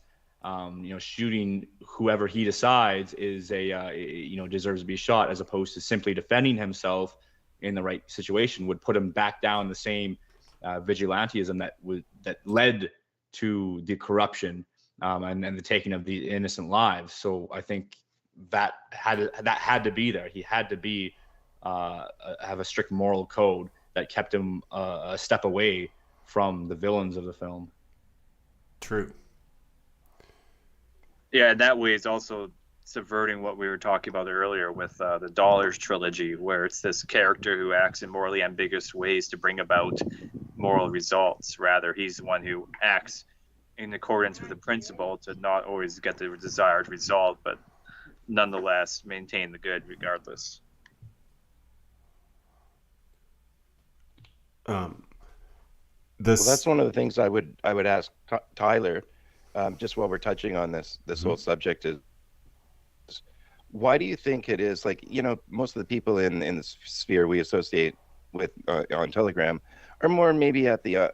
shooting whoever he decides is deserves to be shot, as opposed to simply defending himself in the right situation, would put him back down the same vigilantism that led to the corruption and the taking of the innocent lives. So I think that had to be there. He had to be have a strict moral code that kept him a step away from the villains of the film. True. Yeah, in that way, it's also subverting what we were talking about earlier with the Dollars trilogy, where it's this character who acts in morally ambiguous ways to bring about moral results. Rather, he's the one who acts in accordance with the principle to not always get the desired result, but nonetheless maintain the good regardless. Well, that's one of the things I would ask Tyler, just while we're touching on this whole subject, is why do you think it is, like, most of the people in the sphere we associate with on Telegram are more maybe at the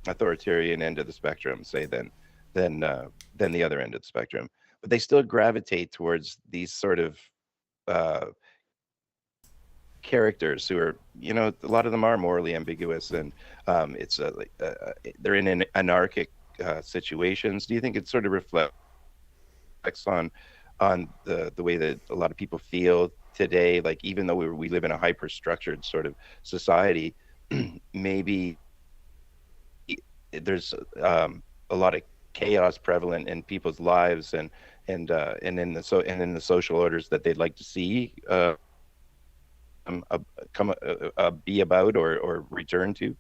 authoritarian end of the spectrum, say, than the other end of the spectrum, but they still gravitate towards these sort of characters who are, a lot of them are morally ambiguous, and they're in anarchic situations. Do you think it sort of reflects on the way that a lot of people feel today? Like, even though we live in a hyper structured sort of society, maybe there's a lot of chaos prevalent in people's lives, and in the social orders that they'd like to see be about or return to.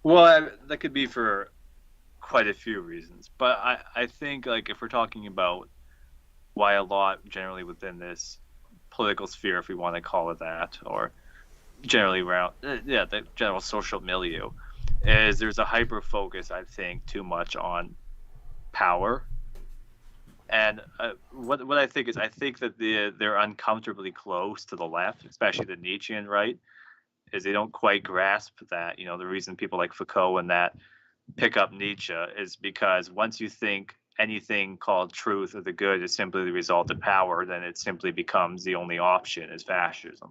Well, that could be for quite a few reasons, but I think, like, if we're talking about why a lot generally within this political sphere, if we want to call it that, or generally around the general social milieu, is there's a hyper focus, I think, too much on power. And what I think is, I think that they're uncomfortably close to the left, especially the Nietzschean right, is they don't quite grasp that, the reason people like Foucault and that pick up Nietzsche is because once you think anything called truth or the good is simply the result of power, then it simply becomes the only option is fascism,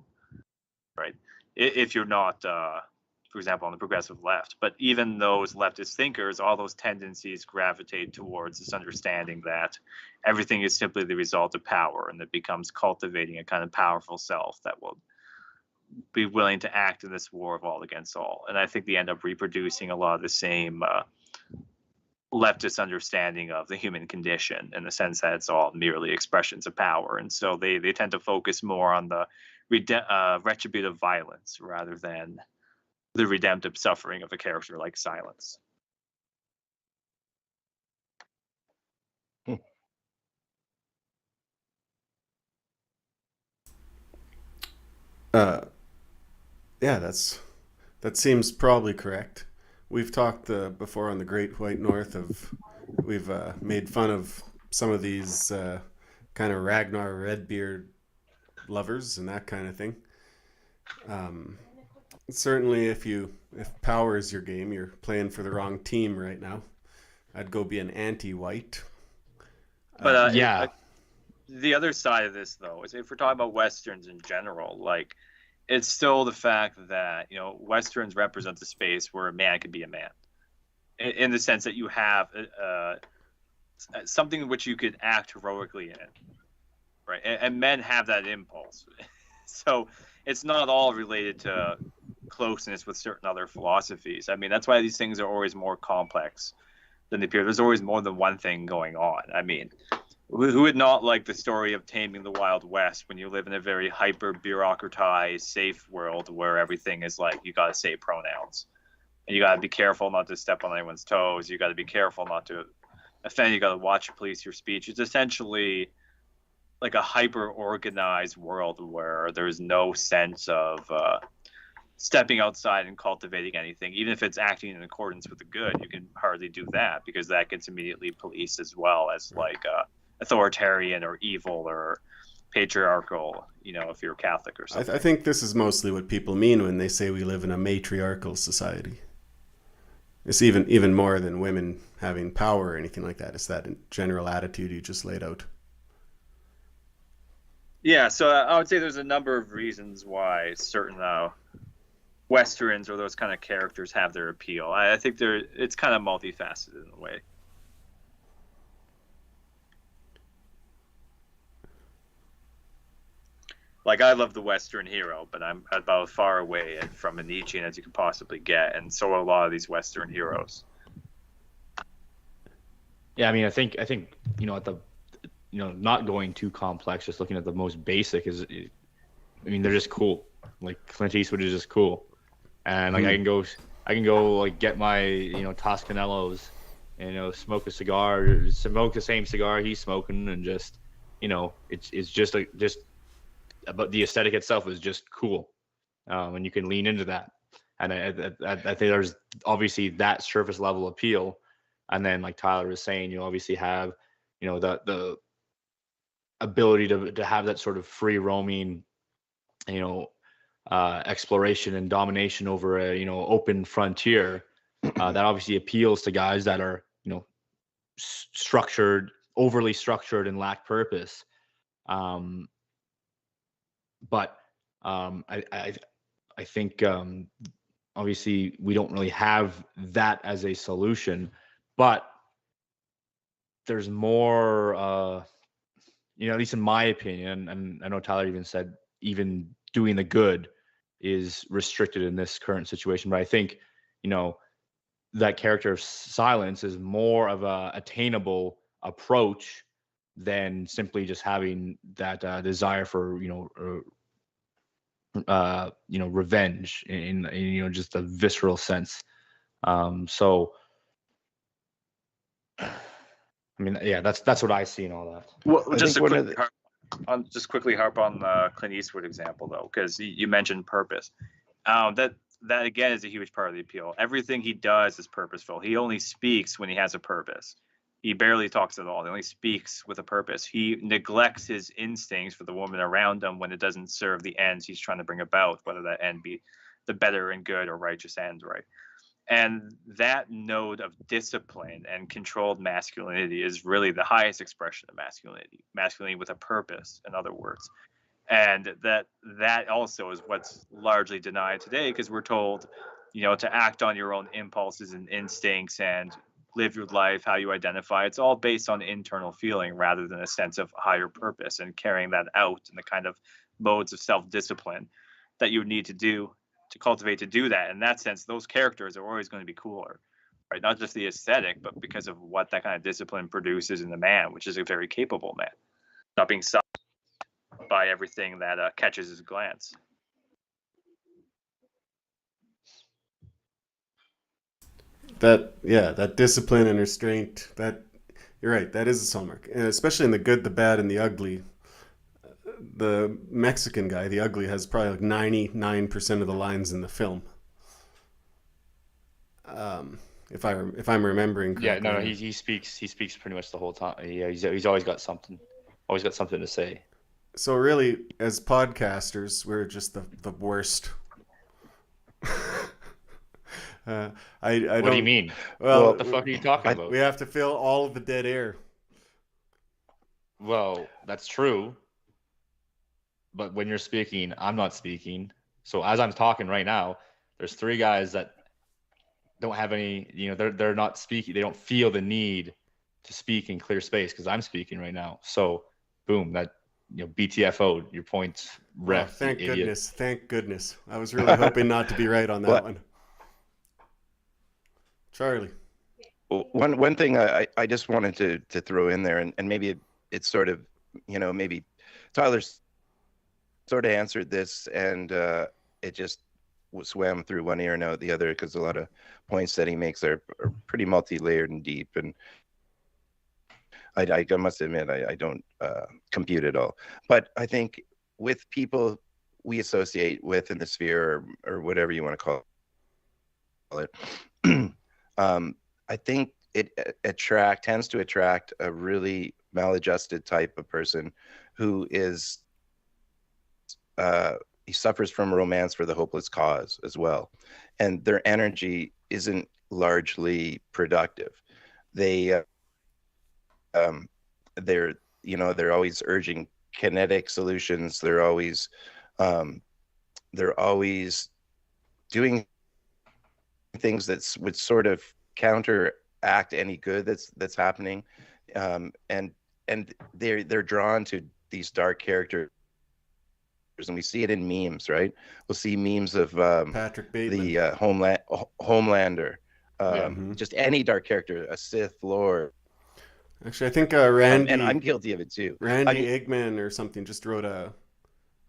right? If you're not, for example, on the progressive left. But even those leftist thinkers, all those tendencies gravitate towards this understanding that everything is simply the result of power, and that becomes cultivating a kind of powerful self that will be willing to act in this war of all against all. And I think they end up reproducing a lot of the same leftist understanding of the human condition, in the sense that it's all merely expressions of power. And so they tend to focus more on the retributive violence rather than the redemptive suffering of a character like Silence. Yeah, that seems probably correct. We've talked before on the Great White North we've made fun of some of these kind of Ragnar Redbeard lovers and that kind of thing. Certainly, if power is your game, you're playing for the wrong team right now. I'd go be an anti-white. But yeah. The other side of this, though, is if we're talking about Westerns in general, like, it's still the fact that, Westerns represent a space where a man can be a man, in the sense that you have something in which you could act heroically in, right? And men have that impulse. So it's not all related to closeness with certain other philosophies. I mean, that's why these things are always more complex than they appear. There's always more than one thing going on. I mean, who would not like the story of taming the Wild West when you live in a very hyper bureaucratized, safe world where everything is like, you got to say pronouns, and you got to be careful not to step on anyone's toes. You got to be careful not to offended, you got to watch police your speech. It's essentially like a hyper organized world where there's no sense of stepping outside and cultivating anything. Even if it's acting in accordance with the good, you can hardly do that because that gets immediately policed as well as like authoritarian or evil or patriarchal, if you're Catholic or something. I think this is mostly what people mean when they say we live in a matriarchal society. It's even more than women having power or anything like that. It's that general attitude you just laid out. Yeah, so I would say there's a number of reasons why certain Westerns or those kind of characters have their appeal. I think it's kind of multifaceted in a way. Like, I love the Western hero, but I'm about as far away from a Nietzschean as you can possibly get, and so are a lot of these Western heroes. Yeah, I mean, I think at the not going too complex, just looking at the most basic they're just cool. Like Clint Eastwood is just cool, and like I can go like get my Toscanellos and smoke the same cigar he's smoking, and just it's just about the aesthetic itself is just cool, and you can lean into that, and I think there's obviously that surface level appeal, and then like Tyler was saying, you obviously have the ability to have that sort of free roaming exploration and domination over a open frontier that obviously appeals to guys that are overly structured and lack purpose. But I think obviously we don't really have that as a solution, but there's more at least in my opinion, and I know Tyler even said even doing the good is restricted in this current situation, but I think that character of Silence is more of a attainable approach than simply just having that desire for revenge in just a visceral sense. So I mean, yeah, that's what I see in all that. Well, just quickly harp on the Clint Eastwood example though, because you mentioned purpose. That again is a huge part of the appeal. Everything he does is purposeful. He only speaks when he has a purpose. He barely talks at all. He only speaks with a purpose. He neglects his instincts for the woman around him when it doesn't serve the ends he's trying to bring about, whether that end be the better and good or righteous end, right? And that node of discipline and controlled masculinity is really the highest expression of masculinity with a purpose, in other words. And that also is what's largely denied today, because we're told, to act on your own impulses and instincts and live your life how you identify. It's all based on internal feeling rather than a sense of higher purpose and carrying that out in the kind of modes of self-discipline that you would need to do to cultivate to do that. In that sense, those characters are always going to be cooler, right? Not just the aesthetic, but because of what that kind of discipline produces in the man, which is a very capable man, not being stopped by everything that catches his glance. That discipline and restraint, you're right, that is a hallmark, and especially in The Good, the Bad, and the Ugly. The Mexican guy, the Ugly, has probably like 99% of the lines in the film. If I'm remembering correctly. Yeah, no, he speaks pretty much the whole time. Yeah, he's always got something to say. So really, as podcasters, we're just the worst. I don't. What do you mean? Well, what the fuck are you talking about? We have to fill all of the dead air. Well, that's true. But when you're speaking, I'm not speaking. So as I'm talking right now, there's three guys that don't have any, they're not speaking. They don't feel the need to speak in clear space because I'm speaking right now. So boom, that, BTFO'd, your point's ref. Oh, thank goodness. I was really hoping not to be right on that one. Charlie. One thing I just wanted to throw in there, and maybe it's sort of, maybe Tyler's sort of answered this, and it just swam through one ear and out the other, because a lot of points that he makes are pretty multi-layered and deep. And I must admit, I don't compute it all. But I think with people we associate with in the sphere, or whatever you want to call it, I think it tends to attract a really maladjusted type of person who is he suffers from romance for the hopeless cause as well, and their energy isn't largely productive. They they're always urging kinetic solutions. They're always doing things that would sort of counteract any good that's happening, and they're drawn to these dark characters, and we see it in memes, right? We'll see memes of Patrick Bateman. the Homelander, Yeah. just any dark character, a Sith Lord. Actually, I think Randy And I'm guilty of it too. Randy Eggman or something just wrote a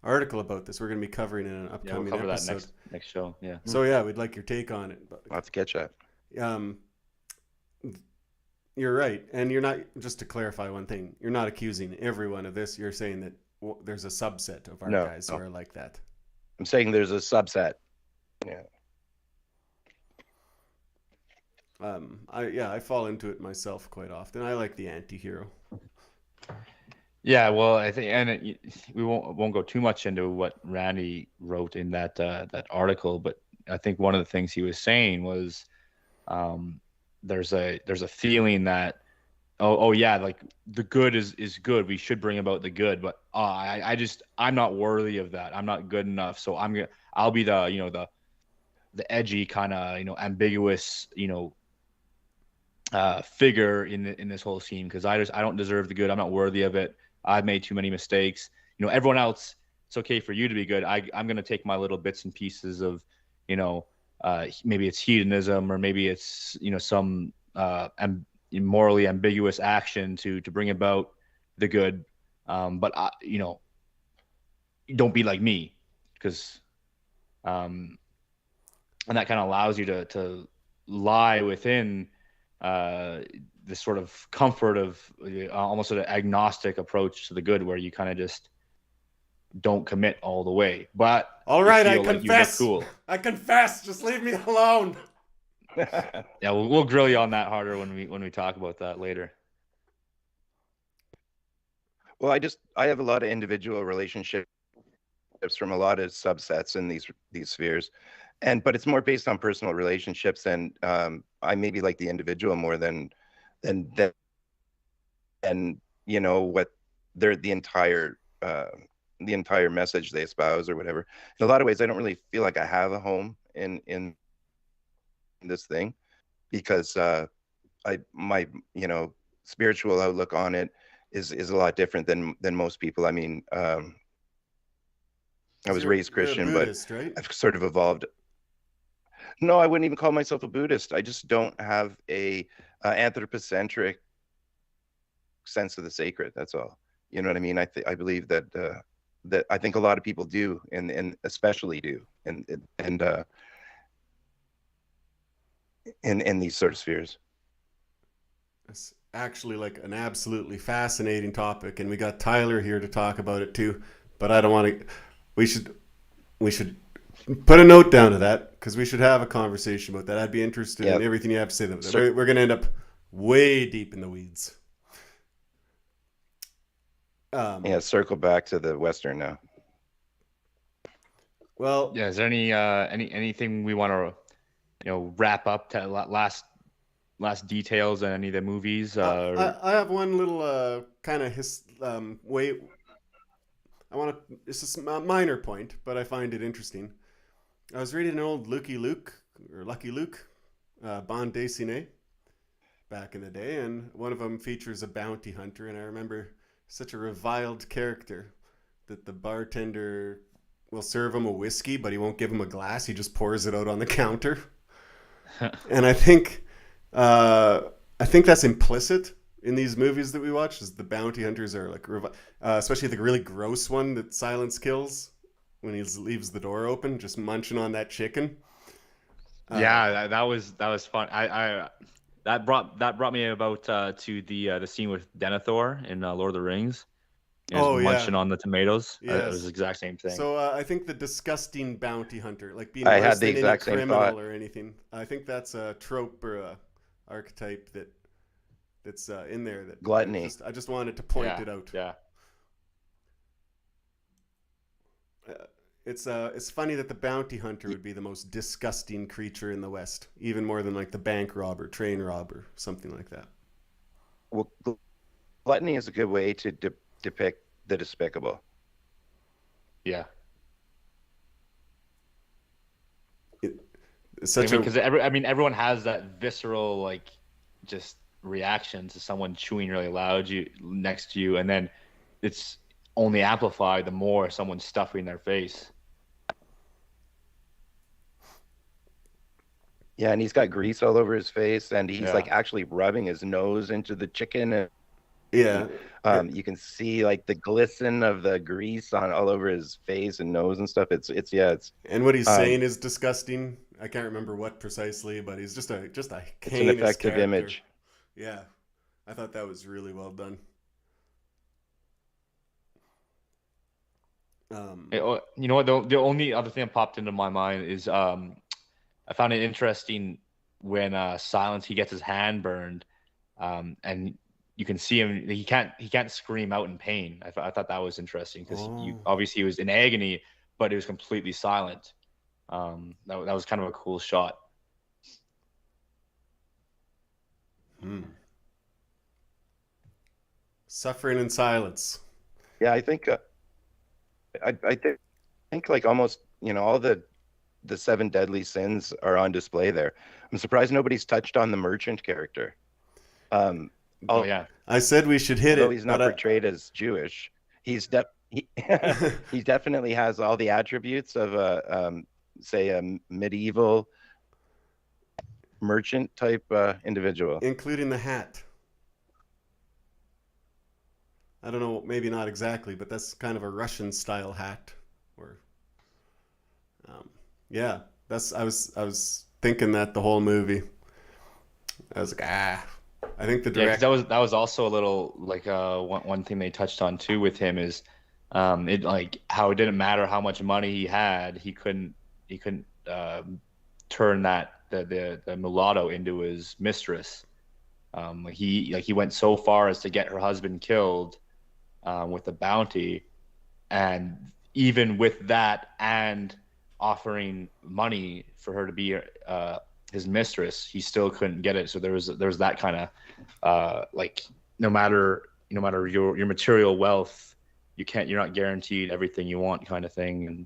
article about this. We're going to be covering in an Yeah, upcoming we'll cover episode. that next show. Yeah. So yeah, we'd like your take on it. But, I'll have to catch that. you're right, and you're not. Just to clarify one thing, you're not accusing everyone of this. You're saying that there's a subset of our guys who are like that. I'm saying there's a subset. Yeah. I fall into it myself quite often. I like the anti-hero. Yeah, well, I think, and we won't go too much into what Randy wrote in that article, but I think one of the things he was saying was, there's a feeling that, oh yeah, like the good is good. We should bring about the good, but I'm not worthy of that. I'm not good enough, so I'll be the edgy kind of ambiguous figure in this whole scene, because I don't deserve the good. I'm not worthy of it. I've made too many mistakes. Everyone else, it's okay for you to be good. I'm gonna take my little bits and pieces of, maybe it's hedonism, or maybe it's some morally ambiguous action to bring about the good. But don't be like me, because and that kind of allows you to lie within this sort of comfort of almost an agnostic approach to the good, where you kind of just don't commit all the way. But all right, I like confess. Cool. I confess. Just leave me alone. Yeah, we'll grill you on that harder when we talk about that later. Well, I have a lot of individual relationships from a lot of subsets in these spheres, but it's more based on personal relationships, and I maybe like the individual more than what they're the entire message they espouse or whatever. In a lot of ways, I don't really feel like I have a home in this thing, because my spiritual outlook on it is a lot different than most people. I mean, I was raised Christian, Buddhist, but right? I've sort of evolved. No, I wouldn't even call myself a Buddhist. I just don't have a anthropocentric sense of the sacred. That's all. You know what I mean? I believe that I think a lot of people do, and especially do, and in these sort of spheres. It's actually like an absolutely fascinating topic, and we got Tyler here to talk about it too. But I don't want to. We should put a note down to that, because we should have a conversation about that. I'd be interested in everything you have to say. We're going to end up way deep in the weeds. Circle back to the Western now. Well, yeah. Is there anything we want to wrap up to last details on any of the movies? I have one little kind of way. It's a minor point, but I find it interesting. I was reading an old Lucky Luke bande dessinée back in the day, and one of them features a bounty hunter, and I remember such a reviled character that the bartender will serve him a whiskey, but he won't give him a glass. He just pours it out on the counter. And I think that's implicit in these movies that we watch, is the bounty hunters are like, especially the really gross one that Silence kills when he leaves the door open, just munching on that chicken. Yeah, that was fun. that brought me about to the scene with Denethor in Lord of the Rings. And Oh, he's yeah. munching on the tomatoes. It Yes. was the exact same thing. So I think the disgusting bounty hunter, like being I worse had the than any exact same criminal thought. or anything. I think that's a trope or a archetype that's in there. That Gluttony. I just wanted to point yeah, it out. Yeah. It's funny that the bounty hunter would be the most disgusting creature in the West, even more than like the bank robber, train robber, something like that. Well, gluttony is a good way to depict the despicable. Yeah. It's such because everyone has that visceral like just reaction to someone chewing really loud next to you, and then it's only amplified the more someone's stuffing their face. Yeah, and he's got grease all over his face, and he's Yeah. like actually rubbing his nose into the chicken. And, yeah. you can see like the glisten of the grease all over his face and nose and stuff. It's And what he's saying is disgusting. I can't remember what precisely, but he's just a it's an heinous effective character. image. Yeah, I thought that was really well done. You know what? The only other thing that popped into my mind is I found it interesting when Silence, he gets his hand burned, and you can see him. He can't scream out in pain. I thought that was interesting because obviously he was in agony, but he was completely silent. That was kind of a cool shot. Suffering in silence. Yeah, I think I think like almost all the 7 deadly sins are on display there. I'm surprised nobody's touched on the merchant character. Oh yeah, I said we should hit Although it. he's not portrayed as Jewish, he definitely has all the attributes of say a medieval merchant type individual, including the hat. I don't know, maybe not exactly, but that's kind of a Russian style hat. Or, yeah, I was thinking that the whole movie. I was like, I think the direct. Yeah, 'cause that was also a little like one thing they touched on too with him is it like how it didn't matter how much money he had, he couldn't turn the mulatto into his mistress. He went so far as to get her husband killed with the bounty, and even with that and offering money for her to be his mistress, he still couldn't get it. So there was that kind of like no matter your material wealth, you're not guaranteed everything you want kind of thing.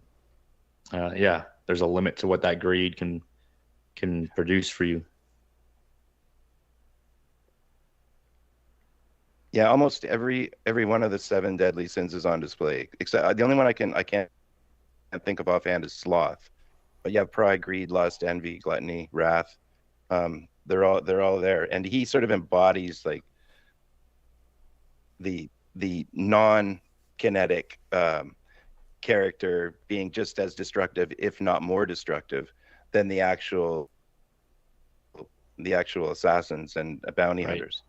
And yeah, there's a limit to what that greed can produce for you. Yeah, almost every one of the 7 deadly sins is on display. Except the only one I can't think of offhand is sloth. But you have pride, greed, lust, envy, gluttony, wrath. They're all there, and he sort of embodies like the non-kinetic character being just as destructive, if not more destructive, than the actual assassins and bounty hunters.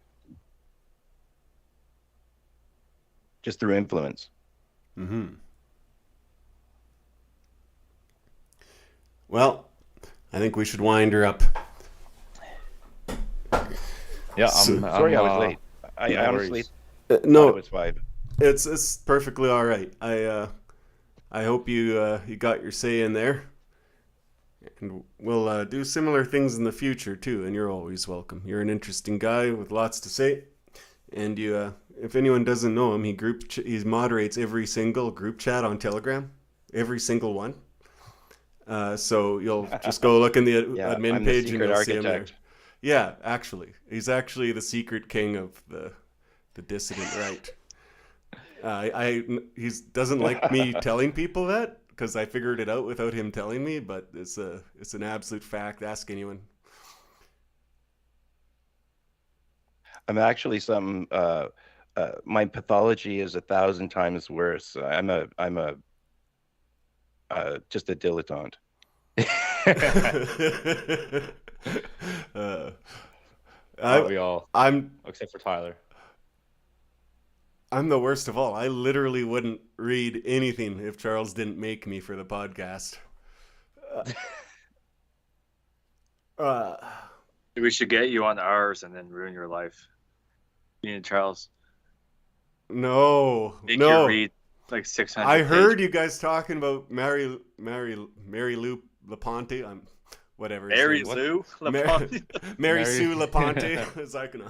Just through influence. Mm-hmm. Well, I think we should wind her up. Yeah, Sorry, I was late. I honestly no, thought it was 5. It's perfectly all right. I hope you got your say in there, and we'll do similar things in the future too. And you're always welcome. You're an interesting guy with lots to say, and you. If anyone doesn't know him, he moderates every single group chat on Telegram, every single one. So you'll just go look in the admin I'm page the and secret you'll see him there. architect. Yeah, actually, he's actually the secret king of the dissident right. He doesn't like me telling people that because I figured it out without him telling me, but it's an absolute fact. Ask anyone. I'm actually my pathology is 1,000 times worse. I'm just a dilettante. Aren't we all? I'm Except for Tyler. I'm the worst of all. I literally wouldn't read anything if Charles didn't make me for the podcast. Uh, We should get you on ours and then ruin your life. Me and Charles. no, Make you no. read like 600 I heard pages. you guys talking about Mary Lou Laponte. I'm whatever. his Mary name was. Lou Mary, Laponte. Mary Mary- Sue Laponte, as I can.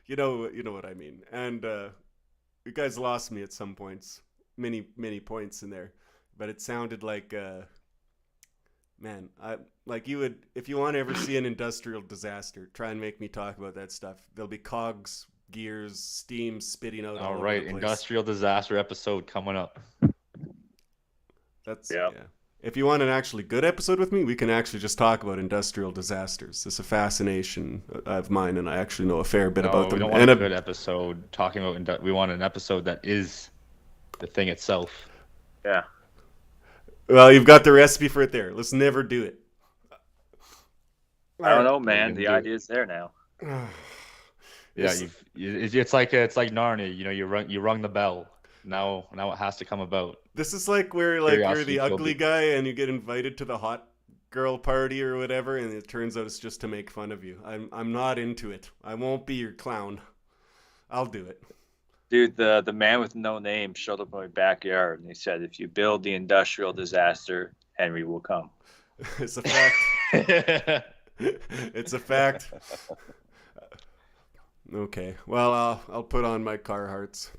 You know what I mean. And you guys lost me at some points, many points in there, but it sounded like, man, like you would, if you want to ever see an industrial disaster, try and make me talk about that stuff. There'll be cogs, gears, steam spitting out. All over right, the place. industrial disaster episode coming up. That's Yeah. yeah. If you want an actually good episode with me, we can actually just talk about industrial disasters. It's a fascination of mine, and I actually know a fair bit No, about we them. don't want And a good episode talking about. We want an episode that is the thing itself. Yeah. well, you've got the recipe for it there. Let's never do it. I don't know, we man. can The do it. idea's there now. Yeah, It's- it's like Narnia. You know, you rung the bell. Now it has to come about. This is like where like you're Curiosity the killed ugly it. guy and you get invited to the hot girl party or whatever, and it turns out it's just to make fun of you. I'm not into it. I won't be your clown. I'll do it. Dude, the man with no name showed up in my backyard and he said, if you build the industrial disaster, Henry will come. It's a fact. It's a fact. Okay. Well, I'll put on my Carhartts.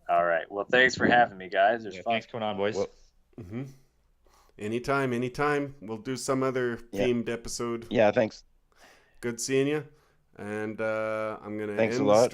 All right. Well, thanks for having me, guys. It was Yeah, fun. thanks for coming on, boys. Well- Mm-hmm. Anytime. We'll do some other Yeah. themed episode. Yeah, thanks. Good seeing you. And I'm gonna Thanks a end the lot. stream.